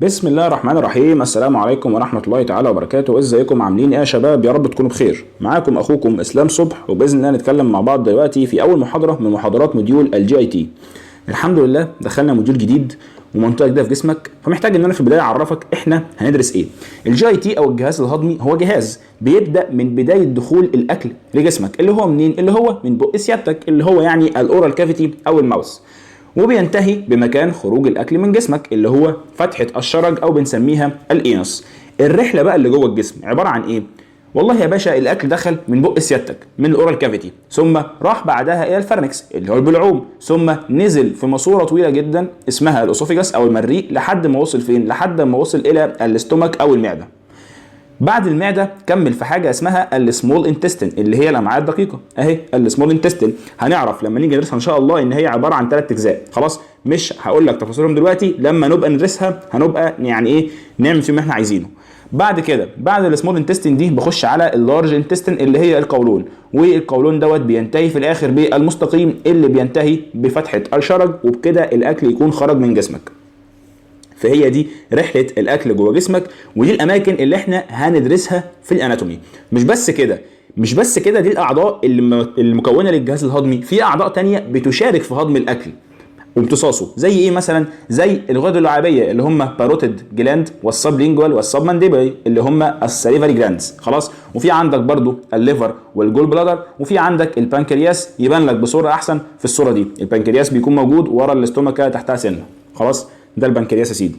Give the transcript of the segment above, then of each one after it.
بسم الله الرحمن الرحيم. السلام عليكم ورحمة الله تعالى وبركاته. ازيكم عاملين ايه يا شباب؟ يا رب تكونوا بخير. معاكم اخوكم اسلام صبح، وباذن الله نتكلم مع بعض دلوقتي في اول محاضرة من محاضرات موديول الجي اي تي. الحمد لله دخلنا موديول جديد ومنطقة جديدة في جسمك، فمحتاج ان انا في البداية اعرفك احنا هندرس ايه. الجي اي تي او الجهاز الهضمي هو جهاز بيبدأ من بداية دخول الاكل لجسمك، اللي هو منين؟ اللي هو من بق سيادتك، اللي هو يعني الاورال كافيتي او الماوس، وبينتهي بمكان خروج الاكل من جسمك اللي هو فتحه الشرج او بنسميها الانس. الرحله بقى اللي جوه الجسم عباره عن ايه؟ والله يا باشا الاكل دخل من بق سيادتك من الاورال كافيتي، ثم راح بعدها الى الفرنكس اللي هو البلعوم، ثم نزل في ماسوره طويله جدا اسمها الاسوفيجاس او المريء لحد ما وصل فين؟ لحد ما وصل الى الاستومك او المعده. بعد المعده كمل في حاجه اسمها السمول انتستين اللي هي الامعاء الدقيقه اهي. السمول انتستين هنعرف لما نيجي ندرسها ان شاء الله ان هي عباره عن 3 اجزاء. خلاص مش هقول لك تفاصيلهم دلوقتي، لما نبقى ندرسها هنبقى يعني ايه نعمل فيه ما احنا عايزينه. بعد كده بعد السمول انتستين دي بخش على اللارج انتستين اللي هي القولون، والقولون دوت بينتهي في الاخر بالمستقيم اللي بينتهي بفتحه الشرج، وبكده الاكل يكون خرج من جسمك. فهي دي رحله الاكل جوه جسمك، ودي الاماكن اللي احنا هندرسها في الاناتومي. مش بس كده دي الاعضاء المكونه للجهاز الهضمي. في اعضاء تانية بتشارك في هضم الاكل وامتصاصه، زي ايه مثلا؟ زي الغدد اللعابيه اللي هم باروتيد جلاند والسبلينجوال والسبمانديبلي اللي هم الساليفري جلاندز. خلاص، وفي عندك برضو الليفر والجول بلادر، وفي عندك البنكرياس. يبان لك بصوره احسن في الصوره دي، البنكرياس بيكون موجود ورا الاستومكا تحتها سنه. خلاص، ده البنكرياس يا سيدي.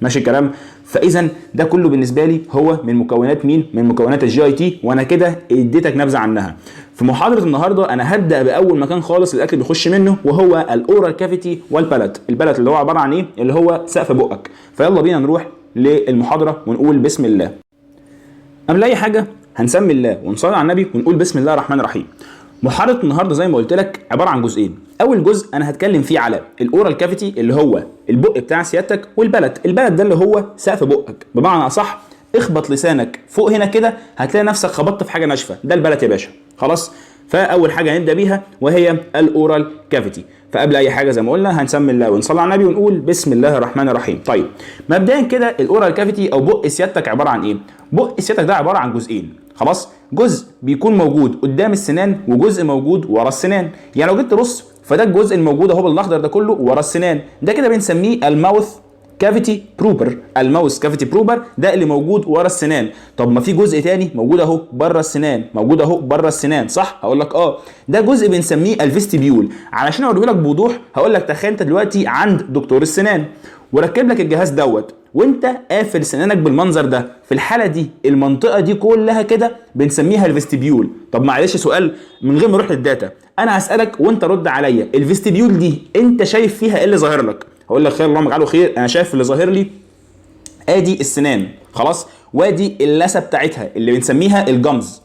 ماشي الكلام؟ فاذا ده كله بالنسبه لي هو من مكونات مين؟ من مكونات الجي اي تي، وانا كده اديتك نبذه عنها. في محاضره النهارده انا هبدا باول مكان خالص الاكل بيخش منه، وهو الاورال كافيتي والبالات. البالات اللي هو عباره عن ايه؟ اللي هو سقف بقك. فيلا بينا نروح للمحاضره ونقول بسم الله. قبل اي حاجه هنسمي الله ونصلي على النبي ونقول بسم الله الرحمن الرحيم. محاضره النهارده زي ما قلت لك عباره عن جزئين. اول جزء انا هتكلم فيه على الاورال كافيتي اللي هو البق بتاع سيادتك، والبلد. البلد ده اللي هو سقف بقك، بمعنى اصح اخبط لسانك فوق هنا كده هتلاقي نفسك خبطت في حاجه ناشفه، ده البلد يا باشا. خلاص، فاول حاجه هنبدا بيها وهي الاورال كافيتي. فقبل اي حاجه زي ما قلنا هنسمي الله ونصلي على النبي ونقول بسم الله الرحمن الرحيم. طيب مبدئيا كده الاورال كافيتي او بق سيادتك عباره عن ايه؟ بق سيادتك ده عباره عن جزئين. خلاص، جزء بيكون موجود قدام السنان وجزء موجود ورا السنان. يعني لو جيت تبص فده الجزء الموجود اهو بالاخضر ده كله ورا السنان، ده كده بنسميه الماوث كافيتي بروبر. الماوث كافيتي بروبر ده اللي موجود ورا السنان. طب ما في جزء تاني موجود اهو بره السنان، موجود اهو بره السنان، صح؟ هقول لك ده جزء بنسميه الفيستيبيول. علشان اوريه لك بوضوح هقول لك تخيل انت دلوقتي عند دكتور السنان وركب لك الجهاز دوت وانت قافل سنانك بالمنظر ده. في الحاله دي المنطقه دي كلها كده بنسميها الفيستيبيول. طب معلش سؤال من غير ما اروح للداتا، انا هسالك وانت رد عليا، الفيستيبيول دي انت شايف فيها ايه اللي ظاهر لك؟ هقول لك خير اللهم اجعله خير، انا شايف اللي ظاهر لي ادي السنان. خلاص، وادي اللثه بتاعتها اللي بنسميها الجمز.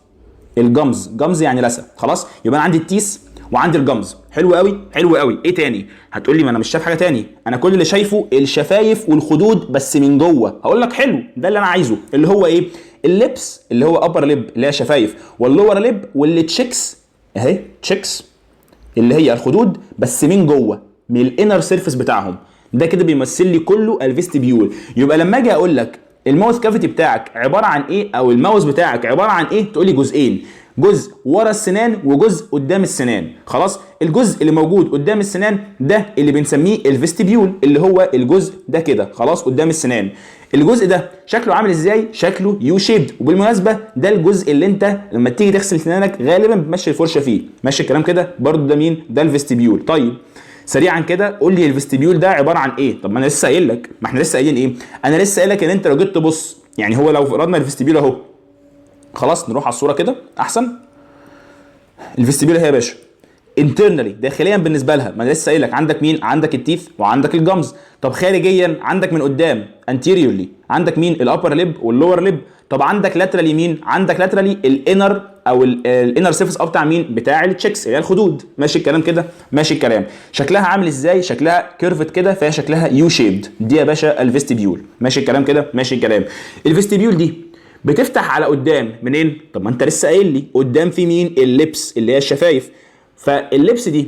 جمز يعني لثه. خلاص، يبقى انا عندي التيس وعندي الجمز. حلو قوي حلو قوي. ايه تاني؟ هتقول لي ما انا مش شايف حاجه تاني، انا كل اللي شايفه الشفايف والخدود بس من جوه. هقول لك حلو، ده اللي انا عايزه، اللي هو ايه؟ اللبس اللي هو ابر ليب اللي هي شفايف، واللور ليب واللي تشيكس اهي، تشيكس اللي هي الخدود بس من جوه من الانر سيرفيس بتاعهم. ده كده بيمثل لي كله الفيستيبيول. يبقى لما اجي اقول لك الماوث كافيتي بتاعك عباره عن ايه، او الماوث بتاعك عباره عن ايه، تقول لي جزئين، جزء ورا السنان وجزء قدام السنان. خلاص، الجزء اللي موجود قدام السنان ده اللي بنسميه الفيستيبيول، اللي هو الجزء ده كده خلاص قدام السنان. الجزء ده شكله عامل ازاي؟ شكله يو شيبد. وبالمناسبه ده الجزء اللي انت لما تيجي تغسل سنانك غالبا بتمشي الفرشه فيه. ماشي الكلام كده؟ برضو ده مين؟ ده الفيستيبيول. طيب سريعا كده قول لي الفيستيبيول ده عباره عن ايه؟ طب ما انا لسه قايل لك، ما احنا لسه قايلين ايه؟ انا لسه قايل لك ان انت لو جيت تبص، يعني هو لو فرضنا الفيستيبيول اهو، خلاص نروح على الصوره كده احسن. الفيستيبيول اهي يا باشا انترنالي داخليا بالنسبه لها، ما انا لسه قايل لك عندك مين؟ عندك التيث وعندك الجمز. طب خارجيا عندك من قدام انتيريورلي عندك مين؟ الابر ليب واللور ليب. طب عندك لاترالي مين؟ عندك لاترالي الانر او الانر سيرفيس بتاع مين؟ بتاع التشيكس اللي هي الخدود. ماشي الكلام كده؟ ماشي الكلام. شكلها عامل ازاي؟ شكلها كيرفت كده، فهي شكلها يو شيبد. دي يا باشا الفيستيبيول. ماشي الكلام كده؟ ماشي الكلام. الفيستيبيول دي بتفتح على قدام منين؟ طب ما انت لسه قايل لي قدام في مين؟ اللبس اللي هي الشفايف. فاللبس دي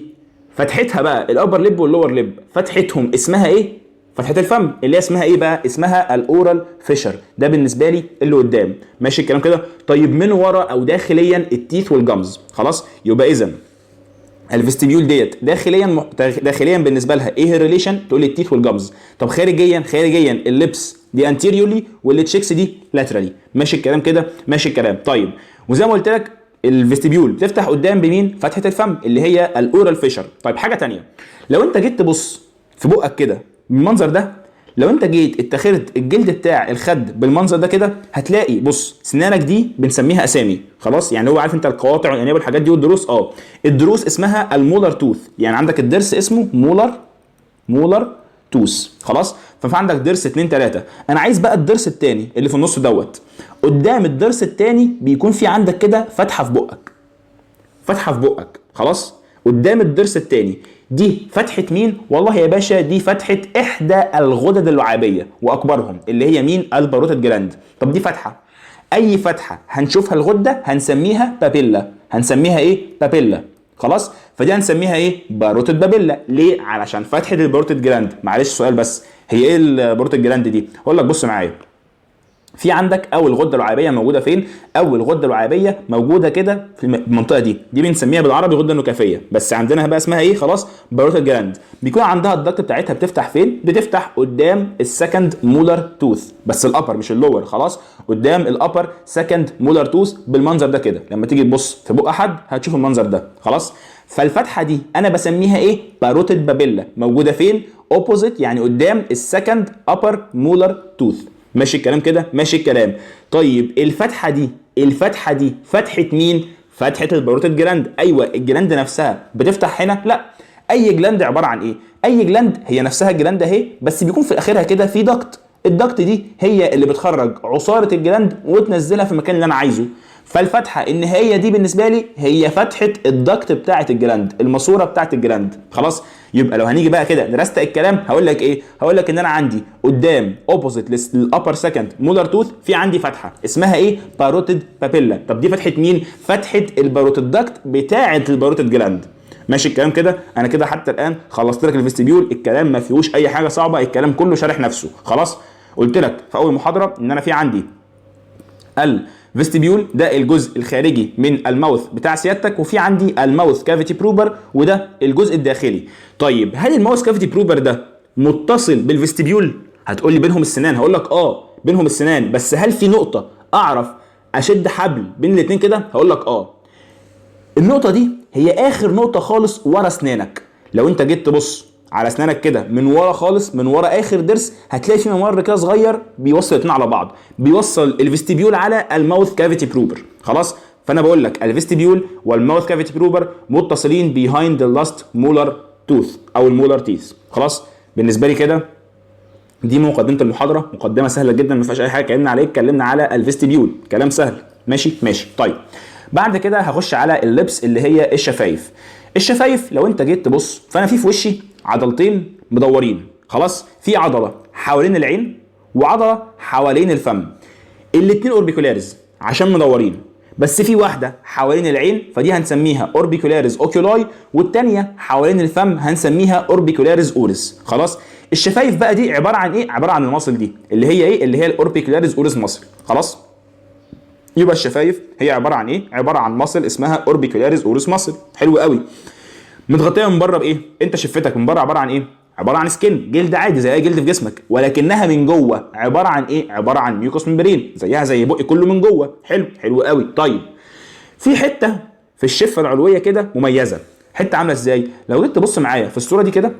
فتحتها بقى الابر ليب واللور ليب فتحتهم اسمها ايه؟ فتحه الفم اللي هي اسمها ايه بقى؟ اسمها الاورال فيشر. ده بالنسبه لي اللي قدام، ماشي الكلام كده. طيب من ورا او داخليا التيث والجمز. خلاص، يبقى اذا الفيستيبيول ديت داخليا بالنسبه لها ايه الريليشن؟ تقول لي التيث والجمز. طب خارجيا اللبس دي انتيريورلي والتشيكس دي لاترالي. ماشي الكلام كده؟ ماشي الكلام. طيب وزي ما قلت لك الفيستيبيول بتفتح قدام بمين؟ فتحه الفم اللي هي الاورال فيشر. طيب حاجه تانية، لو انت جيت تبص في بقك كده بالمنظر ده، لو انت جيت اتخذت الجلد بتاع الخد بالمنظر ده كده، هتلاقي بص سنانك دي بنسميها اسامي. خلاص، يعني هو عارف انت القواطع والانياب والحاجات دي والضروس. الضروس اسمها المولر توث، يعني عندك الضرس اسمه مولر توث. خلاص، ففي عندك ضرس 2 3. انا عايز بقى الضرس الثاني اللي في النص دوت. قدام الضرس الثاني بيكون في عندك كده فتحه في بقك. خلاص، قدام الضرس الثاني دي فتحه مين؟ والله يا باشا دي فتحه احدى الغدد اللعابيه واكبرهم اللي هي مين؟ الباروتيد جلاند. طب دي فتحه، اي فتحه هنشوفها الغده هنسميها بابيلا. هنسميها ايه؟ بابيلا. خلاص، فدي هنسميها ايه؟ باروتيد بابيلا. ليه؟ علشان فتحه الباروتيد جلاند. معلش سؤال بس، هي ايه الباروتيد جلاند دي؟ اقول لك بص معايا، في عندك اول غده لعابيه موجوده فين؟ اول غده لعابيه موجوده كده في المنطقه دي بنسميها بالعربي غده نكافيه، بس عندنا بقى اسمها ايه؟ خلاص، باروتيد جلاند. بيكون عندها الضغط بتاعتها بتفتح فين؟ بتفتح قدام السكند مولر توث، بس الابر مش اللور. خلاص، قدام الابر سكند مولر توث بالمنظر ده كده. لما تيجي تبص في بق حد هتشوف المنظر ده. خلاص، فالفتحه دي انا بسميها ايه؟ باروتيد بابيلا. موجوده فين؟ اوبوزيت، يعني قدام السكند ابر مولر توث. ماشي الكلام كده؟ ماشي الكلام. طيب الفتحه دي فتحه مين؟ فتحه الباروتيد جلاند. ايوه، الجلاند نفسها بتفتح هنا؟ لا، اي جلاند عباره عن ايه؟ اي جلاند هي نفسها الجلاند اهي، بس بيكون في اخرها كده في ضغط. الضغط دي هي اللي بتخرج عصاره الجلاند وتنزلها في المكان اللي انا عايزه. فالفتحه النهائيه دي بالنسبه لي هي فتحه الضغط بتاعه الجلاند، الماسوره بتاعه الجلاند. خلاص، يبقى لو هنيجي بقى كده نرستق الكلام هقول لك ايه؟ هقول لك ان انا عندي قدام اوبوزيت للابر سكند مولر توث في عندي فتحه اسمها ايه؟ باروتيد بابيلا. طب دي فتحه مين؟ فتحه الباروتيد داكت بتاعه الباروتيد جلاند. ماشي الكلام كده؟ انا كده حتى الان خلصت لك الفيستيبيول. الكلام ما فيهوش اي حاجه صعبه، الكلام كله شارح نفسه. خلاص، قلت لك في اول محاضره ان انا في عندي الفيستيبيول ده الجزء الخارجي من الماوث بتاع سيادتك، وفي عندي الماوث كافيتي بروبر وده الجزء الداخلي. طيب هل الماوث كافيتي بروبر ده متصل بالفيستيبيول؟ هتقول لي بينهم السنان. هقول لك بينهم السنان، بس هل في نقطه اعرف اشد حبل بين الاثنين كده؟ هقول لك النقطه دي هي اخر نقطه خالص ورا اسنانك. لو انت جيت تبص على اسنانك كده من ورا خالص، من ورا اخر ضرس، هتلاقي في ممر كده صغير بيوصل الاثنين على بعض، بيوصل الفيستيبيول على الماوث كافيتي بروبر. خلاص، فانا بقول لك الفيستيبيول والماوث كافيتي بروبر متصلين بيهايند ذا لاست مولر توث او المولر تيث. خلاص، بالنسبه لي كده دي مقدمه المحاضره، مقدمه سهله جدا ما فيهاش اي حاجه اتكلمنا على الفيستيبيول، كلام سهل. ماشي. طيب بعد كده هخش على اللبس اللي هي الشفايف. لو انت جيت تبص فانا في وشي عضلتين مدورين. خلاص، في عضله حوالين العين وعضله حوالين الفم، الاثنين اوربيكولاريز عشان مدورين، بس في واحده حوالين العين فدي هنسميها اوربيكولاريز اوكيولاي، والثانيه حوالين الفم هنسميها اوربيكولاريز اوريس. خلاص، الشفايف بقى دي عباره عن ايه؟ عباره عن المصل دي اللي هي ايه؟ اللي هي الاوربيكولاريز اوريس مصل. خلاص، يبقى الشفايف هي عباره عن ايه؟ عباره عن مصل اسمها اوربيكولاريز اوريس مصل. حلو قوي. متغطيه من بره بايه؟ انت شفتك من بره عباره عن ايه؟ عباره عن سكين، جلد عادي زي اي جلد في جسمك، ولكنها من جوه عباره عن ايه؟ عباره عن ميوكوس ممبرين، زيها زي بقي كله من جوه. حلو قوي. طيب في حته في الشفه العلويه كده مميزه، حته عامله ازاي؟ لو جيت تبص معايا في الصوره دي كده،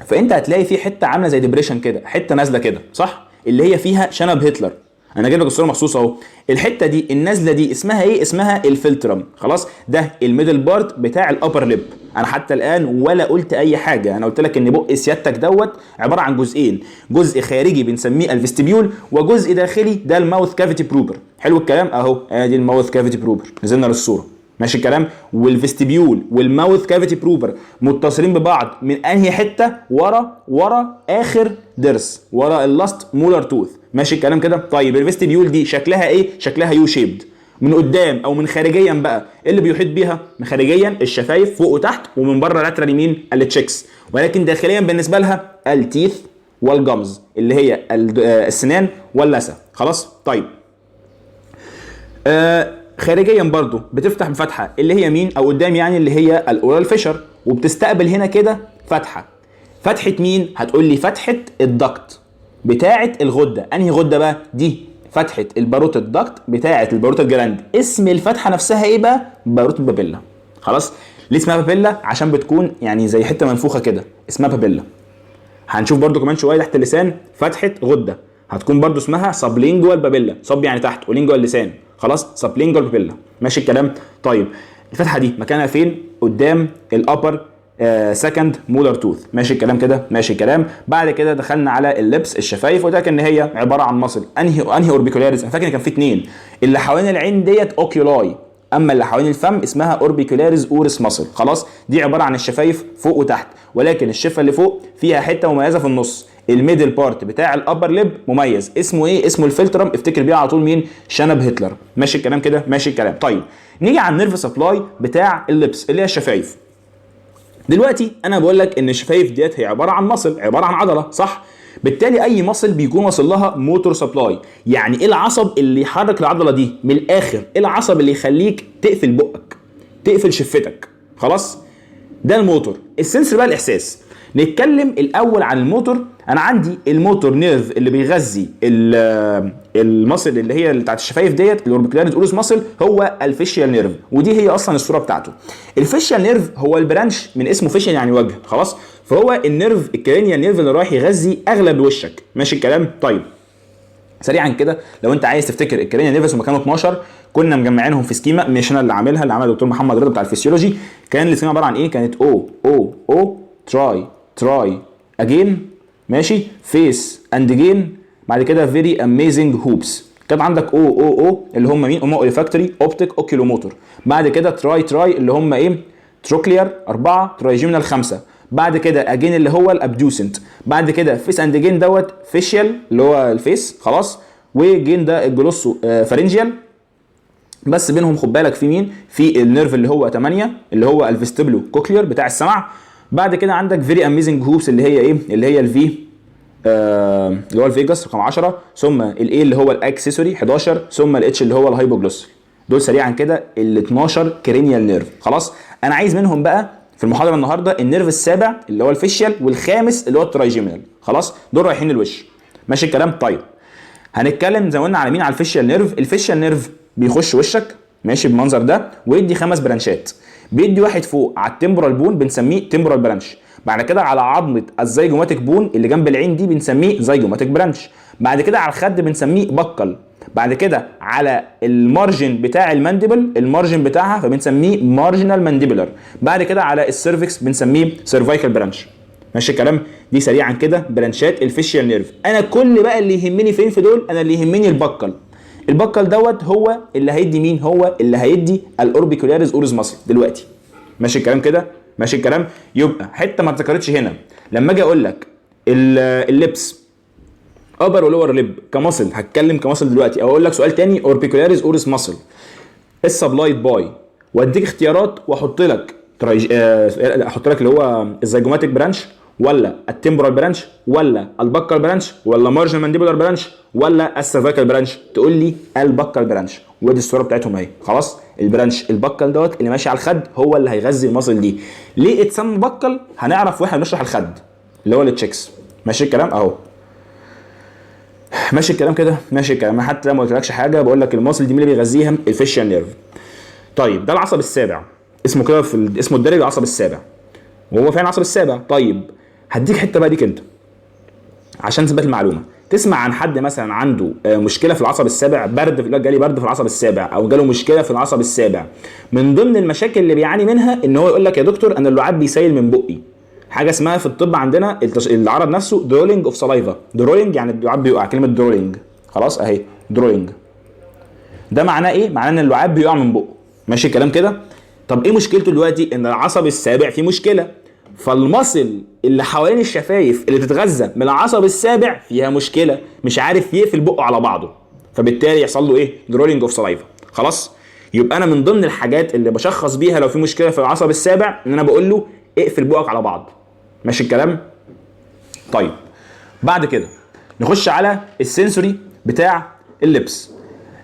فانت هتلاقي في حته عامله زي ديبريشن كده، حته نازله كده، صح؟ اللي هي فيها شنب هتلر. انا جايب لك الصوره مخصوص اهو. الحته دي النازله دي اسمها ايه؟ اسمها الفلترم. خلاص، ده الميدل بارت بتاع الابر ليب. انا حتى الان ولا قلت اي حاجه، انا قلت لك ان بق سيادتك دوت عباره عن جزئين، جزء خارجي بنسميه الفيستيبيول وجزء داخلي ده الماوث كافيتي بروبر. حلو الكلام اهو، ادي الماوث كافيتي بروبر، نزلنا للصوره. ماشي الكلام. والفيستيبيول والماوث كافيتي بروبر متصلين ببعض من انهي حته؟ ورا اخر ضرس، ورا اللاست مولر توث. ماشي الكلام كده. طيب الفيستيبيول دي شكلها ايه؟ شكلها يو شيبد. من قدام او من خارجيا بقى اللي بيحيط بيها؟ من خارجيا الشفايف فوق وتحت، ومن بره لاترال يمين التشيكس، ولكن داخليا بالنسبه لها التيث والجمز اللي هي السنان واللثه. خلاص. طيب خارجيا برضو بتفتح بفتحه اللي هي مين، او قدام يعني اللي هي الاورال فيشر، وبتستقبل هنا كده فتحه. فتحه مين؟ هتقول لي فتحه الدكت بتاعه الغده. انهي غده بقى دي؟ فتحه الباروتيد دكت بتاعه الباروتيد جلاند. اسم الفتحه نفسها ايه بقى؟ باروتيد بابيلا. خلاص. ليه اسمها بابيلا؟ عشان بتكون يعني زي حته منفوخه كده، اسمها بابيلا. هنشوف برضو كمان شويه تحت اللسان فتحه غده هتكون برضو اسمها سبلينجوال بابيلا. سب يعني تحت، ولينجوال لسان. خلاص. سبلينجوال بابيلا. ماشي الكلام. طيب الفتحه دي مكانها فين؟ قدام الابر سكند مولر توث. ماشي الكلام كده. ماشي الكلام. بعد كده دخلنا على اللبس الشفايف، وده كان هي عباره عن مصل. انهي اوربيكولاريز؟ انا فاكر كان في اتنين. اللي حوالين العين ديت اوكيولاي، اما اللي حوالين الفم اسمها اوربيكولاريز اورس ماسل. خلاص. دي عباره عن الشفايف فوق وتحت، ولكن الشفه اللي فوق فيها حته مميزه في النص. الميدل بارت بتاع الابر ليب مميز، اسمه ايه؟ اسمه الفلترم. افتكر بيها على طول مين؟ شنب هتلر. ماشي الكلام كده. ماشي الكلام. طيب نيجي على النيرف سبلاي بتاع اللبس اللي هي الشفايف. دلوقتي انا بقول لك ان الشفايف ديت هي عباره عن مصل، عباره عن عضله، صح؟ بالتالي اي مصل بيكون واصل لها موتور سبلاي. يعني ايه العصب اللي يحرك العضله دي؟ من الاخر ايه العصب اللي يخليك تقفل بقك، تقفل شفتك؟ خلاص. ده الموتور. السنسور بقى الاحساس. نتكلم الاول عن الموتور. انا عندي الموتور نيرف اللي بيغذي المصل اللي هي بتاعت الشفايف ديت الاوربيكولاريز اورس ماسل، هو الفيشيال نيرف، ودي هي اصلا الصوره بتاعته. الفيشيال نيرف هو البرانش من اسمه فيشيال يعني وجه. خلاص. فهو النيرف الكرينيال نيرف اللي رايح يغذي اغلب وشك. ماشي الكلام. طيب سريعا كده لو انت عايز تفتكر الكرينيال نيرفس هم كانوا 12، كنا مجمعينهم في سكيما، مش انا اللي عاملها، اللي عملها الدكتور محمد رضا بتاع الفسيولوجي. كان السكيما عباره عن ايه؟ كانت او تراي اجين، ماشي، فيس اند جين، بعد كده فيري اميزنج هوبس. كان عندك او اللي هم مين؟ هم اولفاكتوري اوبتيك اوكيلوموتور. بعد كده تراي اللي هم ايه؟ تروكلير 4، ترايجيمينال 5. بعد كده اجين اللي هو الابدوسنت. بعد كده فيس اند جين دوت فيشيال اللي هو الفيس. خلاص. وجين ده الجلوسو فارنجيال. بس بينهم خد بالك في مين؟ في النيرف اللي هو 8 اللي هو الفيستبلو كوكلير بتاع السمع. بعد كده عندك فيري اميزنج هوبس اللي هي ايه؟ اللي هي الفي اللي هو الفيجاس رقم 10، ثم الاي اللي هو الاكسسوري 11، ثم الاتش اللي هو الهايبوجلوسال. دول سريعا كده ال 12 كرينيال نيرف. خلاص. انا عايز منهم بقى في المحاضره النهارده النيرف السابع اللي هو الفيشيال، والخامس اللي هو الترايجيمينال. خلاص. دول رايحين الوش. ماشي الكلام. طيب هنتكلم زي ما قلنا على مين؟ على الفيشيال نيرف. الفيشيال نيرف بيخش وشك ماشي بالمنظر ده، ويدي 5 برانشات. بيدي واحد فوق على التمبرال بون بنسميه تمبرال برانش. بعد كده على عظمه الزيجوماتيك بون اللي جنب العين دي بنسميه زيجوماتيك برانش. بعد كده على الخد بنسميه بكل. بعد كده على المارجن بتاع المانديبل، المارجن بتاعها فبنسميه مارجنال مانديبلر. بعد كده على السيرفكس بنسميه سيرفايكال برانش. ماشي الكلام. دي سريعا كده برانشات الفيشيال نيرف. انا كل بقى اللي يهمني فين في دول؟ انا اللي يهمني البكل. البكل دوت هو اللي هيدي مين؟ هو اللي هيدي الاوربيكولاريز اورس ماسل دلوقتي. ماشي الكلام كده. ماشي الكلام. يبقى حته ما اتذكرتش هنا لما اجي اقول لك اللبس ابر ولور ليب كماسل، هتكلم كماسل دلوقتي، او اقول لك سؤال تاني اوربيكولاريز اورس ماسل السبلايد باي، واديك اختيارات واحط لك احط لك اللي هو الزيجوماتيك برانش، ولا التمبرال برانش، ولا البكال برانش، ولا مارجن مانديبولار برانش، ولا السيرفيكال برانش؟ تقول لي البكال برانش. ودي الصوره بتاعتهم اهي. خلاص. البرانش البكال دوت اللي ماشي على الخد هو اللي هيغذي المصل دي. ليه اتسمى بكال؟ هنعرف واحنا بنشرح الخد اللي هو التشيكس. ماشي الكلام اهو. ماشي الكلام كده. ماشي الكلام. حتى ما قلتلكش حاجه، بقول لك المصل دي مين اللي بيغذيها؟ الفيشيال نيرف. طيب ده العصب السابع، اسمه كده في اسمه الدارج العصب السابع، وهو فعلا العصب السابع. طيب هديك حته بقى ديك انت عشان تثبت المعلومه. تسمع عن حد مثلا عنده مشكله في العصب السابع، برد، جالي برد في العصب السابع، او جاله مشكله في العصب السابع، من ضمن المشاكل اللي بيعاني منها ان هو يقول لك يا دكتور انا اللعاب بيسيل من بقي. حاجه اسمها في الطب عندنا العرض نفسه درولينج اوف سلايفا. درولينج يعني اللعاب بيقع، كلمه درولينج. خلاص اهي درولينج. ده معناه ايه؟ معناه ان اللعاب بيقع من بقه. ماشي الكلام كده. طب ايه مشكلته دلوقتي؟ ان العصب السابع فيه مشكله، فالمصل اللي حوالين الشفايف اللي بتتغذى من العصب السابع فيها مشكله، مش عارف يقفل بقه على بعضه، فبالتالي يحصل له ايه؟ درولينج اوف سلايفا. خلاص. يبقى انا من ضمن الحاجات اللي بشخص بيها لو في مشكله في العصب السابع ان انا بقول له اقفل بقك على بعض. ماشي الكلام. طيب بعد كده نخش على السنسوري بتاع اللبس،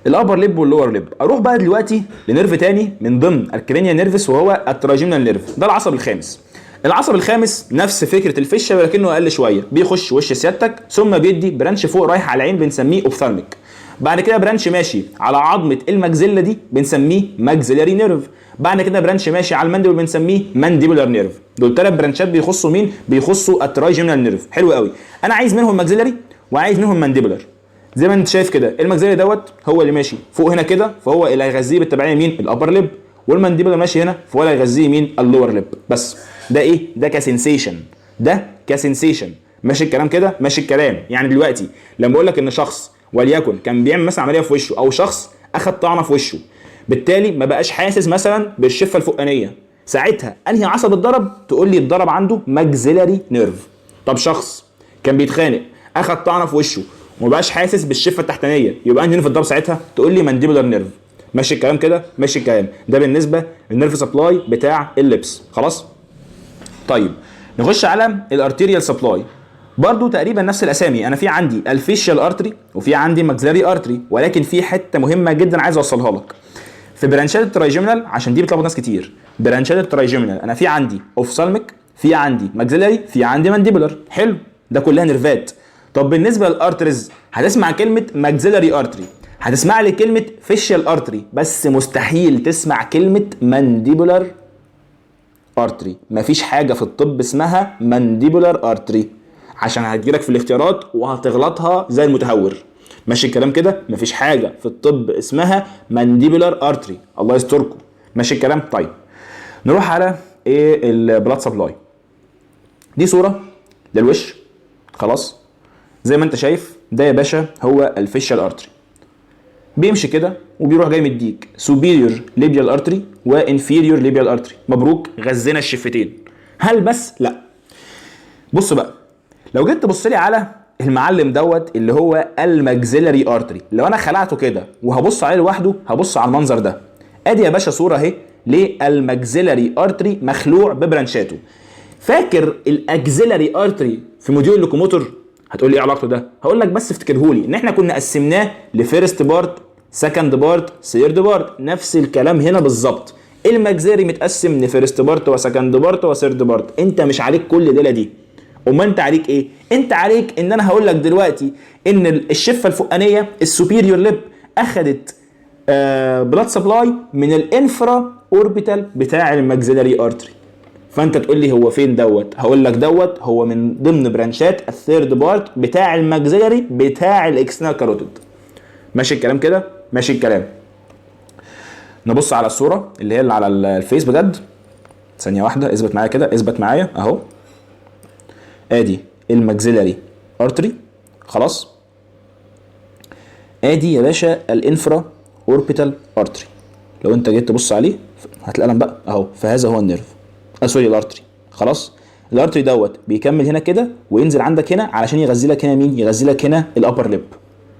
الابر ليب واللور ليب. اروح بقى دلوقتي لنيرف تاني من ضمن الكرينيا نيرفس، وهو التراجيمنال نيرف، ده العصب الخامس. العصب الخامس نفس فكره الفشه ولكنه اقل شويه، بيخش وش سيادتك ثم بيدي برانش فوق رايح على العين بنسميه اوبثالميك، بعد كده برانش ماشي على عظمه المجزله دي بنسميه ماكسيلاري نيرف، بعد كده برانش ماشي على المانديبل بنسميه مانديبولار نيرف. دول 3 برانشات بيخصوا مين؟ بيخصوا التراجيمنال نيرف. حلو قوي. انا عايز منهم ماكسيلاري وعايز منهم مانديبولار. زي ما انت شايف كده الماكسيلاري دوت هو اللي ماشي فوق هنا كده، فهو اللي هيغذيه بالتبعيه مين؟ الابر ليب، والمانديبولار ماشي هنا فهو اللي هيغذيه مين؟ اللور ليب. بس ده ايه؟ ده كسنسيشن، ده كسنسيشن. ماشي الكلام كده؟ ماشي الكلام. يعني دلوقتي لما اقول لك ان شخص وليكن كان بيعمل مثلا عمليه في وشه، او شخص اخذ طعنه في وشه، بالتالي ما بقاش حاسس مثلا بالشفه الفوقانيه، ساعتها انهي عصب اتضرب؟ تقول لي اتضرب عنده ماكسيلاري نيرف. طب شخص كان بيتخانق اخذ طعنه في وشه وما بقاش حاسس بالشفه التحتانيه، يبقى انهي نيرف اتضرب ساعتها؟ تقول لي مانديبولار نيرف. ماشي الكلام كده؟ ماشي الكلام. ده بالنسبه للنيرف سبلاي بتاع اللبس. خلاص. طيب نخش على الارتيريال سبلاي، برضو تقريبا نفس الاسامي. انا في عندي الفيشيال ارتري وفي عندي ماكسيلاري ارتري، ولكن في حته مهمه جدا عايز اوصلها لك. في برانشات الترايجيمينال، عشان دي بتلخبط ناس كتير، برانشات الترايجيمينال انا في عندي اوفسالميك، في عندي ماكسيلاري، في عندي مانديبولار. حلو، ده كلها نيرفات. طب بالنسبه للارتريز هتسمع كلمه ماكسيلاري ارتري، هتسمع لي كلمه فيشيال ارتري، بس مستحيل تسمع كلمه مانديبولار ارتري. مفيش حاجه في الطب اسمها مانديبولار ارتري، عشان هتجيلك في الاختيارات وهتغلطها زي المتهور. ماشي الكلام كده؟ مفيش حاجه في الطب اسمها مانديبولار ارتري، الله يستركم. ماشي الكلام؟ طيب نروح على ايه؟ البلاد سبلاي. دي صوره للوش. خلاص، زي ما انت شايف ده يا باشا هو الفيشال ارتري، بيمشي كده وبيروح جاي مديك سوبيريور ليبيال ارتري وانفيريور ليبيال ارتري. مبروك، غزينا الشفتين. هل بس؟ لا. بص بقى، لو جيت تبص لي على المعلم دوت اللي هو الماكسيلاري ارتري، لو انا خلعته كده وهبص عليه لوحده هبص على المنظر ده. ادي يا باشا صوره اهي للماكسيلاري ارتري مخلوع ببرانشاته. فاكر الاكسيلاري ارتري في موديول اللوكوموتور؟ هتقول لي ايه علاقته ده؟ هقول لك بس افتكرهولي ان احنا كنا قسمناه لفيرست بارت، سكند بارت، ثيرد بارت. نفس الكلام هنا بالظبط. الماكسيلاري متقسم لفيرست بارت وسكند بارت وثيرد بارت. انت مش عليك كل الليله دي. امال انت عليك ايه؟ انت عليك ان انا هقول لك دلوقتي ان الشفه الفوقانيه السوبيريور ليب اخذت بلاد سبلاي من الانفرا اوربيتال بتاع الماكسيلاري ارتري. فانت تقول لي هو فين دوت؟ هقول لك دوت هو من ضمن برانشات الثيرد بارت بتاع الماكسيلاري بتاع الاكسترنال كاروتيد. ماشي الكلام كده؟ ماشي الكلام. نبص على الصوره اللي هي اللي على الفيس بجد. ثانيه واحده، اثبت معايا كده، اثبت معايا اهو. ادي الماكسيلاري ارتري. خلاص، ادي يا باشا الانفرا اوربيتال ارتري. لو انت جيت تبص عليه هات القلم بقى اهو، فهذا هو النيرف. سوري، الارتري. خلاص، الارتري دوت بيكمل هنا كده وينزل عندك هنا علشان يغذي لك هنا مين؟ يغذي لك هنا الابر ليب.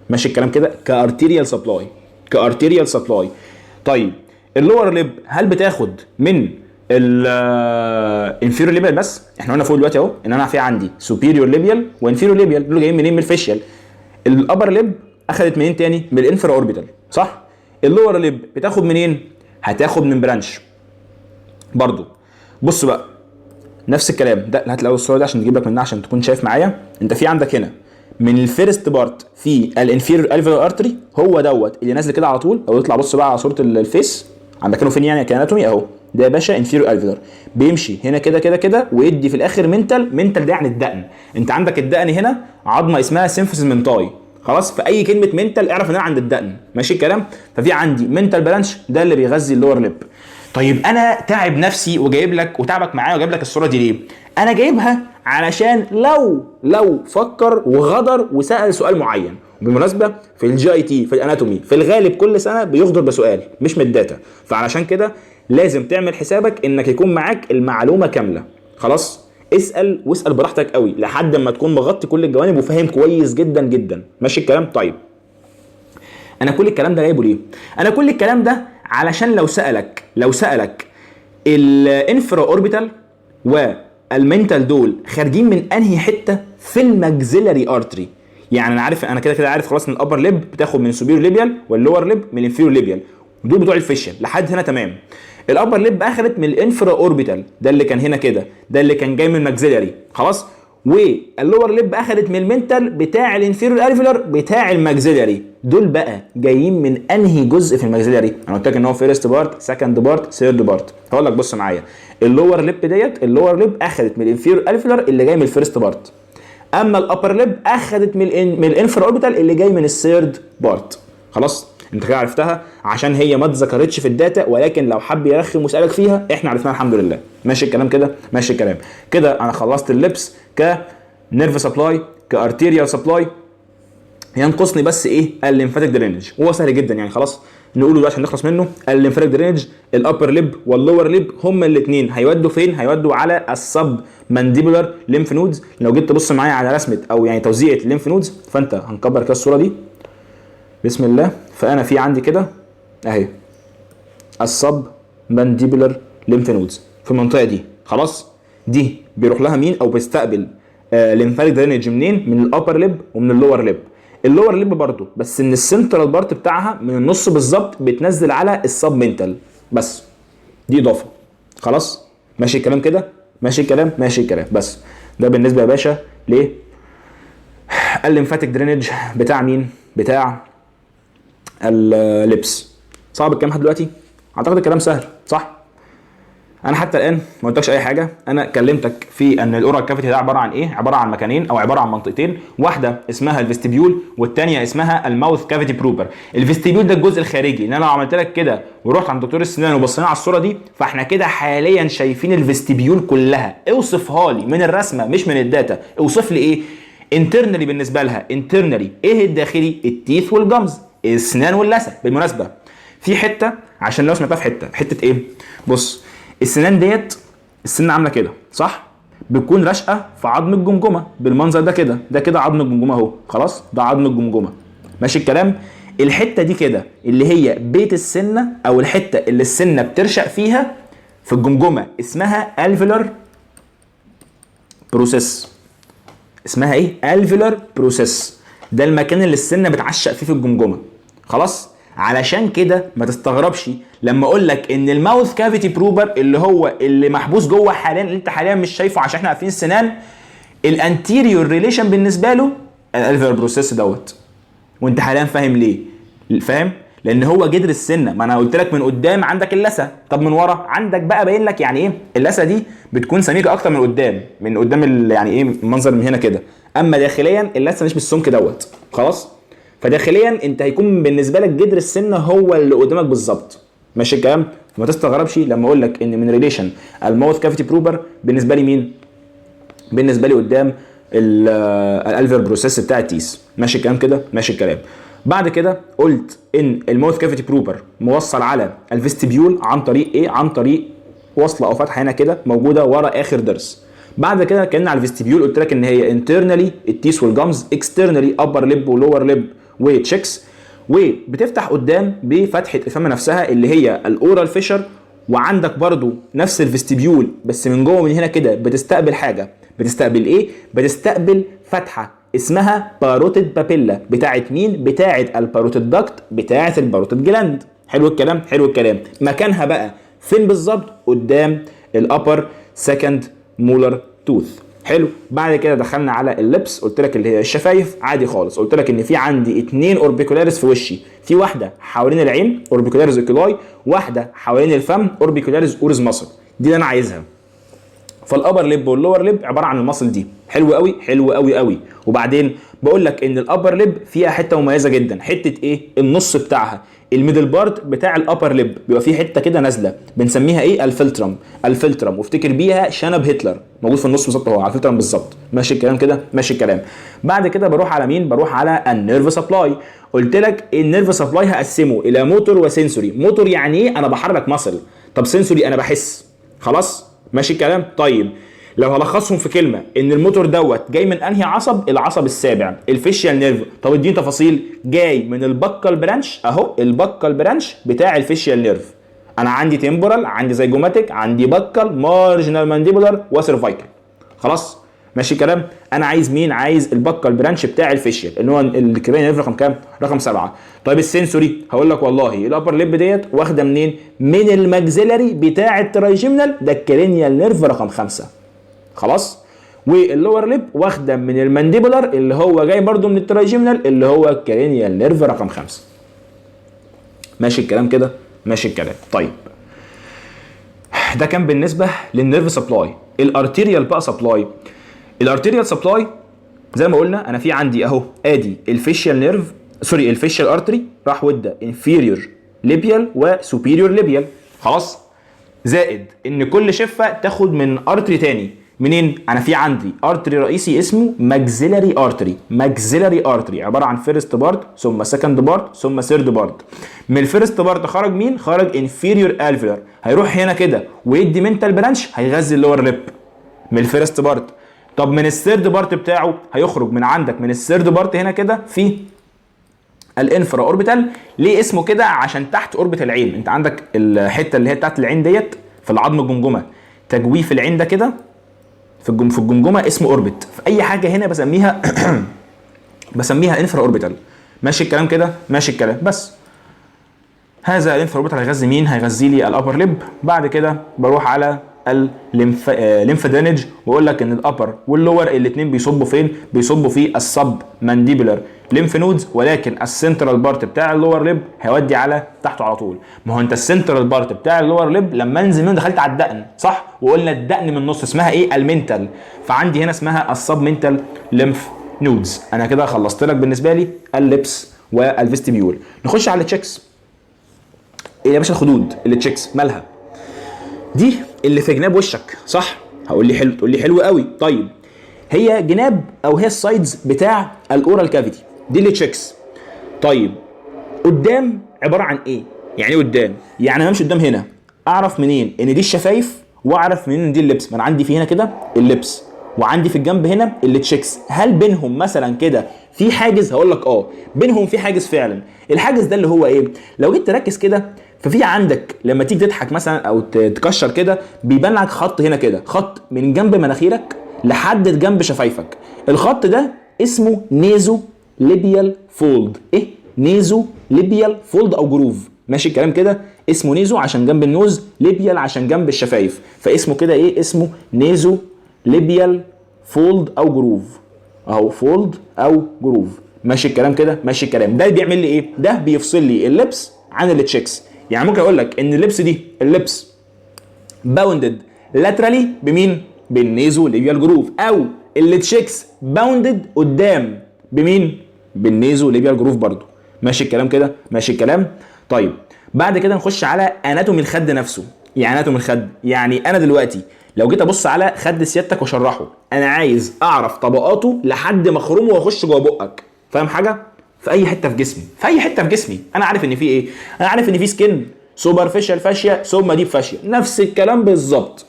ماشي الكلام كده؟ كارتيريال سبلاي، كارتيريال سبلاي. طيب اللور ليب هل بتاخد من الانفيريور ليبيال بس؟ احنا قلنا فوق دلوقتي اهو ان انا في عندي سوبيريور ليبيال وانفيريور ليبيال، دول جايين منين؟ من الفيشيال. الابر ليب اخذت منين تاني؟ من الانفرا اوربيتال، صح؟ اللور ليب بتاخد منين؟ هتاخد من برانش برضو. بص بقى نفس الكلام ده، هات الاول الصوره دي عشان نجيب لك منها عشان تكون شايف معايا. انت في عندك هنا من الفيرست بارت في الانفيريور الفيولار ارتري، هو دوت اللي نازل كده على طول. او اطلع بص بقى على صوره الفيس عندك كانوا فين يعني كاناتومي اهو. ده يا باشا انفيريور الفيولار، بيمشي هنا كده كده كده ويدي في الاخر منتال ده يعني الدقن. انت عندك الدقن هنا عظمه اسمها سيمفيسيس منتاي. خلاص، في اي كلمه منتال اعرف ان انا عند الدقن. ماشي الكلام؟ ففي عندي منتال برانش ده اللي بيغذي اللور ليب. طيب انا تعب نفسي وجايب لك وتعبك معايا وجايب لك الصوره دي ليه؟ انا جايبها علشان لو فكر وغدر وسال سؤال معين. بالمناسبه في الجي اي تي في الاناتومي في الغالب كل سنه بيغدر بسؤال مش من الداتا، فعلشان كده لازم تعمل حسابك انك يكون معاك المعلومه كامله. خلاص، اسال واسال براحتك قوي لحد ما تكون مغطي كل الجوانب وفاهم كويس جدا جدا. ماشي الكلام؟ طيب انا كل الكلام ده جايبه ليه؟ انا كل الكلام ده علشان لو سالك الانفرا اوربيتال المنتال دول خارجين من انهي حته في الماكسيلاري ارتري. يعني انا عارف، انا كده عارف خلاص ان الابر ليب بتاخد من السوبيريور ليبيال واللور ليب من الانفيريور ليبيال، دول بتوع الفيشل لحد هنا تمام. الابر ليب اخذت من الانفرا اوربيتال، ده اللي كان هنا كده، ده اللي كان جاي من الماكسيلاري خلاص. واللور ليب اخذت من المنتال بتاع الانفيريور الفيلر بتاع الماكسيلاري. دول بقى جايين من انهي جزء في الماكسيلاري؟ انا قلت لك ان هو فيرست بارت، سكند بارت، ثيرد بارت. هقول لك بص معايا، اللور ليب ديت، اللور ليب اخذت من الانفيريور الفيلر اللي جاي من الفيرست بارت، اما الابر ليب اخذت من الانفرا اوربيتال اللي جاي من الثيرد بارت. خلاص انت كده عرفتها عشان هي ما اتذكرتش في الداتا، ولكن لو حب يرخم ويسالك فيها احنا عرفناها الحمد لله. ماشي الكلام كده؟ ماشي الكلام كده. انا خلصت اللبس كنيرف سبلاي، كارتيريال سبلاي. ينقصني بس ايه؟ الليمفاتيك درينج، وهو سهل جدا يعني. خلاص نقوله دلوقتي عشان نخلص منه. الليمفاتيك درينج، الابر ليب واللور ليب هما الاثنين هيودوا فين؟ هيودوا على السب مانديبولار ليمف نودز. لو جيت تبص معايا على رسمه او يعني توزيعه الليمف نودز، فانت هنكبر كده الصوره دي بسم الله. فانا في عندي كده اهي السب مانديبولار ليمف نودز في المنطقه دي. خلاص دي بيروح لها مين او بيستقبل ليمفاتيك درينج منين؟ من الابر ليب ومن اللور ليب. اللور ليب برضو بس من السنترال بارت بتاعها من النص بالظبط بتنزل على السب منتال، بس دي اضافه. خلاص ماشي الكلام كده؟ ماشي الكلام؟ ماشي الكلام. بس ده بالنسبه يا باشا ليه الليمفاتيك درينج بتاع مين؟ بتاع اللبس. صعب الكلام لحد دلوقتي؟ اعتقد الكلام سهل صح؟ انا حتى الان ما قلتلكش اي حاجه. انا كلمتك في ان الاورال كافيتي ده عباره عن ايه؟ عباره عن مكانين او عباره عن منطقتين، واحده اسمها الفيستيبيول والثانيه اسمها الماوث كافيتي بروبر. الفيستيبيول ده الجزء الخارجي، ان انا لو عملت لك كده ورحت عند دكتور السنان وبصينا على الصوره دي، فاحنا كده حاليا شايفين الفيستيبيول كلها. اوصفها لي من الرسمه مش من الداتا، اوصف لي ايه انترنالي بالنسبه لها. انترنالي ايه الداخلي؟ التيث والجمز، السنان واللثه. بالمناسبه في حته عشان لو سمعتها، في حته ايه؟ بص السنان ديت، السنه عامله كده صح؟ بتكون راشقه في عظم الجمجمه بالمنظر ده كده، ده كده عظم الجمجمه اهو. خلاص ده عظم الجمجمه. ماشي الكلام؟ الحته دي كده اللي هي بيت السنه او الحته اللي السنه بترشق فيها في الجمجمه اسمها الفيلر بروسيس. اسمها ايه؟ الفيلر بروسيس. ده المكان اللي السنه بتعشق فيه في الجمجمه. خلاص؟ علشان كده ما تستغربش لما اقول لك ان الماوث كافيتي بروبر اللي هو اللي محبوس جوه حاليا، اللي انت حاليا مش شايفه عشان احنا قافلين السنان، الانتيريور ريليشن بالنسبه له الالفير بروسيس دوت. وانت حاليا فاهم ليه؟ فاهم؟ لان هو جدر السنه. ما انا قلت لك من قدام عندك اللثه، طب من ورا عندك بقى باين لك يعني ايه؟ اللثه دي بتكون سميكه اكتر من قدام، من قدام يعني ايه المنظر من هنا كده، اما داخليا اللثه مش بالسمك دوت. خلاص؟ فداخليا انت هيكون بالنسبه لك جدر السنه هو اللي قدامك بالظبط. ماشي الكلام؟ ما تستغربش لما اقول لك ان من ريليشن الماوث كافيتي بروبر بالنسبه لي مين؟ بالنسبه لي قدام الالفير بروسيس بتاع التيس. ماشي الكلام كده؟ ماشي الكلام. بعد كده قلت ان الماوث كافيتي بروبر موصل على الفيستيبيول عن طريق ايه؟ عن طريق وصله او فتحه هنا كده موجوده ورا اخر ضرس. بعد كده اتكلمنا على الفيستيبيول، قلت لك ان هي انترنالي التيس والجمز، اكسترنالي ابر ليب ولور ليب وتشيكس، وبتفتح قدام بفتحه الفم نفسها اللي هي الاورال فيشر. وعندك برضو نفس الفيستيبيول بس من جوه من هنا كده بتستقبل حاجه. بتستقبل ايه؟ بتستقبل فتحه اسمها باروتيد بابيلا. بتاعت مين؟ بتاعت الباروتيد داكت، بتاعت الباروتيد جلاند. حلو الكلام؟ حلو الكلام. مكانها بقى فين بالظبط؟ قدام الابر سكند مولر توث. حلو. بعد كده دخلنا على اللبس، قلت لك اللي هي الشفايف عادي خالص. قلت لك ان في عندي 2 اوربيكولاريس في وشي، في واحده حوالين العين اوربيكولاريس اوكيلاي، واحده حوالين الفم اوربيكولاريس اورز ماسل. دي اللي انا عايزها. فالابر ليب واللور ليب عباره عن الماسل دي. حلو قوي، حلو قوي قوي. وبعدين بقول لك ان الابر ليب فيها حته مميزه جدا. حته ايه؟ النص بتاعها الميدل بارت بتاع الابر ليب بيبقى فيه حته كده نازله بنسميها ايه؟ الفلترم. الفلترم وافتكر بيها شنب هتلر موجود في النص بالظبط اهو على الفلترم بالظبط. ماشي الكلام كده؟ ماشي الكلام. بعد كده بروح على مين؟ بروح على النيرف سبلاي. قلت لك النيرف سبلاي هقسمه الى موتور وسنسوري. موتور يعني ايه؟ انا بحرك ماسل. طب سنسوري انا بحس. خلاص؟ ماشي الكلام؟ طيب لو هلخصهم في كلمه ان الموتور دوت جاي من انهي عصب؟ العصب السابع الفيشيال نيرف. طب اديني تفاصيل. جاي من البكال برانش اهو، البكال برانش بتاع الفيشيال نيرف. انا عندي تمبورال، عندي زيجوماتيك، عندي بكال، مارجنال مانديبولار وسيرفايكال. خلاص ماشي الكلام. انا عايز مين؟ عايز البكال برانش بتاع الفيشيال اللي هو الكرينيال نيرف رقم كام؟ رقم 7. طيب السنسوري هقول لك والله الابر ليب ديت واخده منين؟ من الماكسيلاري بتاع الترايجيمنال، ده الكرينيال نيرف رقم 5. خلاص. واللور ليب واخده من المانديبولار اللي هو جاي برده من الترايجيمنال اللي هو الكرينيال نيرف رقم 5. ماشي الكلام كده؟ ماشي الكلام. طيب ده كان بالنسبه للنيرف سبلاي. الارتيريال بقى سبلاي. الارتيريال سبلاي زي ما قلنا انا في عندي اهو ادي الفيشيال نيرف سوري الفيشيال ارتري راح ودى انفيريور ليبيال وسوبيريور ليبيال. خلاص. زائد ان كل شفه تاخد من ارتري تاني. منين؟ انا في عندي ارتري رئيسي اسمه ماكسيلاري ارتري. ماكسيلاري ارتري عباره عن فيرست بارت ثم سكند بارت ثم ثيرد بارت. من الفيرست بارت خرج مين؟ خرج انفيريور الفيلر، هيروح هنا كده ويدي منتال برانش هيغذي اللور ليب من الفيرست بارت. طب من الثيرد بارت بتاعه هيخرج من عندك من الثيرد بارت هنا كده في الانفرا اوربيتال. ليه اسمه كده؟ عشان تحت اوربيت العين. انت عندك الحته اللي هي بتاعت العين ديت في العظم الجمجمه، تجويف العين ده كده في الجمجمه اسمه اوربت. في اي حاجه هنا بسميها بسميها انفرا اوربيتال. ماشي الكلام كده؟ ماشي الكلام. بس هذا الانفرا اوربيتال هيغذي مين؟ هيغذي لي الابر ليب. بعد كده بروح على الليمف درينج واقول لك ان الابر واللور الاثنين بيصبوا فين؟ بيصبوا في السب مانديبولار ليمف نودز، ولكن السنترال بارت بتاع اللور ليب هيودي على تحته على طول. ما هو انت السنترال بارت بتاع اللور ليب لما انزل منه دخلت على الدقن صح؟ وقلنا الدقن من النص اسمها ايه؟ المنتال. فعندي هنا اسمها السب منتال ليمف نودز. انا كده خلصت لك بالنسبه لي الليبس والفيستيبيول. نخش على التشيكس. ايه يا باشا الخدود اللي تشيكس مالها؟ دي اللي في جناب وشك صح؟ هقول لي حلو، تقول لي حلو قوي. طيب هي جناب او هي السايدز بتاع الاورال كافيتي دي اللي تشيكس. طيب قدام عباره عن ايه؟ يعني ايه قدام؟ يعني انا مش قدام هنا اعرف منين ان دي الشفايف واعرف منين ان دي اللبس؟ ما انا عندي في هنا كده اللبس وعندي في الجنب هنا اللي تشيكس. هل بينهم مثلا كده في حاجز؟ هقول لك بينهم في حاجز فعلا. الحاجز ده اللي هو ايه؟ لو جيت تركز كده ففي عندك لما تيجي تضحك مثلا او تكشر كده بيبان لك خط هنا كده، خط من جنب مناخيرك لحد جنب شفايفك. الخط ده اسمه نيزو ليبيال فولد. ايه؟ نيزو ليبيال فولد او جروف. ماشي الكلام كده؟ اسمه نيزو عشان جنب النوز، ليبيال عشان جنب الشفايف، فاسمه كده ايه؟ اسمه نيزو ليبيال فولد او جروف اهو، فولد او جروف. ماشي الكلام كده؟ ماشي الكلام. ده بيعمل لي ايه؟ ده بيفصل لي اللبس عن التشيكس. يعني ممكن اقول لك ان اللبس دي اللبس باوندد لاترالي بمين؟ بالنيزو ليبيال جروف، او التشيكس باوندد قدام بمين؟ بالنيزو ليبيال جروف برضو. ماشي الكلام كده؟ ماشي الكلام. طيب بعد كده نخش على اناتومي الخد نفسه. يعني اناتومي الخد، يعني انا دلوقتي لو جيت ابص على خد سيادتك واشرحه انا عايز اعرف طبقاته لحد ما اخرمه واخش جوه بقك. فاهم حاجه؟ في اي حته في جسمي، في اي حته في جسمي انا عارف ان في ايه؟ انا عارف ان في سكين، سوبرفيشال فاشيا، ثم ديب فاشيا، نفس الكلام بالظبط.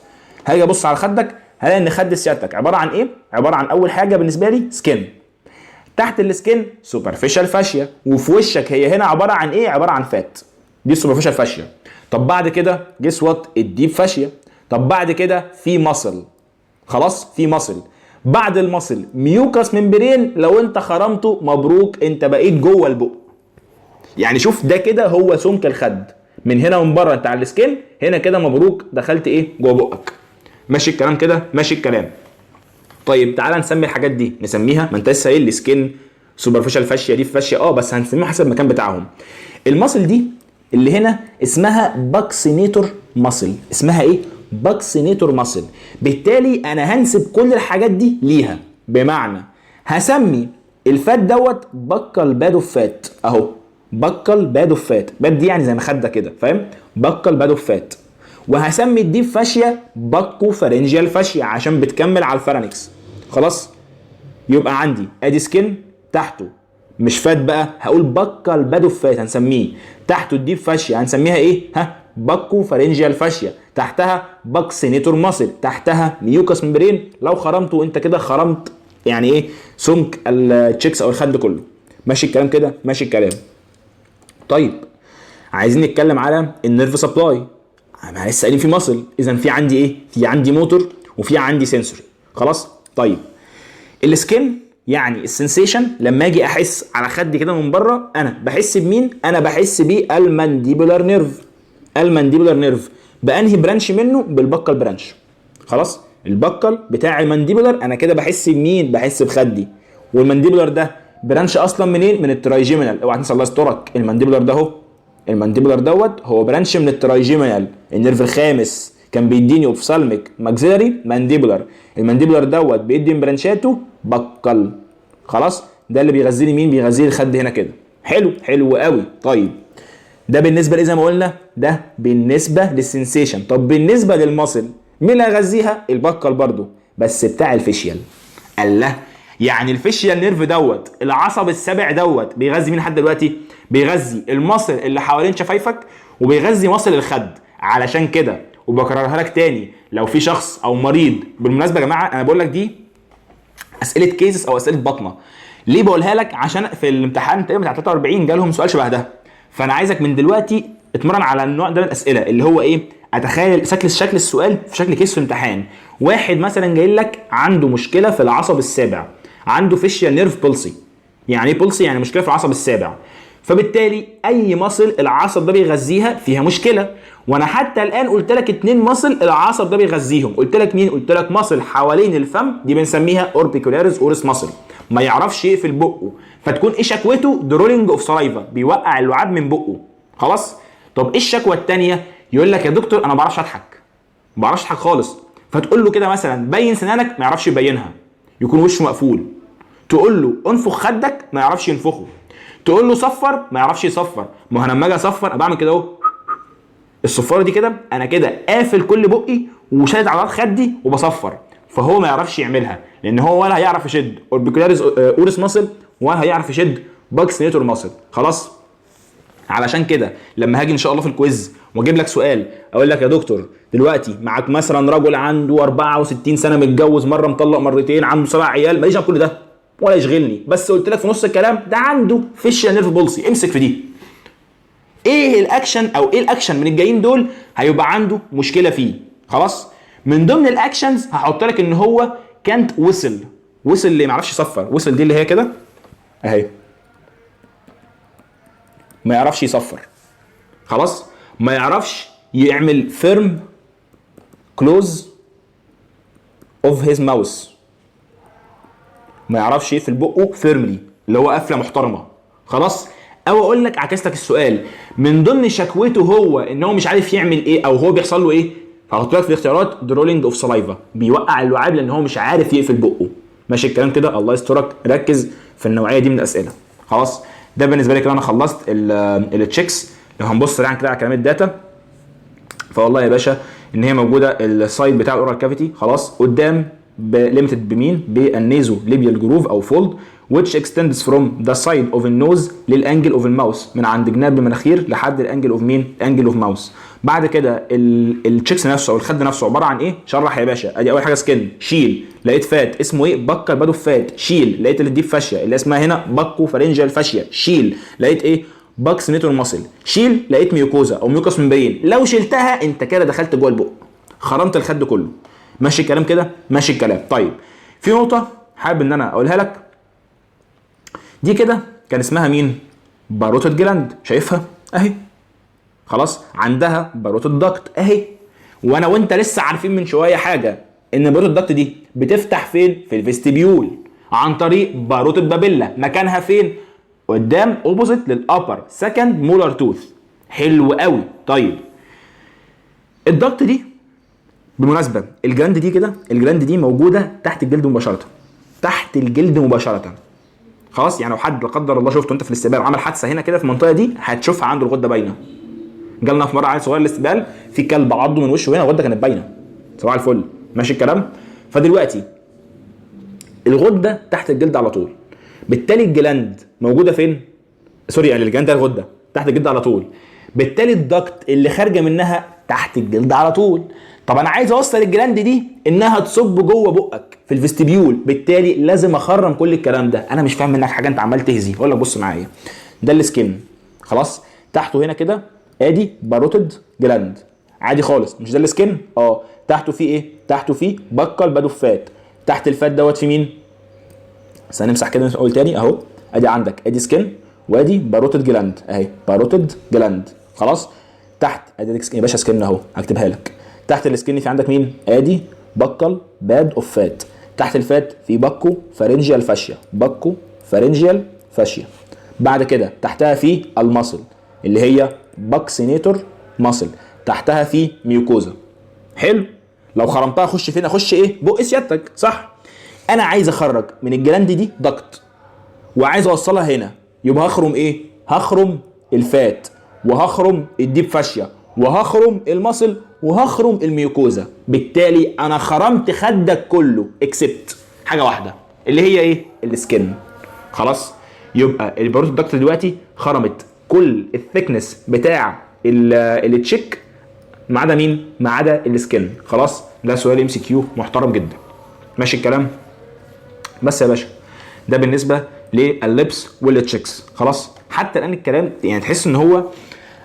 هاجي ابص على خدك هلاقي ان خد سيادتك عباره عن ايه؟ عباره عن اول حاجه بالنسبه لي سكين، تحت السكين سوبرفيشال فاشيا، وفي وشك هي هنا عباره عن ايه؟ عباره عن فات، دي السوبرفيشال فاشيا. طب بعد كده جيس وات؟ الديب فاشيا. طب بعد كده في ماسل، خلاص في ماسل. بعد المصل ميوكاس ممبرين، لو انت خرمته مبروك انت بقيت جوه البق. يعني شوف ده كده هو سمك الخد من هنا ومن بره انت على السكين، هنا كده مبروك دخلت ايه؟ جوه بقك. ماشي الكلام كده؟ ماشي الكلام. طيب تعالى نسمي الحاجات دي، نسميها، ما انت لسه قايل لي سكين، سوبرفيشال فاشيا، دي فاشيا، بس هنسميها حسب المكان بتاعهم. المصل دي اللي هنا اسمها باكسينيتور ماسل. اسمها ايه؟ باكسينيتور ماسل. بالتالي انا هنسب كل الحاجات دي ليها، بمعنى هسمي الفات دوت بكال باد اوف فات اهو، بكال باد اوف فات. باد دي يعني زي ما خده كده، فاهم؟ بكال باد اوف فات. وهسمي الديب فاشيا باكو فارنجيال فاشيا عشان بتكمل على الفارنكس. خلاص؟ يبقى عندي ادي سكين، تحته مش فات بقى، هقول بكال باد اوف فات هنسميه، تحته الديب فاشيا هنسميها ايه؟ باكو فارنجيال فاشيا، تحتها باكسينيتور ماسل، تحتها ميوكاس ممبرين. لو خرمته انت كده خرمت يعني ايه؟ سمك التشيكس او الخد كله. ماشي الكلام كده؟ ماشي الكلام. طيب عايزين نتكلم على النيرف سبلاي. انا لسه قايلين في ماسل، اذا في عندي ايه؟ في عندي موتور وفي عندي سنسوري. خلاص. طيب السكين يعني السنسيشن، لما اجي احس على خدي كده من بره، انا بحس بمين؟ انا بحس بالمانديبولار نيرف. المانديبولار نيرف بانهي برانش منه؟ بالبكال برانش. خلاص، البكال بتاع المانديبولار انا كده بحس بمين؟ بحس بخدي. والمانديبولار ده برانش اصلا منين؟ من الترايجيمينال. اوعى تنسى الله يسترك، المانديبولار ده اهو، المانديبولار دوت هو برانش من الترايجيمينال، النيرف الخامس كان بيديني اوفسالميك ماكسيلاري مانديبولار. المانديبولار دوت بيدي من برانشاته بكال. خلاص، ده اللي بيغذيني مين؟ بيغذيني الخد هنا كده. حلو، حلو قوي. طيب ده بالنسبه زي ما قلنا، ده بالنسبه للسنسيشن. طب بالنسبه للمصل، مين اللي هيغذيها؟ البكال برضو، بس بتاع الفيشيال. الله، يعني الفيشيال نيرف دوت العصب السابع دوت بيغذي مين لحد دلوقتي؟ بيغذي المصل اللي حوالين شفايفك وبيغذي مصل الخد. علشان كده وبكررها لك تاني، لو في شخص او مريض، بالمناسبه يا جماعه انا بقول لك دي اسئله كيسز او اسئله بطنه. ليه بقولها لك؟ عشان في الامتحان تقريبا بتاع 43 جالهم سؤال شبه ده. فانا عايزك من دلوقتي اتمرن على النوع ده من الاسئله، اللي هو ايه؟ اتخيل شكل السؤال في شكل كيس في الامتحان. واحد مثلا جاي لك عنده مشكله في العصب السابع، عنده فيشيال نيرف بولسي. يعني ايه بولسي؟ يعني مشكله في العصب السابع. فبالتالي اي مصل العصب ده بيغذيها فيها مشكله. وانا حتى الان قلت لك 2 مصل العصب ده بيغذيهم. قلت لك مين؟ قلت لك مصل حوالين الفم، دي بنسميها اوربيكولاريس اورس مصل، ما يعرفش يقفل بقه، فتكون ايه شكوته؟ درولينج اوف سلايفا، بيوقع اللعاب من بقه. خلاص. طب ايه الشكوى الثانيه؟ يقول لك يا دكتور انا ما بعرفش اضحك، ما بعرفش اضحك خالص. فتقول له كده مثلا بين سنانك، ما يعرفش يبينها، يكون وشه مقفول. تقول له انفخ خدك، ما يعرفش ينفخه. تقول له صفر، ما يعرفش يصفر. ما انا لما اجي اصفر بعمل كده اهو، الصفاره دي كده، انا كده قافل كل بقي وشادد عضلات خدي وبصفر. فهو ما يعرفش يعملها، لان هو ولا هيعرف يشد اوربيكولاريس اورس ماسل ولا هيعرف يشد باكسينيتور ماسل. خلاص. علشان كده لما هاجي ان شاء الله في الكويز واجيب لك سؤال، اقول لك يا دكتور دلوقتي معاك مثلا رجل عنده 64 سنه، متجوز مره، مطلق مرتين، عنده 7 عيال، ماليش كل ده ولا يشغلني، بس قلت لك في نص الكلام ده عنده فيشيال نيرف بولسي. امسك في دي. ايه الاكشن او ايه الاكشن من الجايين دول هيبقى عنده مشكله فيه؟ خلاص. من ضمن الاكشنز هحط لك ان هو كانت وصل اللي ما يعرفش يصفر. وصل دي اللي هي كده اهي، ما يعرفش يصفر. خلاص. ما يعرفش يعمل فيرم كلوز اوف هيز ماوس، ما يعرفش يقفل بقه فيرملي، اللي هو قفله محترمه. خلاص. او اقول لك عكس لك السؤال، من ضمن شكوته هو ان هو مش عارف يعمل ايه او هو بيحصل له ايه، فهحط لك في الاختيارات درولينج اوف سلايفا، بيوقع اللعاب لان هو مش عارف يقفل بقه. ماشي الكلام كده؟ الله يسترك، ركز في النوعيه دي من الاسئله. خلاص. ده بالنسبه لي كده انا خلصت التشيكس. لو هنبص سريعا كده على كلام الداتا، فوالله يا باشا ان هي موجوده السايد بتاع الاورال كافيتي. خلاص. قدام ليميتد بمين؟ بالنيزو ليبيال جروف او فولد which extends from the side of the nose للانجل اوف الماوس، من عند جناب المناخير لحد الانجل اوف مين؟ انجل اوف ماوس. بعد كده التشيكس نفسه او الخد نفسه عباره عن ايه؟ شرح يا باشا. ادي اول حاجه سكن، شيل، لقيت فات اسمه ايه؟ بكر بادو فات، شيل. لقيت الديب فاشيا اللي اسمها هنا باكو فارنجال فاشيا، شيل. لقيت ايه؟ باكس نيتور ماسل، شيل. لقيت ميوكوزا او ميوكوس ممبرين، لو شلتها انت كده دخلت جوه البق، خرمت الخد كله. ماشي الكلام كده؟ ماشي الكلام. طيب في نقطه حابب ان انا اقولها لك، دي كده كان اسمها مين؟ باروتد جلاند، شايفها اهي. خلاص. عندها باروتد داكت اهي. وانا وانت لسه عارفين من شويه حاجه، ان باروتد داكت دي بتفتح فين؟ في الفيستيبيول عن طريق باروتد بابيلا. مكانها فين؟ قدام اوبوزيت للابر سكند مولر توث. حلو قوي. طيب الداكت دي بالمناسبه، الجلاند دي كده، الجلاند دي موجوده تحت الجلد مباشره، تحت الجلد مباشره. خلاص. يعني لو حد لا قدر الله شفته انت في الاستقبال وعمل حادثه هنا كده في المنطقه دي، هتشوفها عنده الغده باينه. جالنا في مره عيل صغير الاستقبال، في كلب عضه من وشه هنا، الغده كانت باينه. صباح الفل. ماشي الكلام؟ فدلوقتي الغده تحت الجلد على طول، بالتالي الجلاند موجوده فين؟ سوري، يعني الجلاند ده الغده تحت الجلد على طول، بالتالي الدكت اللي خارجه منها تحت الجلد على طول. طب انا عايز اوصل الجلاند دي انها تصب جوه بقك في الفيستيبيول، بالتالي لازم اخرم كل الكلام ده. انا مش فاهم منك حاجه، انت عمال تهزي. اقول لك بص معايا، ده السكين. خلاص. تحته هنا كده ادي باروتد جلاند عادي خالص، مش ده السكين؟ تحته فيه ايه؟ تحته فيه بكال بادوفات. تحت الفات دوت في مين؟ بس هنمسح كده نقول تاني اهو. ادي عندك ادي سكين وادي باروتد جلاند اهي، باروتد جلاند. خلاص تحت ادي يا باشا سكين اهو، هكتبها لك. تحت السكين في عندك مين؟ ادي بكل باد اوف فات. تحت الفات في باكو فارنجيال فاشيا، باكو فارنجيال فاشيا. بعد كده تحتها في المصل اللي هي باكسينيتور مصل، تحتها في ميوكوزا. حلو. لو خرمتها اخش فين؟ اخش ايه؟ بق سيادتك، صح؟ انا عايز اخرج من الجلاند دي ضغط وعايز اوصلها هنا، يبقى هخرم ايه؟ هخرم الفات وهخرم الديب فاشيا وهخرم المصل وهخرم الميوكوزا. بالتالي انا خرمت خدك كله اكسبت حاجه واحده اللي هي ايه؟ السكن. خلاص يبقى الباروت دكت دلوقتي خرمت كل الثيكنس بتاع التشيك ما عدا مين؟ ما عدا السكن. خلاص ده سؤال ام سي كيو محترم جدا. ماشي الكلام؟ بس يا باشا ده بالنسبه لللبس والتشيكس. خلاص حتى الان الكلام يعني تحس ان هو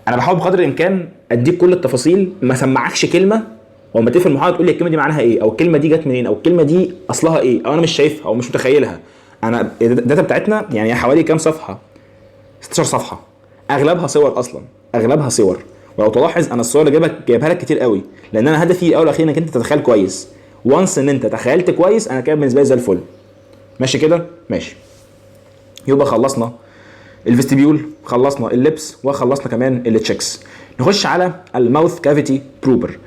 انا بحاول بقدر الامكان اديك كل التفاصيل، ما سمعكش كلمه وما تقفل المحاضره تقول لي الكلمه دي معناها ايه، او الكلمه دي جت منين، او الكلمه دي اصلها ايه، او انا مش شايفها او مش متخيلها. انا الداتا بتاعتنا يعني حوالي كام صفحه؟ 16 صفحه، اغلبها صور اصلا، اغلبها صور. ولو تلاحظ انا الصور اللي جايبها لك كتير قوي، لان انا هدفي اول واخير انك انت تتخيل كويس. وانس ان انت تخيلت كويس انا كده بالنسبه لي زي الفل. ماشي كده؟ ماشي. يبقى خلصنا الفيستيبيول، خلصنا اللبس، وخلصنا كمان التشيكس. نخش على الماوث كافيتي بروبر.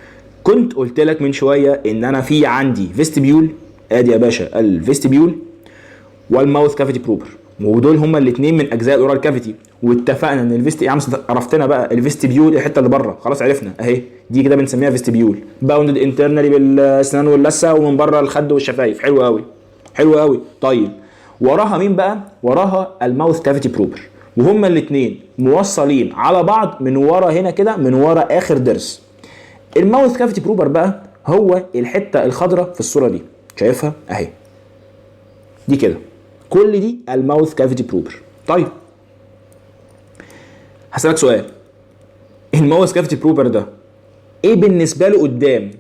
كنت قلت لك من شويه ان انا في عندي فيستيبيول، ادي يا باشا الفيستيبيول والماوث كافيتي بروبر، ودول هما الاثنين من اجزاء الاورال كافيتي. واتفقنا ان الفيستي عرفتنا بقى الفيستيبيول الحته اللي بره، خلاص عرفنا اهي دي كده بنسميها فيستيبيول، باوندد انترنالي بالاسنان واللثه ومن بره الخد والشفايف. حلو قوي، حلو قوي. طيب وراها مين بقى؟ وراها الماوث كافيتي بروبر، وهما الاثنين موصلين على بعض من ورا هنا كده، من ورا اخر ضرس. الماوث كافيتي بروبر بقى هو الحته الخضراء في الصوره دي، شايفها اهي دي كده، كل دي الماوث كافيتي بروبر. طيب هسألك سؤال، الماوث كافيتي بروبر ده ايه بالنسبه له قدام؟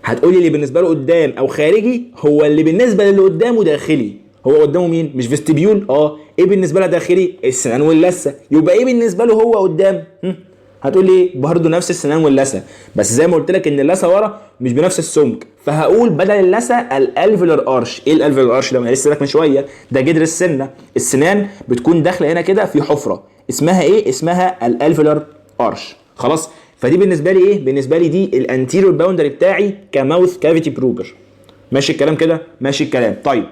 هتقولي اللي بالنسبه له قدام او خارجي هو اللي بالنسبه للي قدامه داخلي. هو قدامه مين؟ مش فيستيبيول؟ ايه بالنسبه له داخلي؟ السنان واللثه. يبقى ايه بالنسبه له هو قدام؟ هتقول لي برضه نفس السنان واللثه، بس زي ما قلت لك ان اللثه ورا مش بنفس السمك، فهقول بدل اللثه الالفيولار ارش. ايه الالفيولار ارش ده؟ انا لسه لك من شويه، ده جدر السنه. السنان بتكون داخله هنا كده في حفره اسمها ايه؟ اسمها الالفيولار ارش. خلاص فدي بالنسبه لي ايه؟ بالنسبه لي دي الانتيريور باوندري بتاعي كماوث كافيتي بروبر. ماشي الكلام كده؟ ماشي الكلام. طيب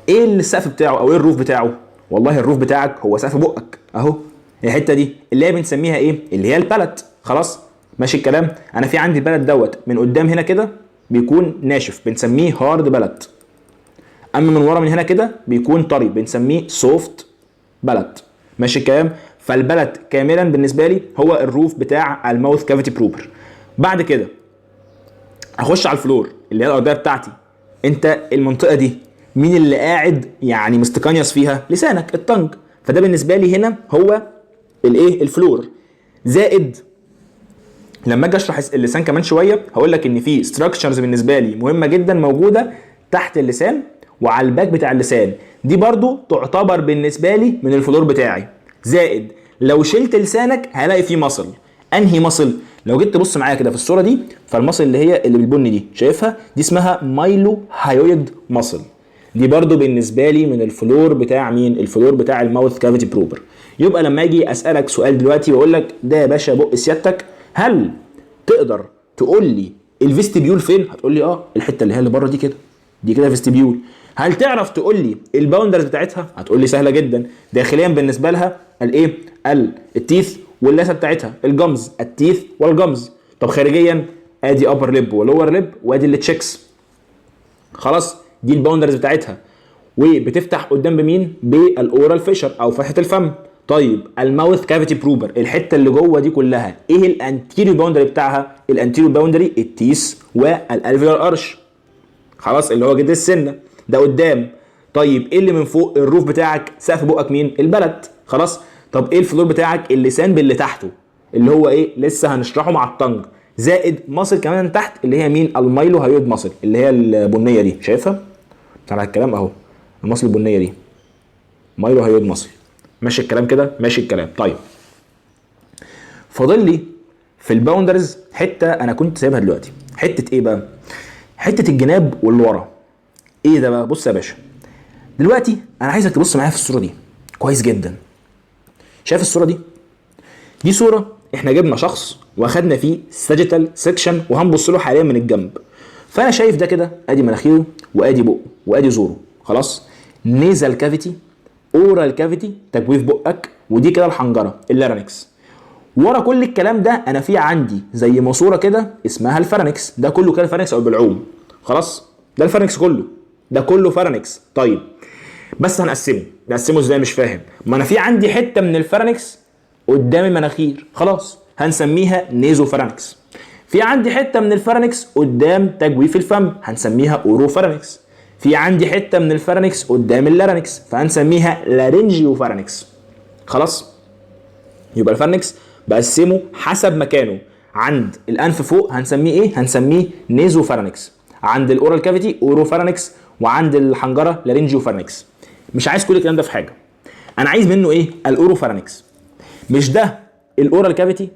ايه السقف بتاعه او ايه الروف بتاعه؟ والله الروف بتاعك هو سقف بقك اهو، الحته دي اللي هي بنسميها ايه؟ اللي هي البالت. خلاص ماشي الكلام. انا في عندي البالت دوت من قدام هنا كده بيكون ناشف بنسميه هارد بالت، اما من ورا من هنا كده بيكون طري بنسميه سوفت بالت. ماشي الكلام. فالبالت كاملا بالنسبه لي هو الروف بتاع الماوث كافيتي بروبر. بعد كده اخش على الفلور اللي هي الارضيه بتاعتي. انت المنطقه دي مين اللي قاعد يعني مستقنيص فيها؟ لسانك، التنج. فده بالنسبه لي هنا هو الايه؟ الفلور. زائد لما اجي اشرح اللسان كمان شويه هقول لك ان في ستراكشرز بالنسبه لي مهمه جدا موجوده تحت اللسان وعلى الباك بتاع اللسان، دي برضو تعتبر بالنسبه لي من الفلور بتاعي. زائد لو شلت لسانك هلاقي فيه مصل. انهي مصل؟ لو جيت تبص معايا كده في الصوره دي، فالمصل اللي هي اللي بالبني دي شايفها، دي اسمها مايلو هايويد مصل. دي برضو بالنسبه لي من الفلور بتاع مين؟ الفلور بتاع الماوث كافيتي بروبر. يبقى لما اجي اسالك سؤال دلوقتي واقول لك ده يا باشا بق سيادتك، هل تقدر تقول لي الفيستيبيول فين؟ هتقول لي الحته اللي هي اللي بره دي كده، دي كده فيستيبيول. هل تعرف تقول لي الباوندرز بتاعتها؟ هتقول لي سهله جدا، داخليا بالنسبه لها الايه؟ التيث واللثه بتاعتها، الجمز، التيث والجمز. طب خارجيا ادي ابر ليب ولور ليب وادي التشيكس. خلاص دي الباوندرز بتاعتها. وبتفتح قدام بمين؟ بالاورال فيشر او فتحه الفم. طيب الماوث كافيتي بروبر الحته اللي جوه دي كلها ايه الانتيريور باوندري بتاعها؟ الانتيريور باوندري التيث والالفيولار ارش. خلاص اللي هو جدر السنه ده قدام. طيب ايه اللي من فوق؟ الروف بتاعك سقف بقك مين؟ البلد. خلاص طب ايه الفلور بتاعك؟ اللسان باللي تحته اللي هو ايه؟ لسه هنشرحه مع الطنج. زائد ماسل كمان تحت اللي هي مين؟ المايلو هايود ماسل اللي هي البنيه دي، شايفها بتاع الكلام اهو، الماسل البنيه دي مايلو هايود ماسل. ماشي الكلام كده؟ ماشي الكلام. طيب فاضل لي في الباوندرز حته انا كنت سايبها دلوقتي. حته ايه بقى؟ حته الجناب واللي ورا. ايه ده بقى؟ بص يا باشا، دلوقتي انا عايزك تبص معايا في الصوره دي كويس جدا. شايف الصوره دي؟ دي صوره احنا جبنا شخص واخدنا فيه ساجيتال سيكشن وهنبص له حاليا من الجنب. فانا شايف ده كده، ادي مناخيره وادي بقه وادي زوره، خلاص. نيزال كافيتي، اورال كافيتي تجويف بقك، ودي كده الحنجره اللارنكس. ورا كل الكلام ده انا في عندي زي ماسوره كده اسمها الفارنكس، ده كله كده الفارنكس او البلعوم، خلاص. ده الفارنكس كله، ده كله فارنكس. طيب بس نقسمه ازاي؟ مش فاهم. ما انا في عندي حته من الفارنكس قدام المناخير، خلاص هنسميها نيزو فارنكس. في عندي حته من الفارنكس قدام تجويف الفم، هنسميها اورو فارنكس. في عندي حته من الفارنكس قدام اللارنكس، فهنسميها لارنجيو فارنكس، خلاص. يبقى الفارنكس بقسمه حسب مكانه. عند الانف فوق هنسميه ايه؟ هنسميه نيزو فارنكس. عند الاورال كافيتي اورو فارنكس. وعند الحنجره لارنجيو فارنكس. مش عايز كل الكلام ده في حاجه، انا عايز منه ايه؟ الاورو فارنكس. مش ده الاورال كافيتي؟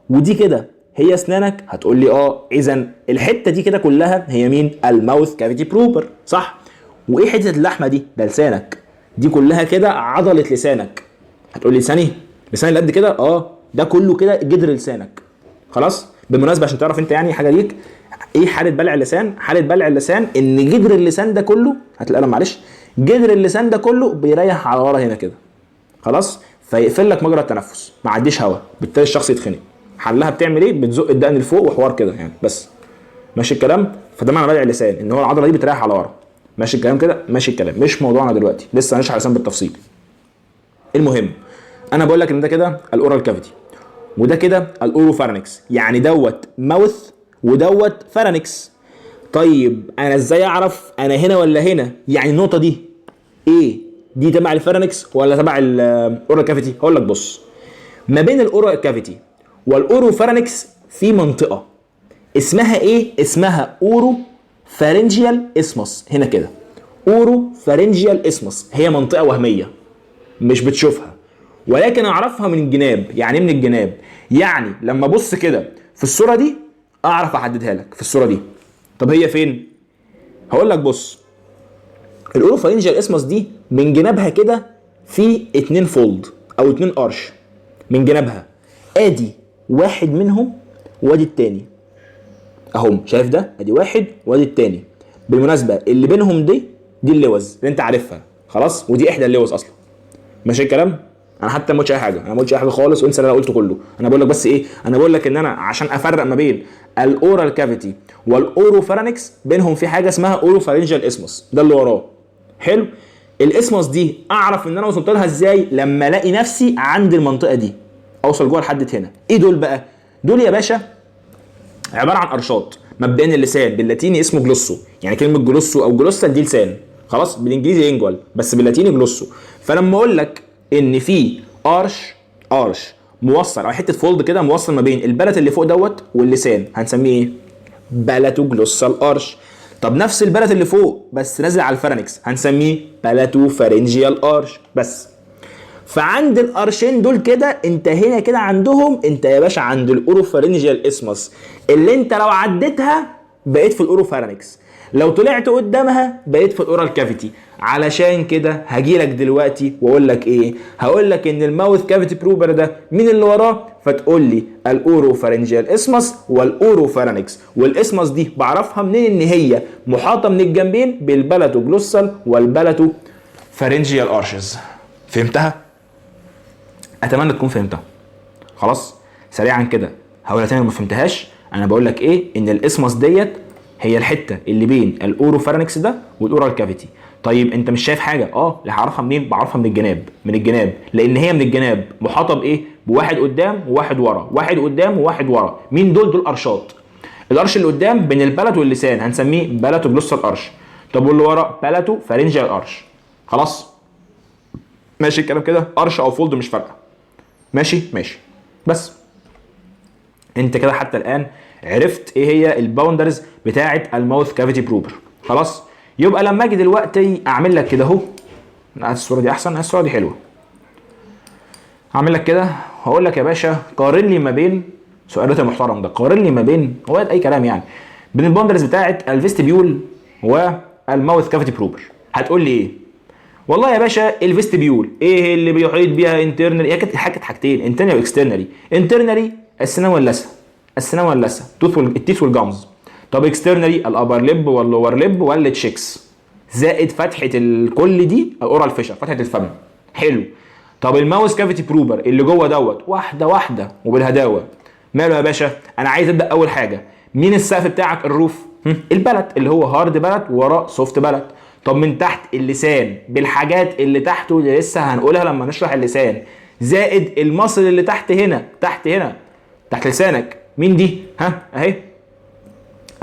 ودي كده هي اسنانك؟ هتقول لي اذا الحته دي كده كلها هي مين؟ الماوث كافيتي بروبر، صح. وايه حته اللحمه دي؟ ده لسانك. دي كلها كده عضله لسانك. هتقول لي لساني اللي قد كده؟ ده كله كده جدر لسانك، خلاص. بالمناسبه عشان تعرف انت يعني حاجه ليك، ايه حاله بلع اللسان؟ حاله بلع اللسان ان جدر اللسان ده كله، هات القلم معلش، جدر اللسان ده كله بيريح على ورا هنا كده، خلاص. فيقفل لك مجرى التنفس، ما عديش هواء، بالتالي الشخص يتخنق. حلها بتعمل ايه؟ بتزق الدقن لفوق وحوار كده يعني، بس. ماشي الكلام؟ فده معنى بلع اللسان، ان هو العضله دي بتريح على ورا. ماشي الكلام كده؟ ماشي الكلام. مش موضوعنا دلوقتي، لسه هنشرح اللسان بالتفصيل. المهم انا بقول لك ان ده كده الاورال كافيتي، وده كده الاورو فارنكس، يعني دوت ماوث ودوت فارنكس. طيب انا ازاي اعرف انا هنا ولا هنا؟ يعني النقطه دي ايه؟ دي تبع الفارنكس ولا تبع الاورال كافيتي؟ هقول لك بص، ما بين الاورال كافيتي والاورو فارنكس في منطقه اسمها ايه؟ اسمها اورو فارنجيال اسمس. هنا كده اورو فارنجيال اسمس، هي منطقه وهميه مش بتشوفها، ولكن اعرفها من الجناب. يعني من الجناب، يعني لما ابص كده في الصوره دي اعرف احددها لك في الصوره دي. طب هي فين؟ هقول لك بص، الاوروفارينجيال اسمس دي من جنابها كده في 2 فولد او 2 قرش من جنابها. ادي واحد منهم وادي التاني اهم، شايف ده؟ ادي واحد وادي التاني. بالمناسبه اللي بينهم دي اللوز اللي انت عارفها، خلاص. ودي احدى اللوز اصلا. ماشي الكلام؟ انا حتى ما قلتش اي حاجه، انا ما قلتش اي حاجه خالص، وانسى اللي انا قلته كله. انا بقول لك بس ايه؟ انا بقول لك ان انا عشان افرق ما بين الاورال كافيتي والاورو فارنكس، بينهم في حاجه اسمها اورو فارنجيال اسمس، ده اللي وراه. حلو. الاسمس دي اعرف ان انا وصلت لها ازاي؟ لما الاقي نفسي عند المنطقه دي، اوصل جوه لحد هنا. ايه دول بقى؟ دول يا باشا عباره عن قرشات. مبدئيا اللسان باللاتيني اسمه جلوسو، يعني كلمه جلوسو او جلوسال دي لسان، خلاص. بالانجليزي لينجوال، بس باللاتيني جلوسو. فلما اقول لك ان في قرش موصل او حته فولد كده موصل ما بين البلت اللي فوق دوت واللسان، هنسميه ايه؟ بلاتو جلوسال قرش. طب نفس البلت اللي فوق بس نازل على الفارنكس، هنسميه بلاتو فارنجيال قرش، بس. فعند القرشين دول كده انت هنا كده عندهم، انت يا باشا عند الاوروفارينجيال اسمس، اللي انت لو عديتها بقيت في الاوروفارنكس، لو طلعت قدامها بقيت في الاورال كافيتي. علشان كده هجيلك دلوقتي واقول لك ايه؟ هقول لك ان الماوث كافيتي بروبر ده مين اللي وراه، فتقول لي الاوروفارينجيال اسمس والاوروفارنكس. والاسمس دي بعرفها منين؟ ان هي محاطه من الجنبين بالبلاتو جلوسال والبلاتو فارنجيال ارشز. فهمتها؟ اتمنى تكون فهمتها. خلاص سريعا كده هقولها تاني ما فهمتهاش. انا بقول لك ايه؟ ان الاسمس ديت هي الحته اللي بين الاوروفارنكس ده والاورال كافيتي. طيب انت مش شايف حاجه؟ لا. هعرفها منين؟ بعرفها من الجناب. من الجناب لان هي من الجناب محاطه بايه؟ بواحد قدام وواحد ورا، واحد قدام وواحد ورا. مين دول؟ دول قرشات. القرش اللي قدام بين البلت واللسان هنسميه بلاتو جلوسال قرش. طب واللي ورا بلاتو فارنجيال قرش. خلاص ماشي الكلام كده؟ قرش او فولد مش فارقه. ماشي. بس انت كده حتى الان عرفت ايه هي الباوندرز بتاعه الماوث كافيتي بروبر. خلاص، يبقى لما اجي دلوقتي اعمل لك كده اهو، الصوره دي احسن، الصوره دي حلوه. هعمل لك كده، هقول لك يا باشا قارن لي ما بين سؤالات المحترم ده، قارن لي ما بين، هو اي كلام يعني، بين الباوندرز بتاعه الفيستبيول والماوث كافيتي بروبر. هتقول لي ايه؟ والله يا باشا الفيستبيول ايه اللي بيحيط بيها انترنالي؟ هي كانت حاجتين، انترنالي واكسترنالي. انترنالي السنان واللثه، السنان واللثه، التيث والجامز. طب اكسترنالي الابر ليب واللور ليب والتشيكس، زائد فتحه كل دي الاورال فيشر، فتحه الفم. حلو. طب الماوس كافيتي بروبر اللي جوه دوت، واحده واحده وبالهداوه. ماله يا باشا؟ انا عايز ابدا اول حاجه، مين السقف بتاعك؟ الروف، البلد اللي هو هارد بلد ووراه سوفت بلد. طب من تحت اللسان بالحاجات اللي تحته اللي لسه هنقولها لما نشرح اللسان، زائد المصل اللي تحت هنا، تحت هنا تحت لسانك، مين دي؟ اهي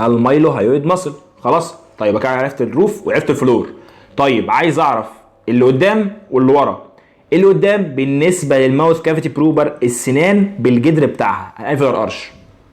المايلو هايويد مصل. خلاص، طيب كده عرفت الروف وعرفت الفلور. طيب عايز اعرف اللي قدام واللي ورا. اللي قدام بالنسبه للماوث كافيتي بروبر السنان بالجدر بتاعها الانفيلر ارش.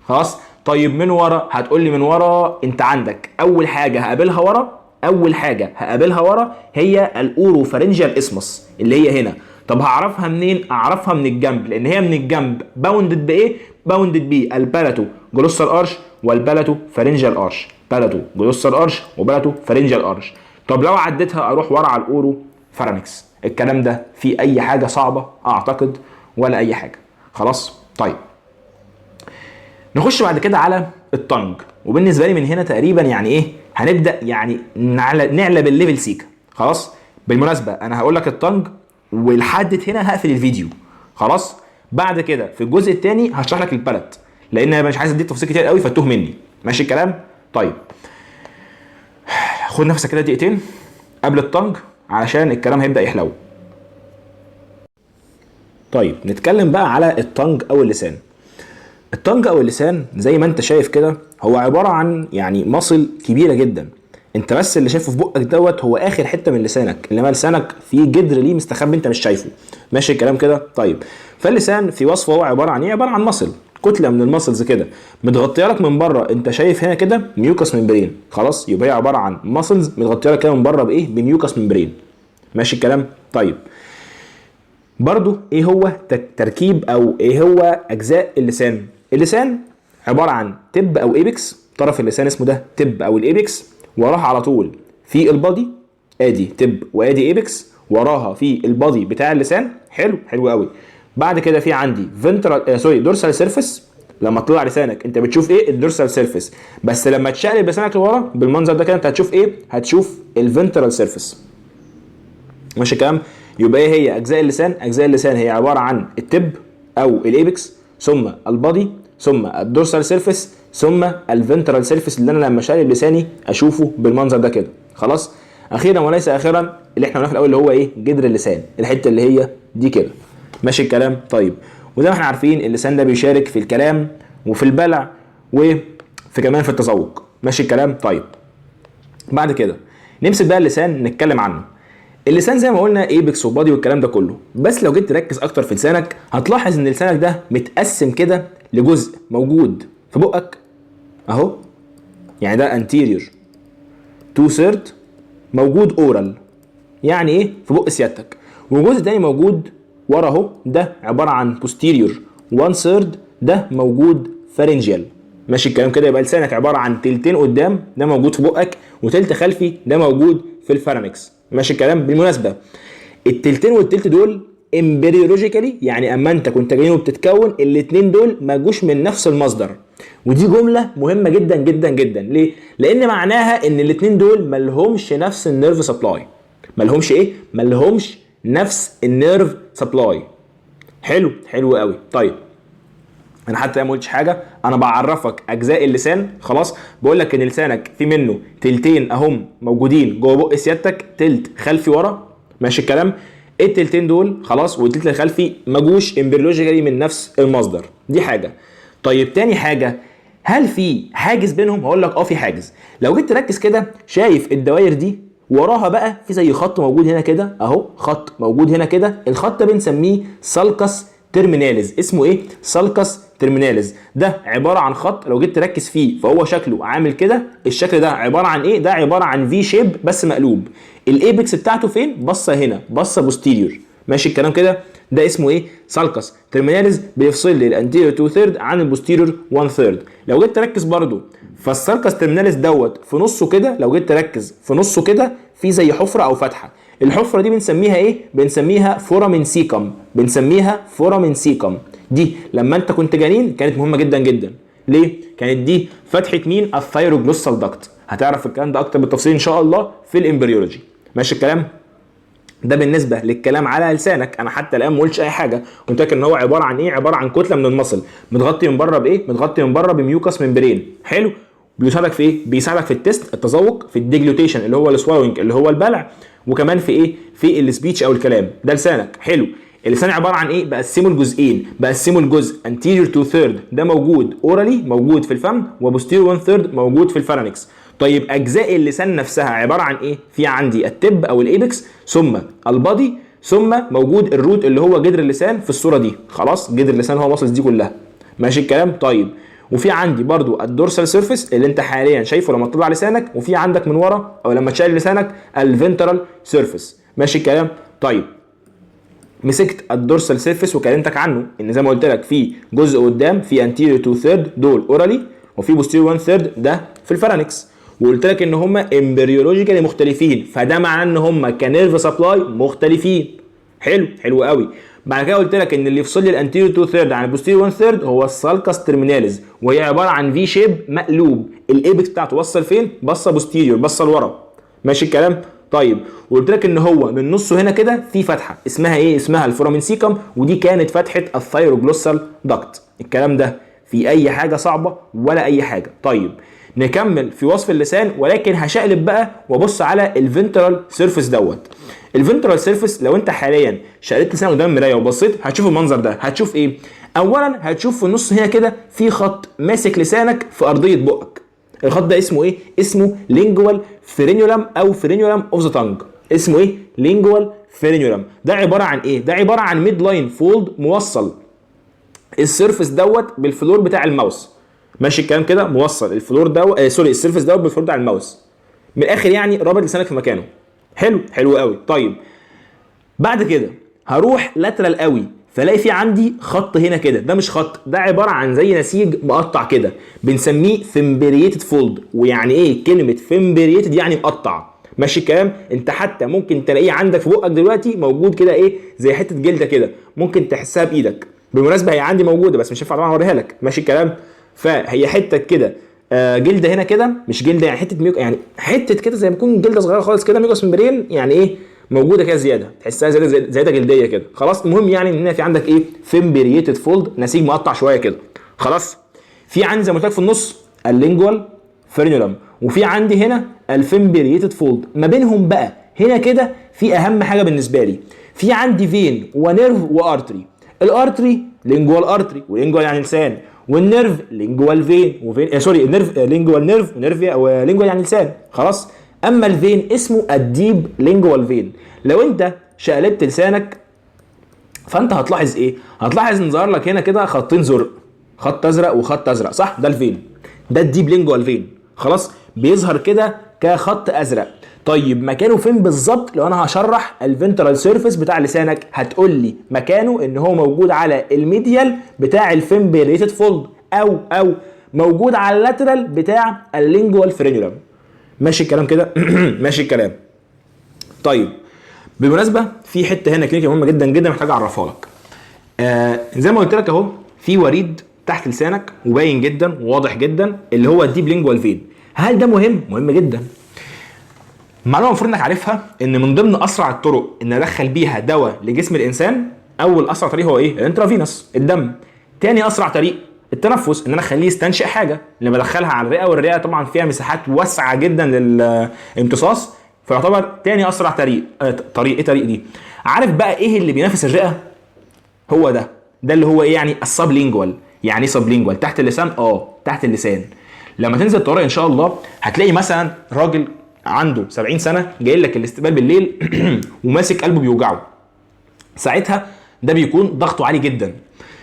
خلاص. طيب من ورا، هتقول لي من ورا انت عندك اول حاجه هقابلها ورا، اول حاجه هقابلها ورا هي الاورو فارنجيال اسمس اللي هي هنا. طب هعرفها منين؟ اعرفها من الجنب، لان هي من الجنب باوندد بايه؟ باوندد بيه البالاتو جلوسال ارش والبالاتو فارنجيال ارش، بالاتو جلوسال ارش وبالاتو فارنجيال ارش. طب لو عديتها اروح ورا على الاورو فارنكس. الكلام ده في اي حاجه صعبه اعتقد؟ ولا اي حاجه. خلاص. طيب نخش بعد كده على التنج، وبالنسبه لي من هنا تقريبا يعني ايه، هنبدا يعني نعلى بالليفل سيكا. خلاص. بالمناسبه انا هقول لك التنج ولحد هنا هقفل الفيديو. خلاص. بعد كده في الجزء الثاني هشرح لك البالت، لان انا مش عايز اديك تفاصيل كتير قوي فتوه مني. ماشي الكلام؟ طيب خد نفسك كده دقيقتين قبل التنج علشان الكلام هيبدا يحلو. طيب نتكلم بقى على التنج او اللسان. التنج او اللسان زي ما انت شايف كده هو عباره عن يعني مصل كبيره جدا. انت بس اللي شايفه في بقك دوت هو اخر حته من لسانك، انما لسانك فيه جدر ليه مستخبي انت مش شايفه. ماشي الكلام كده؟ طيب فاللسان في وصفه هو عباره عن ايه؟ عباره عن مصل، كتله من المسلز كده متغطيه لك من بره. انت شايف هنا كده ميوكس ممبرين. خلاص، يبقى هي عباره عن مسلز متغطيه لك كده من بره بايه؟ بميوكس ممبرين. ماشي الكلام؟ طيب برضو ايه هو تركيب او ايه هو اجزاء اللسان؟ اللسان عباره عن تب او ايبكس، طرف اللسان اسمه ده تب او الايبكس، وراها على طول في البادي، ادي تب وادي ايبكس، وراها في البادي بتاع اللسان. حلو، حلو قوي. بعد كده في عندي فنترال دورسال سيرفيس. لما تطلع لسانك انت بتشوف ايه؟ الدورسال سيرفيس. بس لما تشقلب لسانك لورا بالمنظر ده كده انت هتشوف ايه؟ هتشوف الفنترال سيرفيس. ماشي الكلام؟ يبقى ايه هي اجزاء اللسان؟ اجزاء اللسان هي عباره عن التب او الايبكس، ثم البادي، ثم الدورسال سيرفيس، ثم الفنترال سيرفيس اللي انا لما شقلب لساني اشوفه بالمنظر ده كده. خلاص. اخيرا وليس اخرا اللي احنا قلنا في الاول اللي هو ايه؟ جدر اللسان، الحته اللي هي دي كده. ماشي الكلام؟ طيب وزي ما احنا عارفين اللسان ده بيشارك في الكلام وفي البلع وفي كمان في التذوق. ماشي الكلام؟ طيب بعد كده نمسك بقى اللسان نتكلم عنه. اللسان زي ما قلنا ايبكس وبادي والكلام ده كله، بس لو جيت تركز اكتر في لسانك هتلاحظ ان لسانك ده متقسم كده لجزء موجود في بقك اهو، يعني ده anterior 2/3 موجود اورال، يعني ايه؟ في بق سيادتك. وجزء تاني موجود ورا اهو، ده عباره عن posterior 1/3 ده موجود pharyngeal. ماشي الكلام كده؟ يبقى لسانك عباره عن تلتين قدام ده موجود في بقك، وتلت خلفي ده موجود في الفارنكس. ماشي الكلام؟ بالمناسبه التلتين والتلت دول امبريولوجيكالي، يعني اما انت كنت جايين وبتتكون الاثنين دول ما جوش من نفس المصدر. ودي جمله مهمه جدا جدا جدا. ليه؟ لان معناها ان الاثنين دول ما لهمش نفس النيرف سبلاي. ما لهمش ايه؟ ما لهمش نفس النيرف سبلاي. حلو، حلو قوي. طيب انا حتى ما قلتش حاجه، انا بعرفك اجزاء اللسان. خلاص، بقول لك ان لسانك في منه تلتين اهم موجودين جوه بق سيادتك، تلت خلفي ورا. ماشي الكلام؟ التلتين دول خلاص، والتلت الخلفي ما جوش امبريولوجيكالي من نفس المصدر. دي حاجه. طيب تاني حاجه، هل في حاجز بينهم؟ هقول لك في حاجز. لو جيت تركز كده شايف الدوائر دي وراها بقى في زي خط موجود هنا كده اهو، خط موجود هنا كده، الخط ده بنسميه سالكس تيرميناليز. اسمه ايه؟ سالكس ترميناليز. ده عباره عن خط لو جيت تركز فيه فهو شكله عامل كده. الشكل ده عباره عن ايه؟ ده عباره عن في شيب بس مقلوب. الايبكس بتاعته فين؟ بصه هنا، بصه بوستيريور. ماشي الكلام كده؟ ده اسمه ايه؟ سالكس ترميناليز، بيفصل لي الانتيريور 2 ثيرد عن البوستيريور 1 ثيرد. لو جيت تركز برضو فالسالكس ترميناليز دوت في نصه كده، لو جيت تركز في نصه كده في زي حفره او فتحه. الحفره دي بنسميها ايه؟ بنسميها فورامين سيكم. بنسميها فورامين سيكم. دي لما انت كنت جنين كانت مهمه جدا جدا. ليه؟ كانت دي فتحه مين؟ الثايروجلوسال داكت. هتعرف الكلام ده اكتر بالتفصيل ان شاء الله في الامبريولوجي. ماشي الكلام؟ ده بالنسبه للكلام على لسانك. انا حتى الان ما قلتش اي حاجه، قلت لك ان هو عباره عن ايه؟ عباره عن كتله من المصل متغطي من بره بايه؟ متغطي من بره بميوكس ممبرين. حلو. بيساعدك في ايه؟ بيساعدك في التست التذوق، في الديجلوتيشن اللي هو السوالوينج اللي هو البلع، وكمان في ايه؟ في السبيتش او الكلام. ده لسانك. حلو. اللسان عباره عن ايه؟ بقسمه لجزئين. بقسمه الجزء anterior 2 third ده موجود اورالي موجود في الفم، وبوستيريور 1 third موجود في الفارنكس. طيب اجزاء اللسان نفسها عباره عن ايه؟ في عندي التب او الايبكس، ثم البادي، ثم موجود الروت اللي هو جدر اللسان في الصوره دي. خلاص، جدر اللسان هو ماسلز دي كلها. ماشي الكلام؟ طيب، وفي عندي برضو الدورسال سيرفيس اللي انت حاليا شايفه لما تطلع لسانك، وفي عندك من ورا او لما تشيل لسانك الفنترال سيرفيس. ماشي الكلام؟ طيب، مسكت الدورسال سيرفيس وكلمتك عنه ان زي ما قلت لك في جزء قدام في انتيريور 2 ثيرد دول اورالي، وفي بوستيريور 1 ثيرد ده في الفارنكس. وقلت لك ان هم امبريولوجيكالي مختلفين، فده معناه ان هم كنيرف سبلاي مختلفين. حلو، حلو قوي. بعد كده قلت لك ان اللي يفصل لي الانتيريور 2 ثيرد عن البوستيريور 1 ثيرد هو السالكس ترميناليز، وهي عباره عن في شيب مقلوب. الايبكس بتاعته وصل فين؟ بصه بوستيريور، بصه لورا. ماشي الكلام؟ طيب، وقلت لك ان هو من نصه هنا كده في فتحه اسمها ايه؟ اسمها الفورامين سيكم، ودي كانت فتحه الثايروجلوسال داكت. الكلام ده في اي حاجه صعبه ولا اي حاجه؟ طيب، نكمل في وصف اللسان، ولكن هشقلب بقى وابص على الفنترال سيرفيس دوت. الفنترال سيرفيس لو انت حاليا شقلت لسانك قدام المرايه وبصيت هتشوف المنظر ده. هتشوف ايه؟ اولا هتشوف في النص هنا كده في خط ماسك لسانك في ارضيه بقك. الخط ده اسمه ايه؟ اسمه لينجوال فرينيولم او فرينيولم اوف ذا تانج. اسمه ايه؟ لينجوال فرينيولم. ده عباره عن ايه؟ ده عباره عن ميد لاين فولد موصل السيرفيس دوت بالفلور بتاع الماوس. ماشي الكلام كده؟ موصل الفلور دوت السيرفيس دوت بالفلور بتاع الماوس. من الاخر يعني رابط لسانك في مكانه. حلو، حلو قوي. طيب، بعد كده هروح لاترال قوي، فلاقي في عندي خط هنا كده. ده مش خط، ده عباره عن زي نسيج مقطع كده، بنسميه فيمبريتد فولد. ويعني ايه كلمه فيمبريتد؟ يعني مقطع. ماشي الكلام؟ انت حتى ممكن تلاقيه عندك في بقك دلوقتي موجود كده ايه؟ زي حته جلده كده، ممكن تحسها بايدك. بالمناسبه هي عندي موجوده بس مش هينفع طبعا اوريها لك. ماشي الكلام؟ فهي حته كده جلده هنا كده، مش جلده يعني حته يعني حته كده زي ما تكون جلده صغيره خالص كده، ميجوس ممبرين يعني ايه؟ موجوده كده زياده، تحسها زياده جلديه كده. خلاص، المهم يعني ان هنا في عندك ايه؟ فيمبريتد فولد، نسيج مقطع شويه كده. خلاص، في عندي زي ما قلت لك في النص اللينجوال فرينيولم، وفي عندي هنا الفيمبريتد فولد. ما بينهم بقى هنا كده في اهم حاجه بالنسبه لي، في عندي فين ونيرف وارتري. الارتري لينجوال ارتري، ولينجوال يعني لسان، والنيرف لينجوال فين وفين النيرف لينجوال نيرف، ونيرف ولينجوال يعني لسان. خلاص، اما الفين اسمه الديب لينجوال فين. لو انت شقلبت لسانك فانت هتلاحظ ايه؟ هتلاحظ ان ظهر لك هنا كده خطين زرق، خط ازرق وخط ازرق، صح؟ ده الفين، ده الديب لينجوال فين. خلاص، بيظهر كده كخط ازرق. طيب، مكانه فين بالظبط؟ لو انا هشرح الفنترال سيرفيس بتاع لسانك هتقول لي مكانه ان هو موجود على الميديال بتاع الفيمبريتد فولد، او موجود على اللاترال بتاع اللينجوال فرينيولم. ماشي الكلام كده؟ ماشي الكلام. طيب، بالمناسبه في حته هنا كلينيكيه مهمه جدا جدا محتاج اعرفها لك. زي ما قلت لك اهو، في وريد تحت لسانك وباين جدا وواضح جدا اللي هو الديب لينجوال فين. هل ده مهم؟ مهم جدا. معلومه المفروض انك عارفها ان من ضمن اسرع الطرق ان ادخل بيها دواء لجسم الانسان، اول اسرع طريق هو ايه؟ الانترافينوس، الدم. تاني اسرع طريق التنفس، ان انا اخليه يستنشق حاجه اللي بدخلها على الرئه، والرئه طبعا فيها مساحات واسعه جدا للامتصاص، فيعتبر تاني اسرع طريق. ايه طريق دي؟ عارف بقى ايه اللي بينافس الرئه؟ هو ده اللي هو ايه؟ يعني السبلينجوال. يعني ايه سبلينجوال؟ تحت اللسان. تحت اللسان. لما تنزل الطوارئ ان شاء الله هتلاقي مثلا راجل عنده 70 سنه جاي لك الاستقبال بالليل وماسك قلبه بيوجعه. ساعتها ده بيكون ضغطه عالي جدا،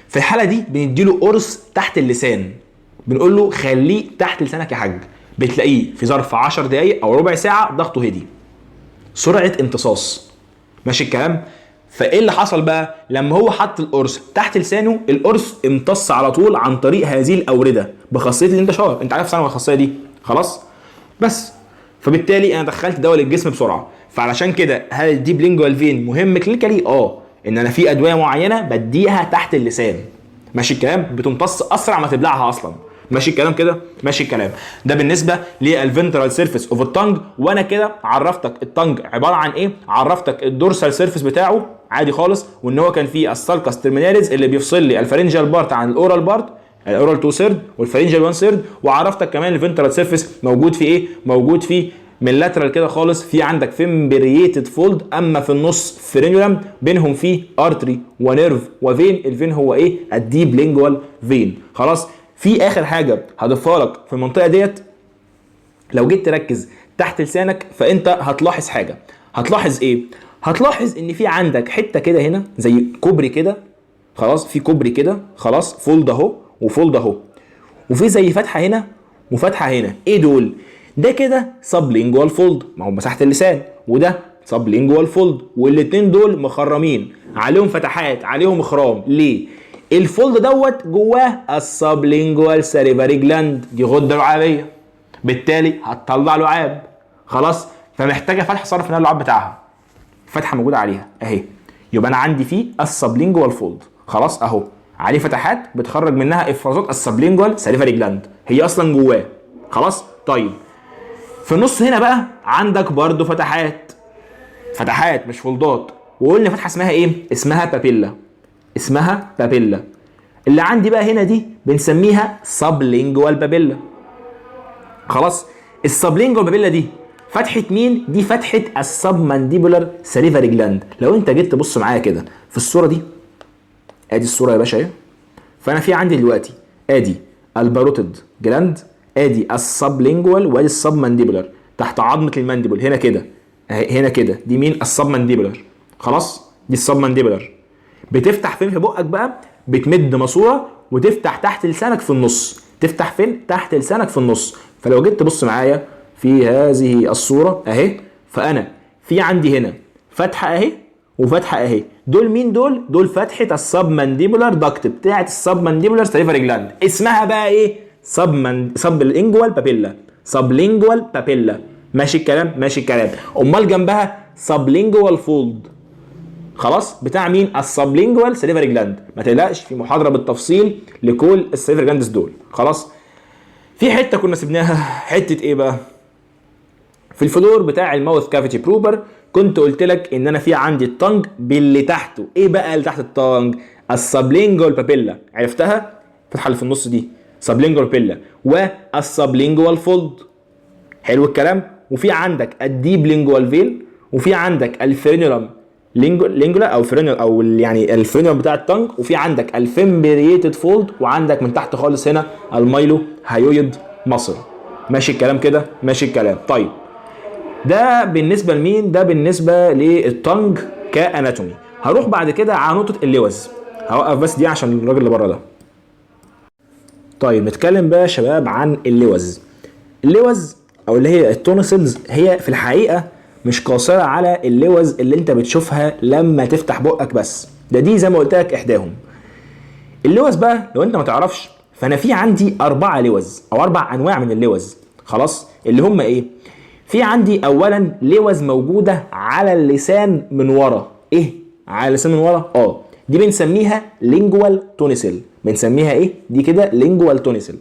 في الحاله دي بنديله قرص تحت اللسان، بنقول له خليه تحت لسانك يا حاج، بتلاقيه في ظرف 10 دقايق او ربع ساعه ضغطه هدي. سرعه امتصاص. ماشي الكلام؟ فايه اللي حصل بقى لما هو حط القرص تحت لسانه؟ القرص امتص على طول عن طريق هذه الاورده بخاصيه الانتشار. انت عارف ثانوي الخاصيه دي خلاص؟ بس فبالتالي انا دخلت دواء للجسم بسرعه. فعلشان كده هل الديب لينجوال فين مهم كلينيكالي؟ ان انا في ادويه معينه بديها تحت اللسان. ماشي الكلام؟ بتمتص اسرع ما تبلعها اصلا. ماشي الكلام كده؟ ماشي الكلام. ده بالنسبه للفنترال سيرفيس اوف التانج. وانا كده عرفتك التانج عباره عن ايه، عرفتك الدورسال سيرفيس بتاعه عادي خالص، وان هو كان فيه السالكاس ترميناليز اللي بيفصل لي الفارنجال بارت عن الاورال بارت، الاورال 2 سيرد والفارنجال 1 سيرد. وعرفتك كمان الفنترال سيرفيس موجود في ايه، موجود في من لاترال كده خالص في عندك فيمبرييتد فولد، اما في النص فرينيولم بينهم فيه ارتري ونيرف وفين. الفين هو ايه؟ الديب لينجوال فين. خلاص. في اخر حاجه هضيفها لك في المنطقه ديت، لو جيت تركز تحت لسانك فانت هتلاحظ حاجه. هتلاحظ ايه؟ هتلاحظ ان في عندك حته كده هنا زي كوبري كده، خلاص، في كوبري كده خلاص، فولد اهو وفولد اهو، وفي زي فتحه هنا وفتحه هنا. ايه دول؟ ده كده سبلينجوال فولد، ما هو مساحه اللسان، وده سبلينجوال فولد، والاثنين دول مخرمين عليهم فتحات، عليهم خرام. ليه؟ الفولد دوت جواه السبلينجوال ساليفاري جلاند، دي غده لعابيه، بالتالي هتطلع لعاب. خلاص. فمحتاجه فتحه صرف منها اللعاب بتاعها، فتحه موجوده عليها اهي. يبقى انا عندي فيه السبلينجوال فولد خلاص اهو، عليه فتحات بتخرج منها افرازات السبلينجوال ساليفاري جلاند، هي اصلا جواه. خلاص. طيب في النص هنا بقى عندك برضو فتحات، فتحات مش فولدات، وقلنا فتحه اسمها ايه؟ اسمها بابيلا، اسمها بابيلا. اللي عندي بقى هنا دي بنسميها سبلينجوال بابيلا. خلاص. السبلينجوال بابيلا دي فتحه مين؟ دي فتحه السبمانديبولار ساليفاري جلاند. لو انت جيت تبص معايا كده في الصوره دي، ادي الصوره يا باشا اهي. فانا في عندي دلوقتي ادي الباروتيد جلاند، ادي السبلينجوال، وادي السبمانديبولار تحت عظمه المانديبول هنا كده، هنا كده. دي مين؟ السبمانديبولار. خلاص. دي السبمانديبولار. بتفتح فين في بقك بقى؟ بتمد ماسوره وتفتح تحت لسانك في النص. تفتح فين؟ تحت لسانك في النص. فلو جيت تبص معايا في هذه الصوره اهي، فانا في عندي هنا فتحه اهي وفتحه اهي. دول مين دول؟ دول فتحه السبمانديبولار داكت بتاعه السبمانديبولار ساليفاري جلاند. اسمها بقى ايه؟ سبلينجوال بابيلا، سبلينجوال بابيلا. ماشي الكلام؟ ماشي الكلام. امال جنبها سبلينجوال فولد، خلاص، بتاع مين؟ السبلينجوال ساليفاري جلاند. ما تقلقش، في محاضره بالتفصيل لكل الساليفاري جلاندز دول. خلاص. في حته كنا سيبناها، حته ايه بقى؟ في الفلور بتاع الماوث كافيتي بروبر كنت قلت لك ان انا في عندي التانج باللي تحته. ايه بقى اللي تحت التانج؟ السبلينجوال بابيلا، عرفتها؟ الفتحه اللي في النص دي سبلينجوال بابيلا، والسبلينجوال فولد. حلو الكلام. وفي عندك الديب لينجوال فين، وفي عندك الفرينولم لينجولا او فرينول او يعني الفرينولم بتاع التانج، وفي عندك الفيمبرييتد فولد، وعندك من تحت خالص هنا المايلو هايويد مصل. ماشي الكلام كده؟ ماشي الكلام. طيب ده بالنسبه لمين؟ ده بالنسبه للتانج كاناتومي. هروح بعد كده على نقطه اللوز، هوقف بس دي عشان الراجل اللي بره ده. طيب نتكلم بقى يا شباب عن اللوز. اللوز او اللي هي التونسلز هي في الحقيقه مش قاصره على اللوز اللي انت بتشوفها لما تفتح بقك بس، ده دي زي ما قلت لك احداهم. اللوز بقى لو انت ما تعرفش، فانا في عندي 4 لوز او 4 انواع من اللوز. خلاص. اللي هم ايه؟ في عندي اولا لوز موجوده على اللسان من ورا. ايه على اللسان من ورا؟ دي بنسميها لينجوال تونسل. بنسميها ايه دي كده؟ لينجوال تونسل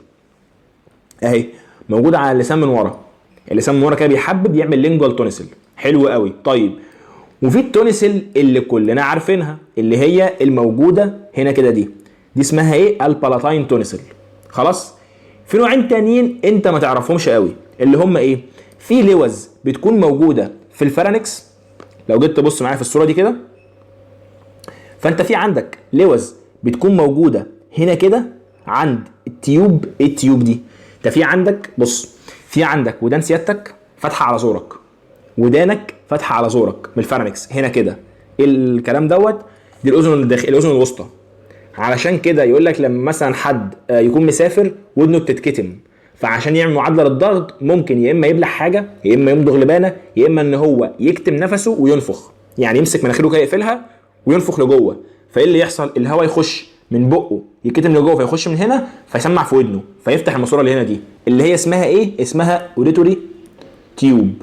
اهي، موجوده على اللسان من ورا. اللسان من ورا كده بيحبب يعمل لينجوال تونسل. حلو قوي. طيب وفي التونسل اللي كلنا عارفينها اللي هي الموجوده هنا كده، دي اسمها ايه؟ البالاتاين تونسل. خلاص. في نوعين تانيين انت ما تعرفهمش قوي، اللي هم ايه؟ في لوز بتكون موجوده في الفارنكس. لو جيت تبص معايا في الصوره دي كده، فانت في عندك لوز بتكون موجوده هنا كده عند التيوب. ايه التيوب دي؟ انت في عندك، بص، في عندك ودان سيادتك فاتحه على زورك، ودانك فاتحه على زورك من الفارنكس هنا كده. الكلام دوت دي الاذن الداخليه، الاذن الوسطى. علشان كده يقول لك لما مثلا حد يكون مسافر ودنه بتتكتم، فعشان يعمل معادله للضغط ممكن يا اما يبلع حاجه، يا اما يمضغ لبانه، يا اما ان هو يكتم نفسه وينفخ، يعني يمسك مناخيره كده يقفلها وينفخ لجوه. فايه اللي يحصل؟ الهواء يخش من بقه يتكتم لجوه فيخش من هنا فيسمع في ودنه فيفتح الماسوره اللي هنا دي، اللي هي اسمها ايه؟ اسمها اوديتوري تيوب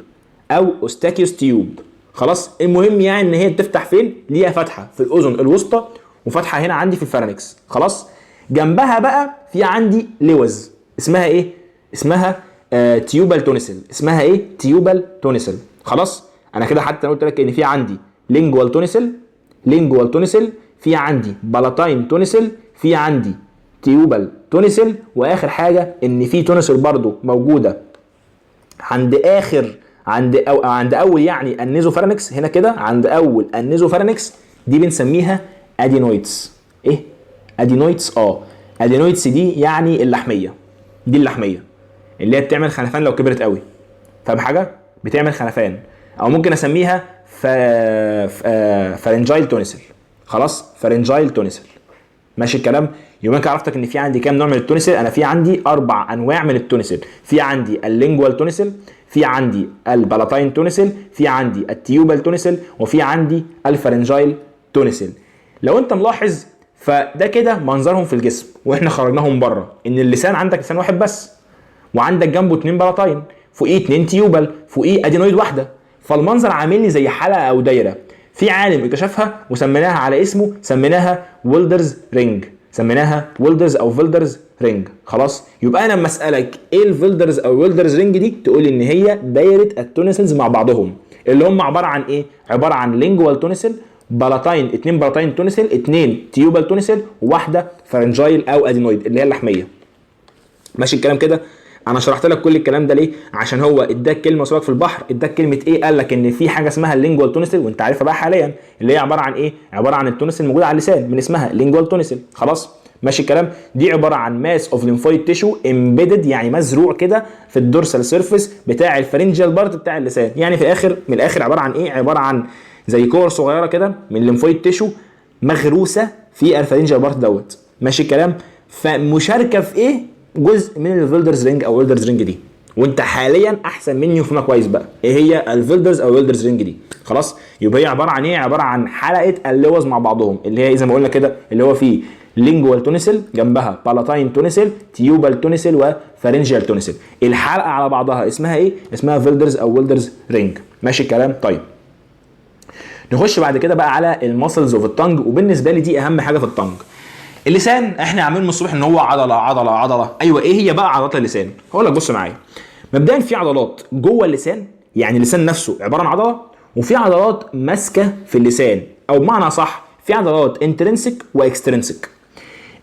او اوستاكيوس تيوب. خلاص، المهم يعني ان هي بتفتح فين؟ ليها فتحه في الاذن الوسطى وفتحه هنا عندي في الفارنكس. خلاص، جنبها بقى في عندي لوز اسمها ايه؟ اسمها تيوبال تونسل. اسمها ايه؟ تيوبال تونسل. خلاص، انا كده حتى قلت لك ان في عندي لينجوال تونسل، لينجوال تونسل، في عندي بالاتاين تونسل، في عندي تيوبال تونسل، واخر حاجه ان في تونسل برضو موجوده عند اخر عند اول يعني النيزوفارنكس هنا كده، عند اول النيزوفارنكس، دي بنسميها ادينويدز. ايه؟ ادينويدز. ادينويدز دي يعني اللحميه، دي اللحميه اللي هي بتعمل خنفان لو كبرت قوي. فاهم حاجه؟ بتعمل خنفان. او ممكن اسميها فارنجايل تونسل. خلاص، فارنجايل تونسل. ماشي الكلام؟ يبقى انا عرفتك ان في عندي كام نوع من التونسل. انا في عندي 4 انواع من التونسل. في عندي اللينجوال تونسل، في عندي البالاتاين تونسل، في عندي التيوبال تونسل، وفي عندي الفارنجايل تونسل. لو انت ملاحظ فده كده منظرهم في الجسم، واحنا خرجناهم بره ان اللسان عندك لسان واحد بس، وعندك جنبه 2 بالاتاين، فوقيه 2 تيوبال، فوقيه ادينويد واحده. فالمنظر عامل لي زي حلقه او دايره. في عالم اكتشفها وسميناها على اسمه، سميناها ويلدرز رينج، سميناها ويلدرز او فيلدرز رينج. خلاص، يبقى انا لما اسالك ايه الفيلدرز او ويلدرز رينج دي، تقول لي ان هي دايره التونسلز مع بعضهم، اللي هم عباره عن ايه؟ عباره عن لينجوال تونسل، بالاتاين، 2 بالاتاين تونسل، 2 تيوبال تونسل، وواحده فارنجايل او ادينويد اللي هي اللحميه. ماشي الكلام كده؟ انا شرحت لك كل الكلام ده ليه؟ عشان هو اداك كلمه سواك في البحر، اداك كلمه ايه؟ قال لك ان في حاجه اسمها اللينجوال تونسل، وانت عارفها بقى حاليا، اللي هي عباره عن ايه؟ عباره عن التونسل الموجوده على اللسان من اسمها لينجوال تونسل. خلاص، ماشي الكلام؟ دي عباره عن ماس اوف ليمفويد تيشو امبيدد، يعني مزروع كده في الدورسال سيرفيس بتاع الفرنجيال بارت بتاع اللسان. يعني في الاخر، من الاخر، عباره عن ايه؟ عباره عن زي كور صغيره كده من الليمفويد تيشو مغروسه في الفرنجيال بارت دوت. ماشي الكلام؟ فمشاركه في ايه؟ جزء من الفيلدرز رينج او ويلدرز رينج دي. وانت حاليا احسن مني وفهمها كويس بقى ايه هي الفيلدرز او ويلدرز رينج دي. خلاص، يبقى هي عباره عن ايه؟ عباره عن حلقه اللوز مع بعضهم، اللي هي زي ما قلنا كده، اللي هو فيه لينجوال تونسل، جنبها بالاتاين تونسل، تيوبال تونسل، وفارنجيال تونسل. الحلقه على بعضها اسمها ايه؟ اسمها فيلدرز او ويلدرز رينج. ماشي الكلام؟ طيب، نخش بعد كده بقى على الماسلز اوف التانج، وبالنسبه لي دي اهم حاجه في التانج. اللسان احنا عاملين من الصبح ان هو عضله عضله عضله. ايوه، ايه هي بقى عضلات اللسان؟ هقول لك، بص معايا. مبدئيا في عضلات جوه اللسان، يعني اللسان نفسه عباره عن عضله، وفي عضلات ماسكه في اللسان، او بمعنى صح في عضلات انترنسك واكسترنسك.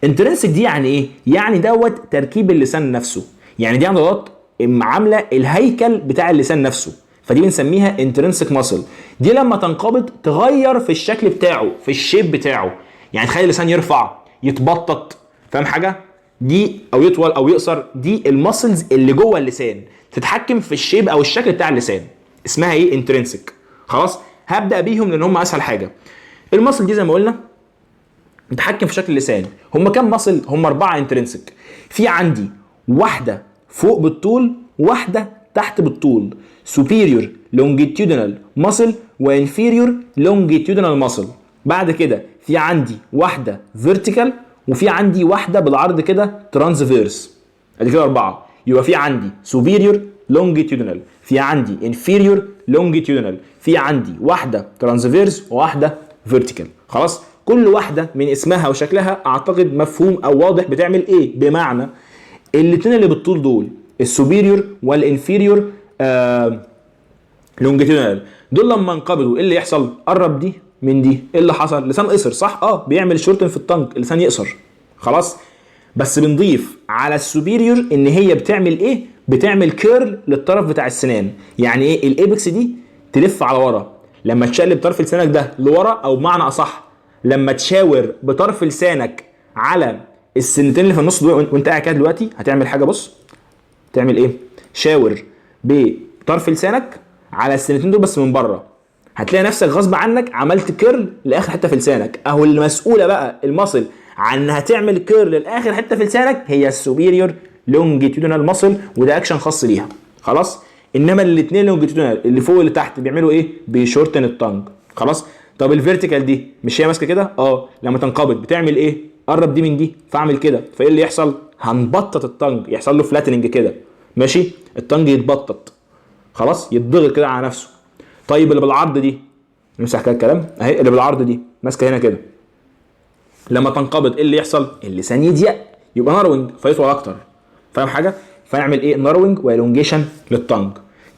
انترنسك دي يعني ايه؟ يعني دوت تركيب اللسان نفسه، يعني دي عضلات عامله الهيكل بتاع اللسان نفسه، فدي بنسميها انترنسك ماسل. دي لما تنقبض تغير في الشكل بتاعه، في الشيب بتاعه، يعني تخلي اللسان يرفع، يتبطط. فاهم حاجه؟ دي او يطول او يقصر، دي الماسلز اللي جوه اللسان تتحكم في الشيب او الشكل بتاع اللسان، اسمها ايه؟ انترنسك. خلاص، هبدا بيهم لان هم اسهل حاجه. الماسل دي زي ما قلنا بتتحكم في شكل اللسان. هم كام ماسل؟ هم 4 انترنسك. في عندي واحده فوق بالطول، واحده تحت بالطول، superior longitudinal muscle وinferior longitudinal muscle. بعد كده في عندي واحده vertical، وفي عندي واحده بالعرض كده transverse. ادي كده 4. يبقى في عندي superior longitudinal، في عندي inferior longitudinal، في عندي واحده transverse وواحده vertical. خلاص، كل واحده من اسمها وشكلها اعتقد مفهوم او واضح بتعمل ايه. بمعنى الاثنين اللي بالطول دول، السوبيريور والانفيريور لونجيتودينال، دول لما انقبضوا ايه اللي يحصل؟ قرب دي من دي، ايه اللي حصل؟ لسان قصر، صح؟ بيعمل شورتن في التنج، اللسان يقصر. خلاص، بس بنضيف على السوبيريور ان هي بتعمل ايه؟ بتعمل كيرل للطرف بتاع السنان. يعني ايه؟ الايبكس دي تلف على ورا لما تشقلب طرف لسانك ده لورا، او بمعنى اصح لما تشاور بطرف لسانك على السنتين اللي في النص دول وانت قاعد كده دلوقتي، هتعمل حاجه. بص، تعمل ايه؟ شاور بطرف لسانك على السنتين دول بس من بره، هتلاقي نفسك غصب عنك عملت كيرل لاخر حته في لسانك. اهو اللي مسؤوله بقى المصل عن انها تعمل كير للاخر حته في لسانك هي السوبيريور لونجيتيودينال ماسل، وده اكشن خاص ليها. خلاص. انما الاثنين لونجيتيودينال اللي فوق واللي تحت بيعملوا ايه؟ بيشورتن التانج. خلاص. طب الفيرتيكال دي مش هي ماسكه كده؟ لما تنقبض بتعمل ايه؟ قرب دي من دي، فاعمل كده، فايه اللي يحصل؟ هنبطط التانج، يحصل له فلاتننج كده، ماشي؟ التانج يتبطط، خلاص، يتضغط كده على نفسه. طيب اللي بالعرض دي، نمسح كده الكلام اهي، اللي بالعرض دي ماسكه هنا كده، لما تنقبض ايه اللي يحصل؟ اللسان يضيق، يبقى ناروينج فيطول اكتر. فاهم حاجه؟ فنعمل ايه؟ ناروينج والونجيشن للتانج.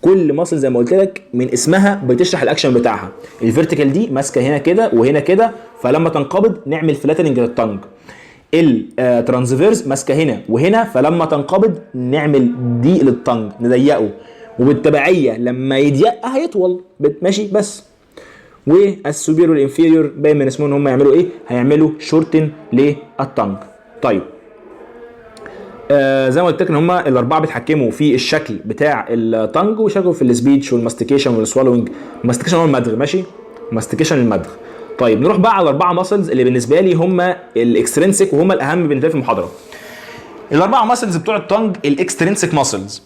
كل ماسل زي ما قلت لك من اسمها بتشرح الاكشن بتاعها. الفيرتيكال دي ماسكه هنا كده وهنا كده، فلما تنقبض نعمل فلاتننج للتانج. الترانسفيرس ماسكه هنا وهنا، فلما تنقبض نعمل ضيق للتانج، نضيقه، وبالتبعيه لما يضيق هيطول، ماشي؟ بس. والسوبيريور والانفيريور باين من اسمهم ان هم يعملوا ايه؟ هيعملوا شورتن للتانج. طيب زي ما قلت لك ان هم الاربعه بيتحكموا في الشكل بتاع التانج، وشكله في السبيتش والماستيكيشن والسوالوينج. الماستيكيشن هو المدغ، ماشي؟ ماستيكيشن المدغ. طيب نروح بقى على الاربعه ماسلز اللي بالنسبه لي هم الاكسترينسيك وهم الاهم بالنسبه لي في المحاضره. الاربعه ماسلز بتوع التانج الاكسترينسيك ماسلز،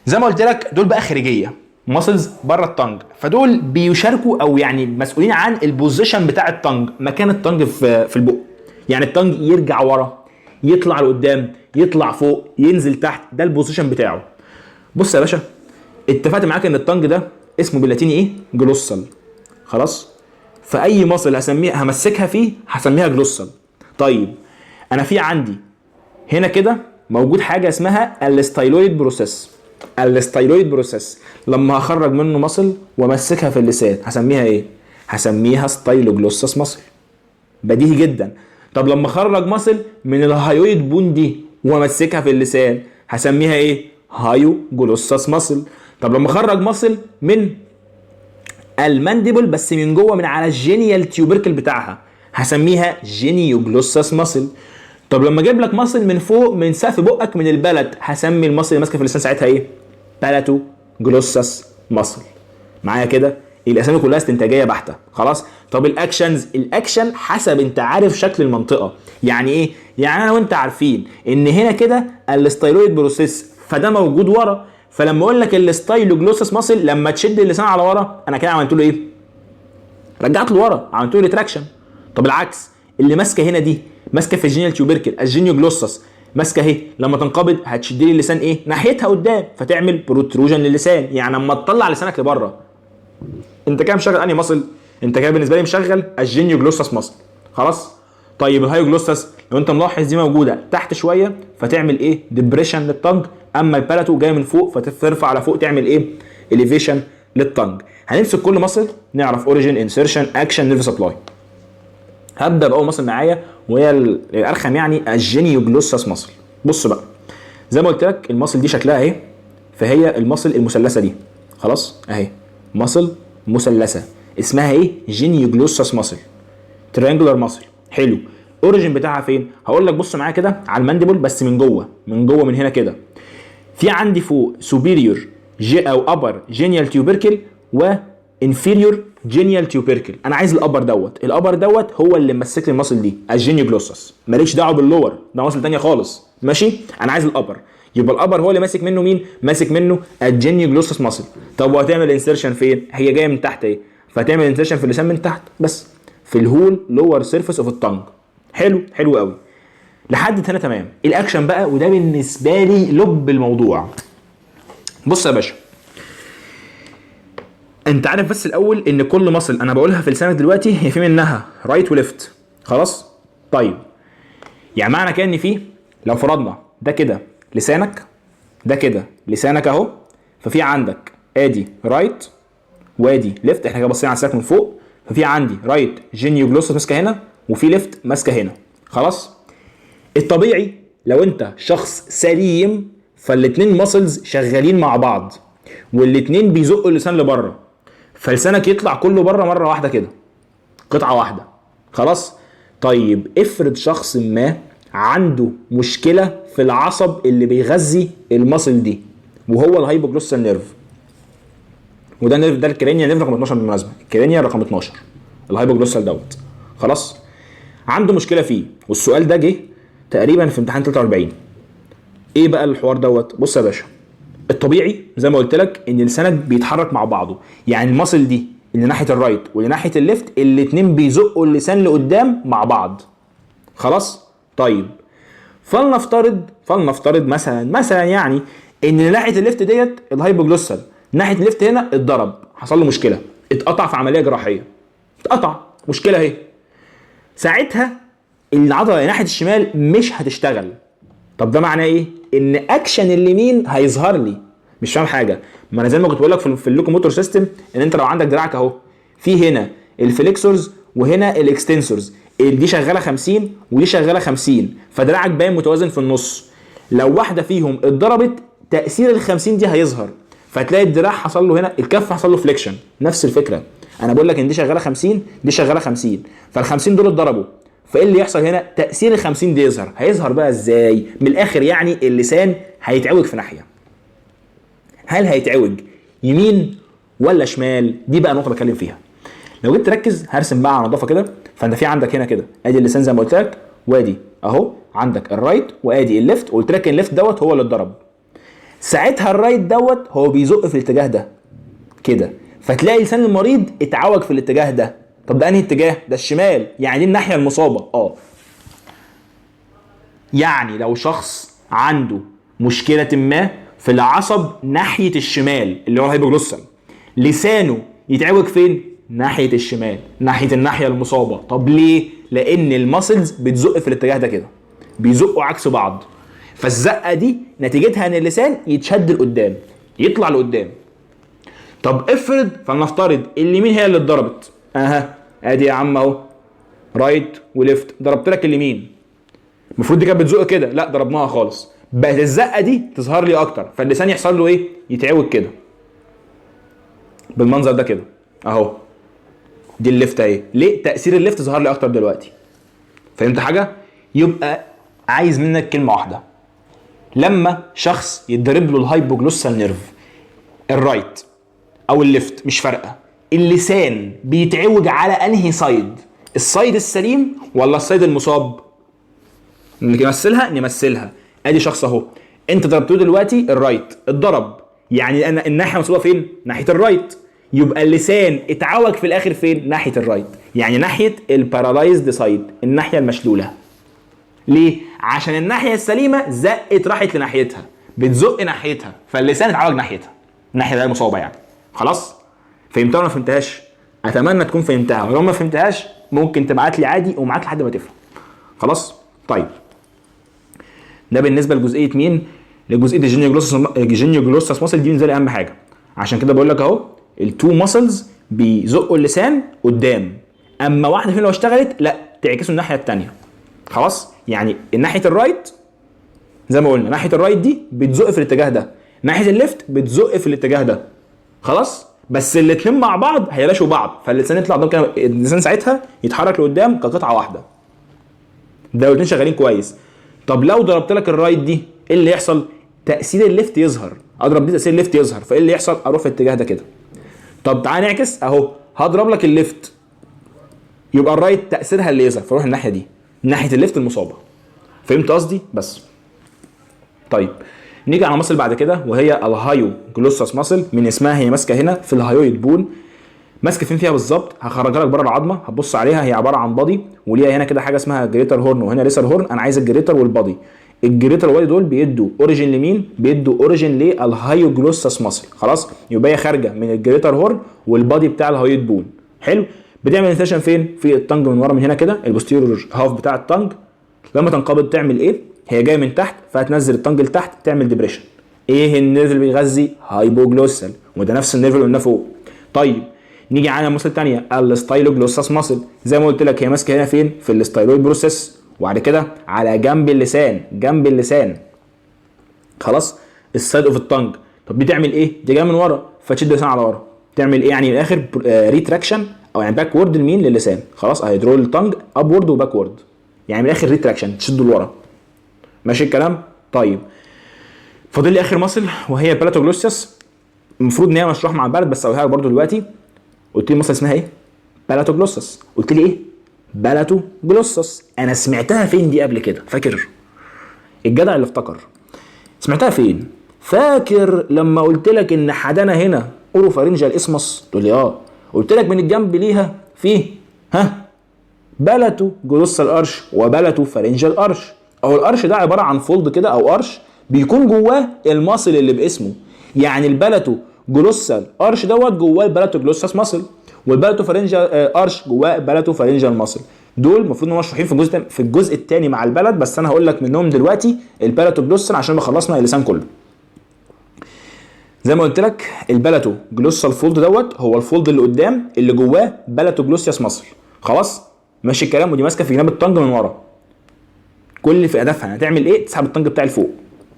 زي ما قلت لك دول بقى خارجيه، ماسلز بره التانج، فدول بيشاركوا او يعني مسؤولين عن البوزيشن بتاع التانج، مكان التانج في البق. يعني التانج يرجع ورا، يطلع لقدام، يطلع فوق، ينزل تحت، ده البوزيشن بتاعه. بص يا باشا، اتفقت معاك ان التانج ده اسمه باللاتيني ايه؟ جلوسال. خلاص. فاي ماسل هسميها همسكها فيه هسميها جلوسال. طيب انا في عندي هنا كده موجود حاجه اسمها الستايلويد بروسيس. الستايلويد بروسيس لما هخرج منه ماسل وامسكها في اللسان هسميها ايه؟ هسميها ستايلوجلوسس ماسل. بديهي جدا. طب لما اخرج ماسل من الهايويد بون دي وامسكها في اللسان هسميها ايه؟ هايو جلوسس ماسل. طب لما اخرج ماسل من المانديبل بس من جوه من على الجينيال تيوبركل بتاعها هسميها جينيوجلوسس ماسل. طب لما اجيب لك ماسل من فوق من سقف بقك من البلد هسمي الماسل اللي ماسكه في اللسان ساعتها ايه؟ بالاتو جلوسس ماسل. معايا كده؟ الاسامي كلها استنتاجيه بحته. خلاص. طب الاكشنز، الاكشن حسب انت عارف شكل المنطقه. يعني ايه؟ يعني انا وانت عارفين ان هنا كده الستايلويد بروسيس، فده موجود ورا، فلما اقول لك الستايلوجلوسس ماسل لما تشد اللسان على ورا انا كده عملت له ايه؟ رجعت له ورا، عملت له ريتراكشن. طب العكس، اللي ماسكه هنا دي ماسكه في الجينيال تيوبركل، الجينيوجلوسس ماسكه اهي، لما تنقبض هتشد لي اللسان ايه؟ ناحيتها قدام، فتعمل بروتروجن للسان. يعني لما تطلع لسانك لبره انت كده مشغل انهي ماسل؟ انت كده بالنسبه لي مشغل الجينيوجلوسس ماسل. خلاص. طيب الهايوجلوسس لو انت ملاحظ دي موجوده تحت شويه فتعمل ايه؟ ديبريشن للتانج، اما البالاتو جاي من فوق فترفع على فوق تعمل ايه؟ اليفيشن للتانج. هنمسك كل ماسل نعرف اوريجين، انسيرشن، اكشن، نيرف سبلاي. هبدا باول ماسل معايا وهي الارخم، يعني الجينيوجلوسس ماسل. بص بقى، زي ما قلت لك الماسل دي شكلها اهي، فهي الماسل المثلثه دي. خلاص اهي ماسل مثلثه اسمها ايه؟ جينيوجلوسس ماسل، تريانجولار ماسل. حلو. اوريجين بتاعها فين؟ هقول لك بص معايا كده على المانديبل بس من جوه، من جوه من هنا كده. في عندي فوق سوبيريور او ابر جينيال تيوبركل وانفيريور جينيال تيوبركل. انا عايز الابر دوت، الابر دوت هو اللي ممسك لي الماسل دي الجينيوجلوسس، ماليش دعوه باللور، ده ماسل ثانيه خالص، ماشي؟ انا عايز الابر، يبقى الابر هو اللي ماسك منه مين؟ ماسك منه الجينيوجلوسس ماسل. طب وهتعمل انسيرشن فين؟ هي جايه من تحت اهي، فهتعمل انسيرشن في اللسان من تحت بس، في الهول لور سيرفيس اوف التانج. حلو، حلو قوي لحد هنا تمام. الاكشن بقى وده بالنسبه لي لب الموضوع. بص يا باشا، انت عارف بس الاول ان كل ماسل انا بقولها في لسانك دلوقتي هي في منها رايت وليفت. خلاص. طيب يعني معنى كده ان في، لو فرضنا ده كده لسانك، ده كده لسانك اهو، ففي عندك ادي رايت وادي ليفت، احنا كده باصين على الساك من فوق، ففي عندي رايت جينيوجلوسس ماسكه هنا وفي ليفت ماسكه هنا. خلاص. الطبيعي لو انت شخص سليم فالاتنين ماسلز شغالين مع بعض والاتنين بيزقوا اللسان لبره، فلسانك يطلع كله بره مره واحده كده، قطعه واحده. خلاص. طيب افرض شخص ما عنده مشكله في العصب اللي بيغذي الماسل دي وهو الهايبوجلوسال نيرف، وده نيرف، ده الكرينيا نيرف رقم 12 بالمناسبه، الكرينيا رقم 12 الهايبوجلوسال دوت. خلاص. عنده مشكله فيه، والسؤال ده جه تقريبا في امتحان 43. ايه بقى الحوار دوت؟ بص يا باشا، الطبيعي زي ما قلت لك ان لسانك بيتحرك مع بعضه، يعني المصل دي اللي ناحيه الرايت واللي ناحيه الليفت الاتنين بيزقوا اللسان لقدام مع بعض. خلاص؟ طيب فلنفترض مثلا يعني ان اللي ناحيه الليفت ديت الهايبوجلوسال، ناحيه الليفت هنا اتضرب، حصل له مشكله، اتقطع في عمليه جراحيه، اتقطع، مشكله اهي. ساعتها العضله اللي ناحيه الشمال مش هتشتغل. طب ده معناه ايه؟ ان اكشن اليمين هيظهر لي. مش فاهم حاجه. ما انا زي ما كنت بقول لك في اللوكوموتور سيستم، ان انت لو عندك دراعك اهو، في هنا الفليكسورز وهنا الاكستنسورز، دي شغاله 50 ودي شغاله 50، فدراعك باين متوازن في النص. لو واحده فيهم اتضربت تاثير ال 50 دي هيظهر، فتلاقي الدراع حصل له هنا، الكف حصل له فليكشن. نفس الفكره، انا بقول لك ان دي شغاله 50 دي شغاله 50، فال 50 دول اتضربوا، فايه اللي يحصل هنا؟ تاثير ال 50 دي يظهر. هيظهر بقى ازاي؟ من الاخر يعني اللسان هيتعوج في ناحيه. هل هيتعوج يمين ولا شمال؟ دي بقى نقطه بتكلم فيها. لو جيت تركز هرسم بقى على نظافه كده. فانت في عندك هنا كده ادي اللسان زي ما قلت لك، وادي اهو عندك الرايت وادي الليفت، وقلت لك الليفت دوت هو اللي اتضرب. ساعتها الرايت دوت هو بيزق في الاتجاه ده كده، فتلاقي لسان المريض اتعوج في الاتجاه ده. طب ده انهي اتجاه؟ ده الشمال، يعني دي الناحيه المصابه. يعني لو شخص عنده مشكله ما في العصب ناحيه الشمال اللي هو الهايبوجلوسال، لسانه يتعوج فين؟ ناحيه الشمال، ناحيه الناحيه المصابه. طب ليه؟ لان الماسلز بتزق في الاتجاه ده كده، بيزقوا عكس بعض، فالزقه دي نتيجتها ان اللسان يتشد لقدام، يطلع لقدام. طب افرض، فلنفترض اليمين هي اللي اتضربت، ادي يا عم اهو رايت وليفت، ضربت لك اليمين، المفروض دي كانت بتزق كده، لا ضربناها خالص، بقت الزقه دي تظهر لي اكتر، فاللسان يحصل له ايه؟ يتعوج كده بالمنظر ده كده اهو. دي الليفت اهي، ليه؟ تاثير الليفت ظهر لي اكتر دلوقتي. فهمت حاجه؟ يبقى عايز منك كلمه واحده، لما شخص يتضرب له الهايبوجلوسال نيرف الرايت او الليفت مش فارقه، اللسان بيتعوج على انهي سايد؟ السايد السليم ولا السايد المصاب؟ نمثلها ادي شخص اهو، انت ضربته دلوقتي الرايت، اتضرب، يعني انا الناحيه المصابه فين؟ ناحيه الرايت، يبقى اللسان اتعوج في الاخر فين؟ ناحيه الرايت، يعني ناحيه البارالايزد سايد، الناحيه المشلوله. ليه؟ عشان الناحيه السليمه زقت راحت لناحيتها، بتزق ناحيتها، فاللسان اتعوج ناحيتها، الناحيه اللي المصابه يعني. خلاص؟ فهمتها ولا ما فهمتهاش؟ اتمنى تكون فهمتها، ولو ما فهمتهاش ممكن تبعت لي عادي ومعاك لحد ما تفهم. خلاص؟ طيب ده بالنسبه لجزئيه مين؟ لجزئيه الجينيوجلوسس ماسل، دي بالنسبه لي اهم حاجه. عشان كده بقول لك اهو التو ماسلز بيزقوا اللسان قدام، اما واحده فيهم لو اشتغلت لا تعكسوا الناحيه الثانيه. خلاص؟ يعني ناحيه الرايت زي ما قلنا، ناحيه الرايت دي بتزق في الاتجاه ده، ناحيه الليفت بتزق في الاتجاه ده. خلاص؟ بس الاثنين مع بعض هيلاشوا بعض، فاللسان يطلع قدام كده، اللسان ساعتها يتحرك لقدام كقطعه واحده. ده الاثنين شغالين كويس. طب لو ضربت لك الرايت دي ايه اللي يحصل؟ تاثير الليفت يظهر، اضرب دي تاثير الليفت يظهر، فايه اللي يحصل؟ اروح في الاتجاه ده كده. طب تعالى نعكس اهو، هضرب لك الليفت، يبقى الرايت تاثيرها اللي يظهر، فاروح الناحيه دي، ناحيه الليفت المصابه. فهمت قصدي؟ بس طيب نيجي على مصل بعد كده، وهي الهايو جلوسس ماسل. من اسمها هي ماسكه هنا في الهايويد بون. ماسكه فين فيها بالظبط؟ هخرجها لك بره العظمه، هتبص عليها، هي عباره عن بادي، وليها هنا كده حاجه اسمها جريتر هورن وهنا ليسر هورن. انا عايز الجريتر والبادي. الجريتر والبادي دول بيدوا اوريجين لمين؟ بيدوا اوريجين للهايو جلوسس ماسل. خلاص؟ يبقى هي خارجه من الجريتر هورن والبادي بتاع الهايويد بون. حلو؟ بتعمل انسيشن فين؟ في التنج من ورا من هنا كده، البوستيرور هاف بتاع التنج. لما تنقبض تعمل ايه؟ هي جايه من تحت، فهتنزل التنج لتحت تعمل ديبريشن. ايه النيرف اللي بيغذي؟ هايبوجلوسال، وده نفس النيرف اللي قلناه فوق. طيب نيجي على ماسل ثانيه، الستايلوجلوسس ماسل. زي ما قلت لك هي ماسكه هنا فين؟ في الستايلويد بروسيس، وبعد كده على جنب اللسان، جنب اللسان. خلاص؟ السايد اوف التنج. طب دي تعمل ايه؟ دي جايه من ورا، فتشد اللسان على ورا. تعمل ايه يعني من الاخر؟ ريتراكشن، او يعني باكورد لمين؟ للسان. خلاص؟ هيدرول التنج ابورد وباكورد، يعني من الاخر ريتراكشن، تشده لورا. ماشي الكلام؟ طيب فاضل لي اخر ماسل وهي البلاتوجلوسس. المفروض ان هي مشروح مع البلد، بس اقولها لك برده دلوقتي. قلت لي ماسل اسمها ايه؟ بلاتوجلوسس. قلت لي ايه؟ بلاتو جلوسس. انا سمعتها فين دي قبل كده؟ فاكر الجدع اللي افتكر سمعتها فين؟ فاكر لما قلت لك ان حدانا هنا اوروفارينجال اسمس؟ تقول لي اه. قلت لك من الجنب ليها فيه بلاتو جلوسال ارش وبلاتو فارنجال ارش. او الارش ده عباره عن فولد كده او ارش بيكون جواه الماسل اللي باسمه. يعني البلاتو جلوسال ارش دوت جواه البلاتو جلوساس ماسل، والبلاتو فارنجال ارش جواه بلاتو فارنجال ماسل. دول المفروض انهم مشروحين في الجزء الثاني مع البلد، بس انا هقول لك منهم دلوقتي البلاتو جلوسال عشان خلصنا اللسان كله. زي ما قلت لك البلاتو جلوسال فولد دوت هو الفولد اللي قدام اللي جواه بلاتو جلوسياس ماسل. خلاص ماشي الكلام. ودي ماسكه في جناب الطنج من ورا. كل اللي في هدفها هتعمل ايه؟ تسحب الطنج بتاعي لفوق.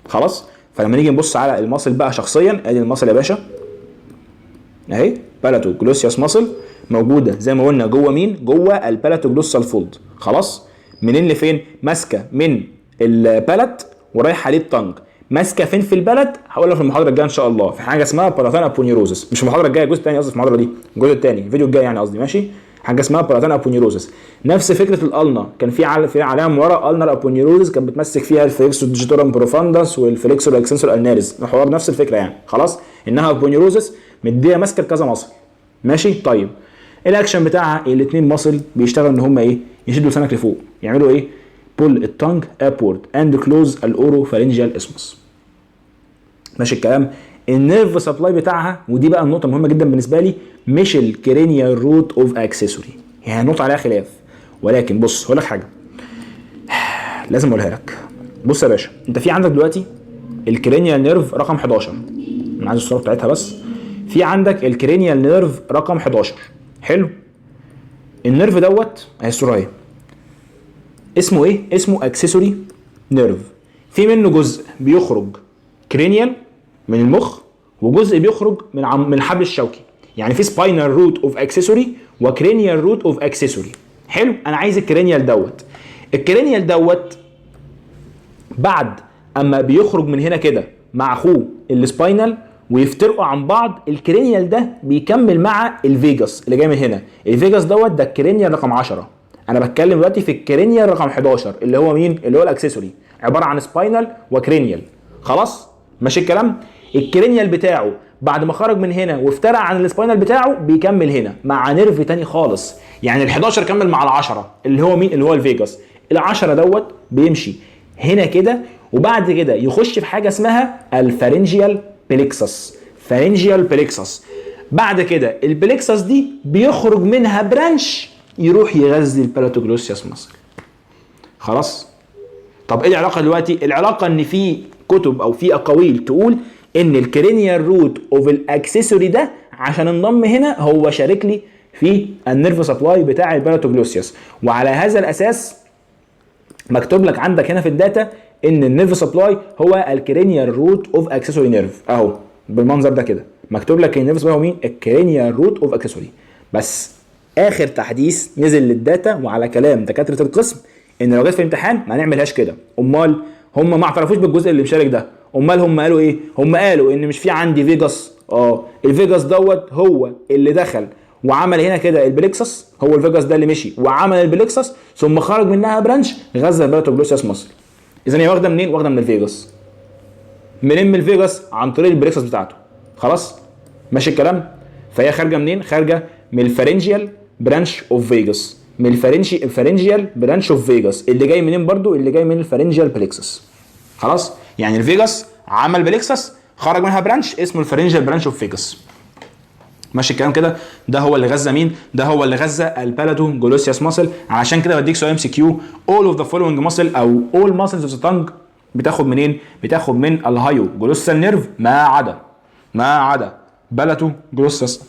خلاص. فلما نيجي نبص على الماسل بقى شخصيا، ادي الماسل يا باشا اهي، بلاتو جلوسياس ماسل موجوده زي ما قلنا جوه مين؟ جوه البلاتو جلوسال فولد. خلاص. منين لفين؟ ماسكه من البلت ورايحه للطنج. ماسكه فين في البلد؟ هقول لك في المحاضره الجايه ان شاء الله، في حاجه اسمها باراتان ابونيروزس. مش المحاضره الجايه، الجزء الثاني قصدي، في المحاضره دي الجزء الثاني الفيديو الجاي يعني قصدي. ماشي. حاجه اسمها باراتان ابونيروزس. نفس فكره الالنا، كان في عليها من ورا النر ابونيروزس كانت بتمسك فيها الفليكسور ديجيتورم بروفاندس والفليكسور اكسنسور الناريز. الحوار نفس الفكره يعني. خلاص. انها ابونيروزس مديه ماسكه كذا مصل. ماشي. طيب الاكشن بتاعها الاثنين مصل بيشتغلوا ان هم ايه؟ يشدوا لسانك لفوق. يعملوا ايه؟ pull التانج upward and close الاوروفارينجيال اسمس. ماشي الكلام. النيرف سبلاي بتاعها، ودي بقى النقطه المهمه جدا بالنسبه لي، مش الكرينيال روت اوف اكسسوري. يعني النقطه عليها خلاف، ولكن بص هقول لك حاجه لازم اقولها لك. بص يا باشا، انت في عندك دلوقتي الكرينيال نيرف رقم 11. انا عايز الصوره بتاعتها بس. في عندك الكرينيال نيرف رقم 11. حلو. النيرف دوت اهي الصوره اهي، اسمه ايه؟ اسمه اكسسوري نيرف. في منه جزء بيخرج كرينيال من المخ، وجزء بيخرج من الحبل الشوكي. يعني في سباينال روت اوف اكسسوري وكرينيال روت اوف اكسسوري. حلو. انا عايز الكرينيال دوت. الكرينيال دوت بعد اما بيخرج من هنا كده مع اخوه السباينال ويفترقوا عن بعض، الكرينيال ده بيكمل مع الفيجاس اللي جاي من هنا. الفيجاس دوت ده الكرينيال رقم 10. انا بتكلم دلوقتي في الكرينيال رقم 11 اللي هو مين؟ اللي هو الاكسسوري، عباره عن سباينال وكرينيال. خلاص ماشي الكلام. الكرينيال بتاعه بعد ما خرج من هنا وافترق عن السباينال بتاعه بيكمل هنا مع نيرف تاني خالص. يعني ال11 كمل مع ال10 اللي هو مين؟ اللي هو الفيجاس. ال10 دوت بيمشي هنا كده، وبعد كده يخش في حاجه اسمها الفارنجيال بليكسس. فارنجيال بليكسس. بعد كده البليكسس دي بيخرج منها برانش يروح يغذي البلاتوجلوسياس ماسل. خلاص. طب ايه العلاقه دلوقتي؟ العلاقه ان في كتب او في اقاويل تقول ان الكرينيال روت اوف الاكسسوري ده عشان انضم هنا هو شارك لي في النيرف سبلاي بتاع البلاتوجلوسياس، وعلى هذا الاساس مكتوب لك عندك هنا في الداتا ان النيرف سبلاي هو الكرينيال روت اوف اكسسوري نيرف. اهو بالمنظر ده كده مكتوب لك النيرف سبلاي هو مين؟ الكرينيال روت اوف اكسسوري. بس اخر تحديث نزل للداتا وعلى كلام دكاتره القسم ان لو جت في الامتحان ما نعملهاش كده. امال هم ما اعترفوش بالجزء اللي مشارك ده. امال هم قالوا ايه؟ هم قالوا ان مش في عندي فيجاس. الفيجاس دوت هو اللي دخل وعمل هنا كده البليكسس. هو الفيجاس ده اللي مشي وعمل البليكسس ثم خرج منها برانش غذى البلاتوجلوسياس ماسل. اذا هي واخده منين؟ واخده من الفيجاس. منين؟ من الفيجاس عن طريق البليكسس بتاعته. خلاص ماشي الكلام. فهي خارجه منين؟ خارجه من الفارنجيال برانش اوف فيجاس. من الفارنجيال برانش اوف فيجاس اللي جاي منين برضو؟ اللي جاي من الفارنجيال بليكسس. خلاص. يعني الفيجاس عمل بليكسس خرج منها برانش اسمه الفارنجيال برانش اوف فيجاس. ماشي الكلام كده. ده هو اللي غذى مين؟ ده هو اللي غذى البلاتوجلوسياس ماسل. علشان كده بديك سؤال ام سي كيو، all of the following muscle او all muscles of the tongue بتاخد منين؟ بتاخد من الهايو جلوسال نيرف ما عدا بلاتوجلوسياس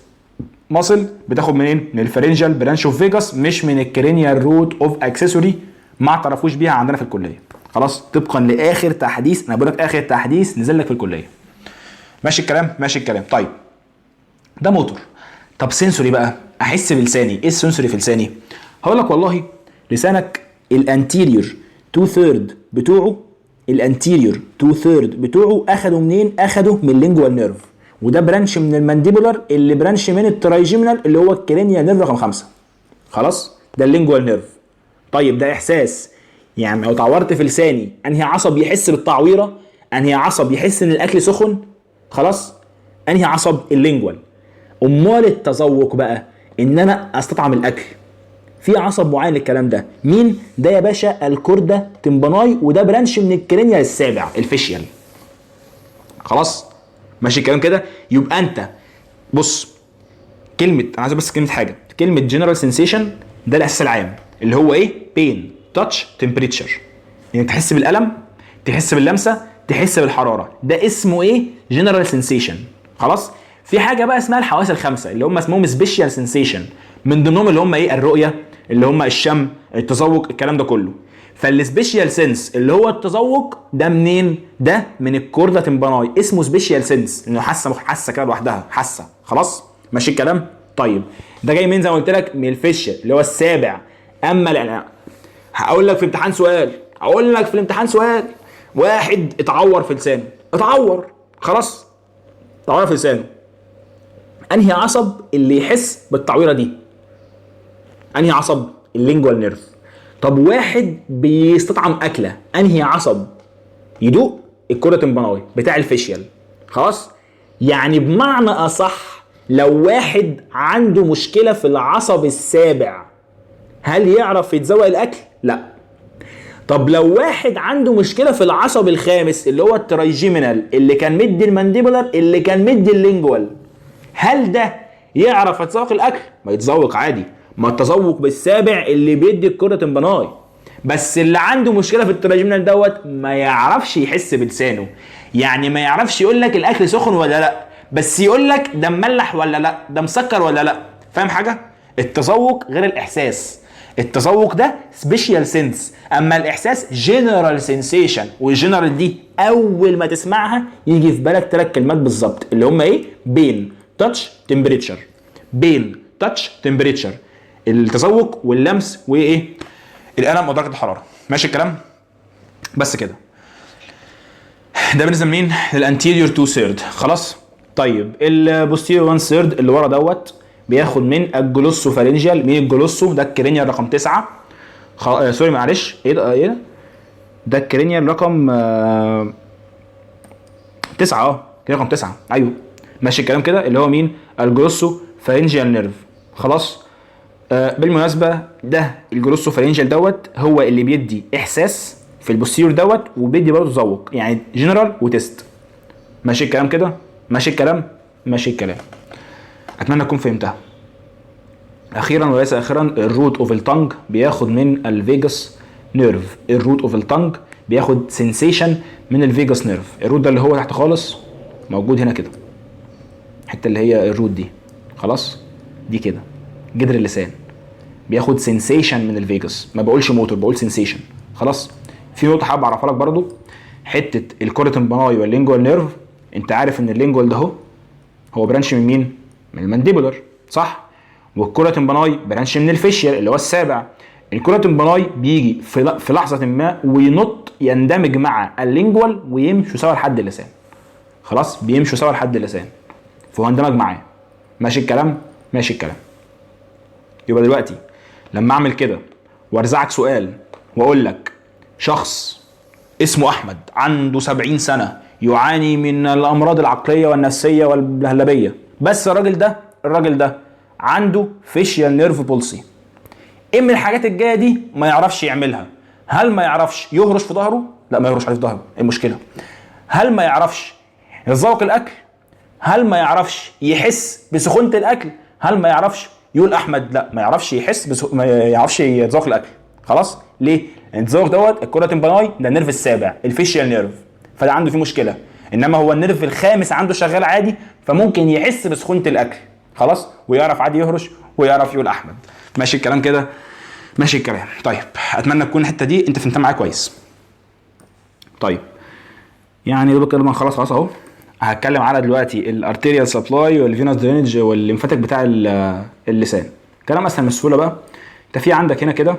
ماسل. بتاخد منين؟ من الفارنجيال برانش اوف فيجاس، مش من الكرينيال روت اوف اكسسوري. ما اعترفوش بيها عندنا في الكليه. خلاص. طبقا لاخر تحديث، انا بقول لك اخر تحديث نزل لك في الكليه. ماشي الكلام. ماشي الكلام. طيب ده موتور. طب سنسوري بقى، احس بلساني. ايه السنسوري في لساني؟ هقول لك والله لسانك الانتيريور 2/3 بتوعه، الانتيريور 2/3 بتوعه اخدوا منين؟ اخدوا من اللينجوال نيرف، وده برانش من المانديبولار اللي برانش من الترايجيمينال اللي هو الكرينيال نيرف رقم 5. خلاص. ده اللينجوال نيرف. طيب ده احساس، يعني لو اتعورت في لساني انهي عصب يحس بالتعويره؟ انهي عصب يحس ان الاكل سخن؟ خلاص، انهي عصب؟ اللينجوال. امال التذوق بقى، ان انا استطعم الاكل، في عصب معين للكلام ده، مين ده يا باشا؟ الكوردا تمباناي، وده برانش من الكرينيال السابع الفيشيال. خلاص ماشي الكلام كده. يبقى انت بص، كلمه انا عايز بس كلمه جنرال سensation ده الاحساس العام اللي هو ايه؟ بين، تاتش، تمبريتشر، يعني تحس بالالم، تحس باللمسه، تحس بالحراره، ده اسمه ايه؟ جنرال سensation. خلاص. في حاجه بقى اسمها الحواس الخمسه اللي هم اسمهم سبيشال سensation، من ضمنهم اللي هم ايه؟ الرؤيه، اللي هم الشم، التذوق، الكلام ده كله. فالسبيشال سنس اللي هو التذوق ده منين؟ ده من الكوردا تمباناي، اسمه سبيشال سنس انه حاسه كده لوحدها، حاسه. خلاص ماشي الكلام. طيب ده جاي من زي ما قلت لك من الفيشل اللي هو السابع. اما هقول لك في امتحان سؤال، واحد اتعور في لسانه، خلاص، اتعور في لسانه، انهي عصب اللي يحس بالتعويره دي؟ انهي عصب؟ اللينجوال نيرف. طب واحد بيستطعم اكله، انهي عصب يدوق؟ الكوردا تمباناي بتاع الفيشيال. خلاص. يعني بمعنى اصح، لو واحد عنده مشكله في العصب السابع، هل يعرف يتذوق الاكل؟ لا. طب لو واحد عنده مشكله في العصب الخامس اللي هو الترايجيمينال، اللي كان مدي المانديبولار، اللي كان مدي اللينجوال، هل ده يعرف يتذوق الاكل؟ ما يتذوق عادي، ما التذوق بالسابع اللي بيدي الكوردا تمباناي. بس اللي عنده مشكله في التراجمنال دوت ما يعرفش يحس بلسانه، يعني ما يعرفش يقول لك الاكل سخن ولا لا، بس يقول لك ده مملح ولا لا، ده مسكر ولا لا. فاهم حاجه؟ التذوق غير الاحساس. التذوق ده سبيشال سنس، اما الاحساس جنرال سنسيشن. والجنرال دي اول ما تسمعها يجي في بالك 3 كلمات بالظبط اللي هم ايه؟ بين، تاتش، تمبريتشر. بين، تاتش، تمبريتشر، التذوق واللمس وايه؟ الالم ودرجه الحراره. ماشي الكلام؟ بس كده. ده بالنسبه لمين؟ للانتيريور 2 ثيرد. خلاص. طيب البوستيريور 1 ثيرد اللي ورا دوت بياخد من الجلوسو فارنجيال. مين الجلوسو؟ ده الكرينيال رقم 9. سوري معلش، ايه ده؟ ده الكرينيال رقم 9. كده رقم 9. ايوه ماشي الكلام كده، اللي هو مين؟ الجلوسو فارنجيال نيرف. خلاص. بالمناسبه ده الجلوسو فارنجيال دوت هو اللي بيدي احساس في البوستيريور دوت، وبيدي برضه تذوق، يعني جنرال وتيست. ماشي الكلام كده؟ ماشي الكلام. اتمنى تكون فهمتها. اخيرا وليس اخيرا، الروت اوف التانج بياخد من الفيجاس نيرف. الروت اوف التانج بياخد سنسيشن من الفيجاس نيرف. الروت ده اللي هو تحت خالص موجود هنا كده، الحته اللي هي الروت دي. خلاص، دي كده جدر اللسان، بياخد سنسيشن من الفيجاس. ما بقولش موتور، بقول سنسيشن. خلاص. في نقطه حابب اعرفها لك برضو، حته الكوردا تمباناي واللينجوال نيرف. انت عارف ان اللينجوال ده هو برانش من مين؟ من المانديبولار، صح؟ والكوردا تمباناي برانش من الفيشيال اللي هو السابع. الكوردا تمباناي بيجي في لحظه ما وينط يندمج مع اللينجوال ويمشوا سوا لحد اللسان. خلاص، بيمشوا سوا لحد اللسان، فهو اندمج معاه. ماشي الكلام؟ يبقى دلوقتي لما اعمل كده وارزعك سؤال واقول لك شخص اسمه احمد عنده 70 سنه يعاني من الامراض العقليه والنفسيه والبلهلبيه، بس الراجل ده عنده فيشيال نيرف بولسي، ايه من الحاجات الجايه دي ما يعرفش يعملها؟ هل ما يعرفش يهرش في ظهره؟ لا، ما يهرش عليه في ظهره، ايه المشكله؟ هل ما يعرفش يذوق الاكل؟ هل ما يعرفش يحس بسخونه الاكل؟ هل ما يعرفش يقول احمد؟ لا، ما يعرفش يحس ما يعرفش يذوق الاكل. خلاص. ليه؟ التذوق دوت الكوردا تمباناي ده النيرف السابع، الفيشيال نيرف، فده عنده فيه مشكله. انما هو النيرف الخامس عنده شغال عادي، فممكن يحس بسخونه الاكل. خلاص، ويعرف عادي يهرش ويعرف يقول احمد. ماشي الكلام كده؟ ماشي الكلام. طيب اتمنى تكون الحته دي انت فهمتها معايا كويس. طيب يعني دوبك كده خلاص اهو. هتكلم على دلوقتي الارتيريال سبلاي والفينوس درينج والليمفاتيك بتاع اللسان. كلام اسهل من السهوله بقى. انت في عندك هنا كده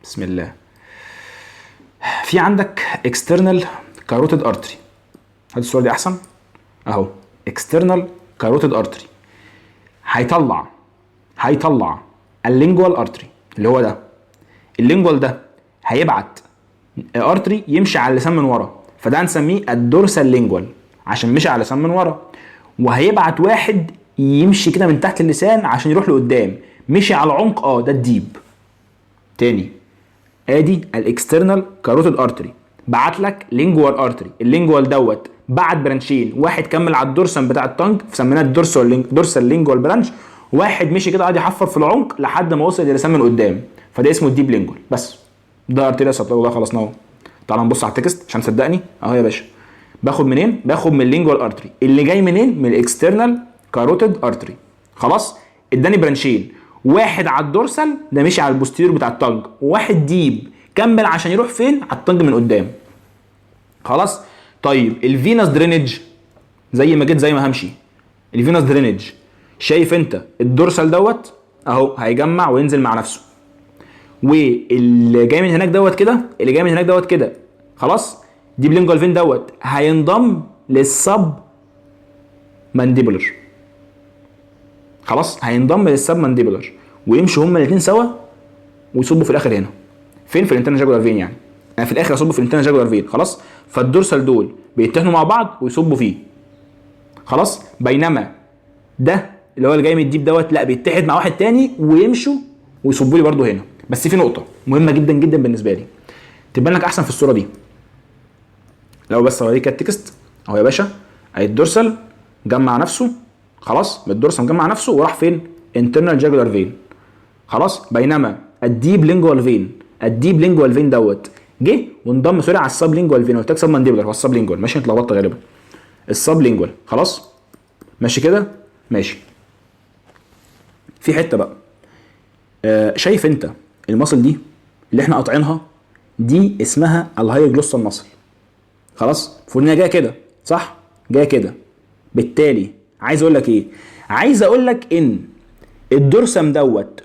بسم الله، في عندك اكسترنال كاروتيد ارتري. هات الصوره دي احسن اهو. اكسترنال كاروتيد ارتري هيطلع اللينجوال ارتري اللي هو ده. اللينجوال ده هيبعت ارتري يمشي على اللسان من ورا، فده هنسميه الدورسال لينجوال عشان مشي على اللسان من ورا. وهيبعت واحد يمشي كده من تحت اللسان عشان يروح لقدام، مشي على عمق، ده الديب. تاني، ادي الاكسترنال كاروتيد ارتري بعت لك لينجوال ارتري. اللينجوال دوت بعت برانشين، واحد كمل على الدورسم بتاع التانج فسميناه الدورسال لينجوال برانش، واحد مشي كده قاعد يحفر في العمق لحد ما وصل للسان من قدام، فده اسمه الديب لينجوال. بس ده ارتيريا سبلاي، ده خلصناه اهو. تعال نبص على التكست عشان تصدقني اهو يا باشا. باخد منين؟ باخد من اللينجوال ارتري. اللي جاي منين؟ من الاكسترنال كاروتيد ارتري. خلاص، اداني برانشين، واحد على الدورسال ده مشي على البوستيريور بتاع التانج، وواحد ديب كمل عشان يروح فين؟ على التانج من قدام. خلاص. طيب الفينس درينج زي ما جيت زي ما همشي. الفينس درينج شايف انت الدورسال دوت اهو هيجمع وينزل مع نفسه، واللي جاي من هناك دوت كده، اللي جاي من هناك دوت كده خلاص ديب لينجوال فين دوت هينضم للسب مانديبولر. خلاص هينضم للسب مانديبولر ويمشوا هما الاثنين سوا ويصبوا في الاخر هنا فين؟ في الانترنال جاكولار فين. يعني انا في الاخر اصبوا في الانترنال جاكولار فين. خلاص، فالدورسال دول بيتحدوا مع بعض ويصبوا فيه. خلاص، بينما ده اللي هو اللي جاي من الديب دوت لا بيتحد مع واحد تاني ويمشوا ويصبوا لي برده هنا. بس في نقطه مهمه جدا جدا بالنسبه لي تبان لك احسن في الصوره دي. لو بس اوريك التكست اهو يا باشا، اهي الدورسال جمع نفسه. خلاص، الدورسال جمع نفسه وراح فين؟ انترنال جاكولار فين. خلاص، بينما الديب لينجوال فين دوت جه وانضم سوري على السب لينجوال فين. قلت لك سب مانديبولر، هو السب لينجوال ماشي، انت اتلخبطت غالبا. السب لينجوال خلاص ماشي كده ماشي. في حته بقى شايف انت المصل دي اللي احنا قاطعينها دي اسمها الهاي جلوسال مصل. خلاص، فقلنا جايه كده صح، جايه كده. بالتالي عايز اقول لك ايه؟ عايز اقول لك ان الدورسم دوت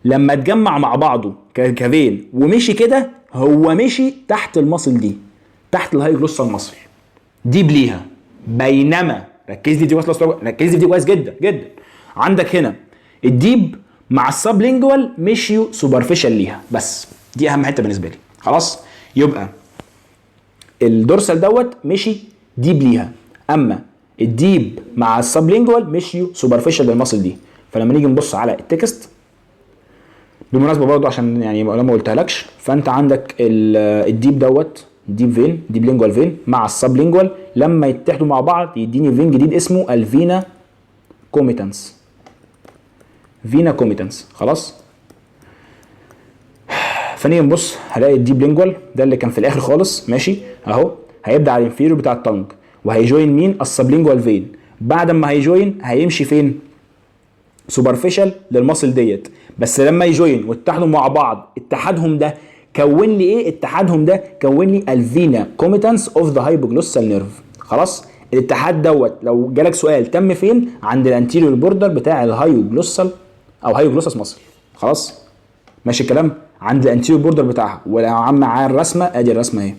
لما اتجمع مع بعضه كفين ومشي كده، هو مشي تحت المصل دي، تحت الهاي جلوسال مصل دي بليها. بينما ركز لي دي كويس جدا جدا. عندك هنا الديب مع السب لينجوال مشيوا سوبرفيشال ليها، بس دي اهم حته بالنسبه لي. خلاص، يبقى الدورسال دوت مشي ديب ليها، اما الديب مع السب لينجوال مشيوا سوبرفيشال للمصل دي. فلما نيجي نبص على التكست بالمناسبه برضو عشان يعني لما قلتها لكش، فانت عندك الديب دوت ديب لينجوال فين مع السب لينجوال لما يتحدوا مع بعض يديني فين جديد اسمه الفينا كوميتانس. خلاص، فنيجي نبص هلاقي الديب لينجوال ده اللي كان في الاخر خالص ماشي اهو، هيبدا على الانفيريور بتاع التانج وهيجوين مين؟ السب لينجوال فين. بعد ما هيجوين هيمشي فين؟ سوبرفيشال للمصل ديت. بس لما يجوين واتحدوا مع بعض اتحادهم ده كون لي ايه؟ اتحادهم ده كون لي الفينا كوميتانس اوف ذا هايبوجلوسال نيرف. خلاص، الاتحاد دوت لو جالك سؤال تم فين؟ عند الانتيريور بوردر بتاع الهايوجلوسال او هايوجلوسس مصل. خلاص ماشي الكلام، عند الانتيريور بوردر بتاعها. ولو عم معايا الرسمه، ادي الرسمه اهي.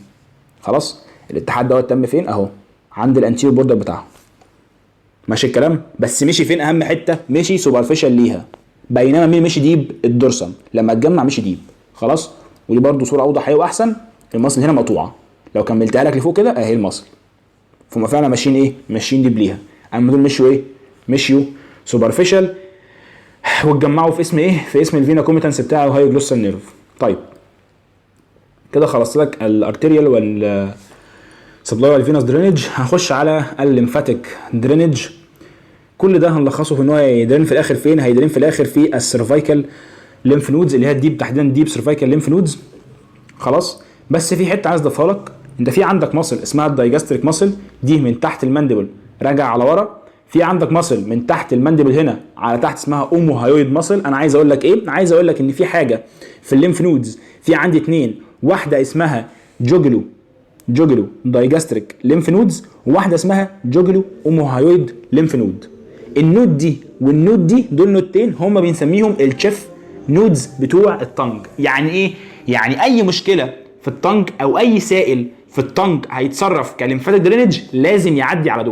خلاص، الاتحاد دوت تم فين؟ اهو عند الانتيريور بوردر بتاعها. ماشي الكلام، بس مشي فين؟ اهم حته مشي سوبرفيشال ليها. بينما مين مشي ديب؟ الدورسم لما اتجمع مشي ديب. خلاص، ودي برده صوره اوضح اهي واحسن. المصل هنا مقطوعه، لو كملتها لك لفوق كده اهي المصل. فهم فعلا ماشيين ايه؟ ماشيين ديب ليها. اما دول مشوا ايه؟ مشيوا سوبرفيشال واتجمعوا في اسم ايه؟ في اسم الفينا كوميتانس بتاع الهاي جلوسال نيرف. طيب كده خلصت لك الارتيريال وال سبلاي والفينوس درينج. هنخش على الليمفاتيك درينج. كل ده هنلخصه في ان هو هيدرين في الاخر فين؟ هيدرين في الاخر في السيرفايكال ليمف نودز اللي هي الديب، تحديدا ديب سيرفايكال ليمف نودز. خلاص، بس في حته عايز اضيفها لك. انت في عندك مصل اسمها الدايجاستريك مصل، دي من تحت المانديبل راجع على ورا. في عندك مصل من تحت المانديبل هنا على تحت اسمها اوموهايويد مصل. انا عايز اقول لك ايه؟ عايز اقول لك ان في حاجه في الليمف نودز، في عندي اتنين، واحده اسمها جوجلو دايجاستريك ليمف نودز، وواحده اسمها جوجلو اوموهايويد ليمف نود. النود دي والنود دي دول نودتين هم بنسميهم الشيف نودز بتوع التنج. يعني ايه؟ يعني اي مشكله في التنج او اي سائل في التنج هيتصرف كليمفاتيك درينج لازم يعدي على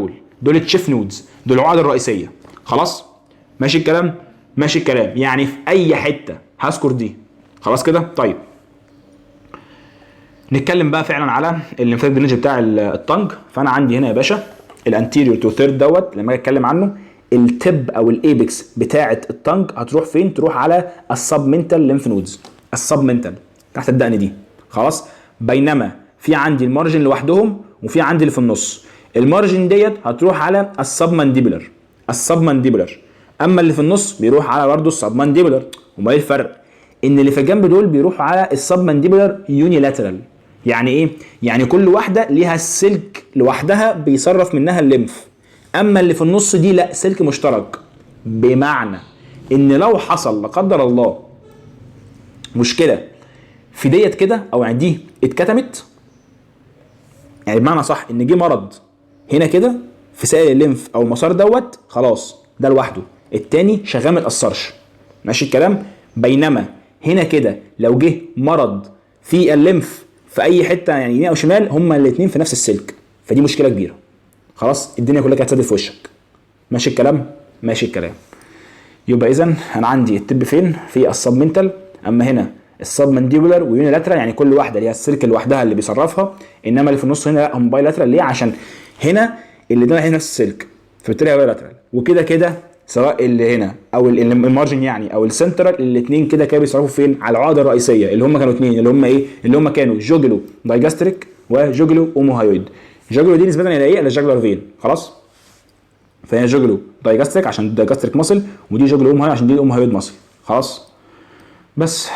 دول التشيف نودز، دول العقد الرئيسيه. خلاص ماشي الكلام. ماشي الكلام، يعني في اي حته هذكر دي. خلاص كده. طيب نتكلم بقى فعلا على الليمفاتيك درينج بتاع الطنج. فانا عندي هنا يا باشا الانتيريور تو ثيرد دوت، لما اجي اتكلم عنه التب او الايبكس بتاعه الطنج هتروح فين؟ تروح على السبمنتال ليمف نودز، السبمنتال تحت الدقن دي. خلاص. بينما في عندي المارجن لوحدهم وفي عندي اللي في النص. المارجن ديت هتروح على السبمانديبولار، السبمانديبولار. اما اللي في النص بيروح على برضه السبمانديبولار. وما ايه الفرق؟ ان اللي في الجنب دول بيروحوا على السبمانديبولار يونيلاترال. يعني ايه؟ يعني كل واحده ليها السلك لوحدها بيصرف منها الليمف، اما اللي في النص دي لا، سلك مشترك. بمعنى ان لو حصل لا قدر الله مشكله في ديت كده، او يعني دي اتكتمت، يعني بمعنى صح ان جه مرض هنا كده في سائل الليمف او المسار دوت، خلاص ده لوحده، التاني شغال ما يتاثرش. ماشي الكلام. بينما هنا كده لو جه مرض في الليمف في اي حته يعني يمين او شمال، هما الاثنين في نفس السلك، فدي مشكله كبيره. خلاص الدنيا كلها كانت هتسد في وشك. ماشي الكلام. ماشي الكلام. يبقى اذا انا عندي التب فين؟ في السبمنتال. اما هنا السبمنديبولار ويونيلاترال، يعني كل واحده ليها السلك لوحدها اللي بيصرفها. انما اللي في النص هنا لا، هم بايلاترال. ليه؟ عشان هنا اللي ده نفس السلك، فبالتالي بايلاترال. وكده كده سواء اللي هنا او المارجن يعني او السنترال، الاثنين كده كده بيصرفوا فين؟ على العقده الرئيسيه، اللي هم كانوا اثنين، اللي هم ايه؟ اللي هم كانوا جوجلو دايجاستريك وجوجلو اوموهايويد. جوجلو دي نسبه الى ايه؟ الى الجاجلر فين. خلاص. فهي جوجلو دايجاستريك عشان دايجاستريك ماسل، ودي جوجلو اوموهايويد عشان دي اوموهايويد ماسل. خلاص. بس.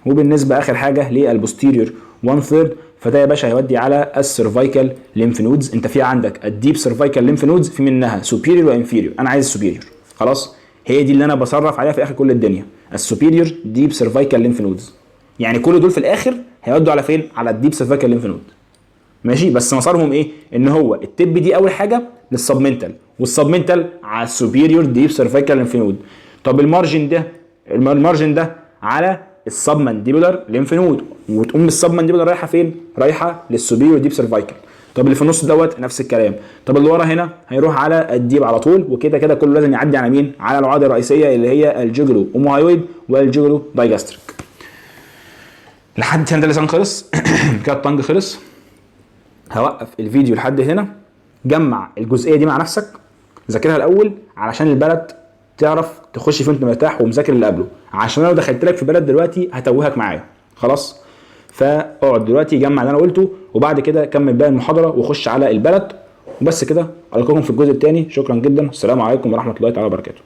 وبالنسبه اخر حاجه للبوستيريور 1 ثيرد، فده يا باشا هيودي على السيرفايكال ليمف نودز. انت في عندك الديب سيرفايكال ليمف نودز، في منها سوبيريور وانفيريور. انا عايز السوبيريور. خلاص. هي دي اللي انا بصرف عليها في اخر كل الدنيا، السوبيريور ديب سيرفايكال ليمف نودز. يعني كل دول في الاخر هيودوا على فين؟ على الديب سيرفايكال ليمف نود. ماشي. بس مسارهم ايه؟ ان هو التب دي اول حاجه للسبمنتال، والسبمنتال على السوبيريور ديب سيرفايكال ليمف نود. طب المارجن ده على السبمانديبولار ليمف نود، وتقوم السبمانديبولار رايحه فين؟ رايحه للسوبيريور ديب سيرفايكال. طب اللي في النص دوت نفس الكلام. طب اللي ورا هنا هيروح على الديب على طول. وكده كده كله لازم يعدي على مين؟ على العقده الرئيسيه اللي هي الجوجلو اوموهايويد والجوجلو دايجاستريك. لحد هنا ده اللسان خلص. كده الطنج خلص. هوقف الفيديو لحد هنا. جمع الجزئيه دي مع نفسك، ذاكرها الاول علشان البلد تعرف تخش فيه وانت مرتاح ومذاكر اللي قبله، عشان انا لو دخلت لك في بلد دلوقتي هتوهك معايا. خلاص. فاقعد دلوقتي جمع اللي انا قلته، وبعد كده كمل باقي المحاضره وخش على البلد. وبس كده. القاكم في الجزء الثاني. شكرا جدا. السلام عليكم ورحمه الله تعالى وبركاته.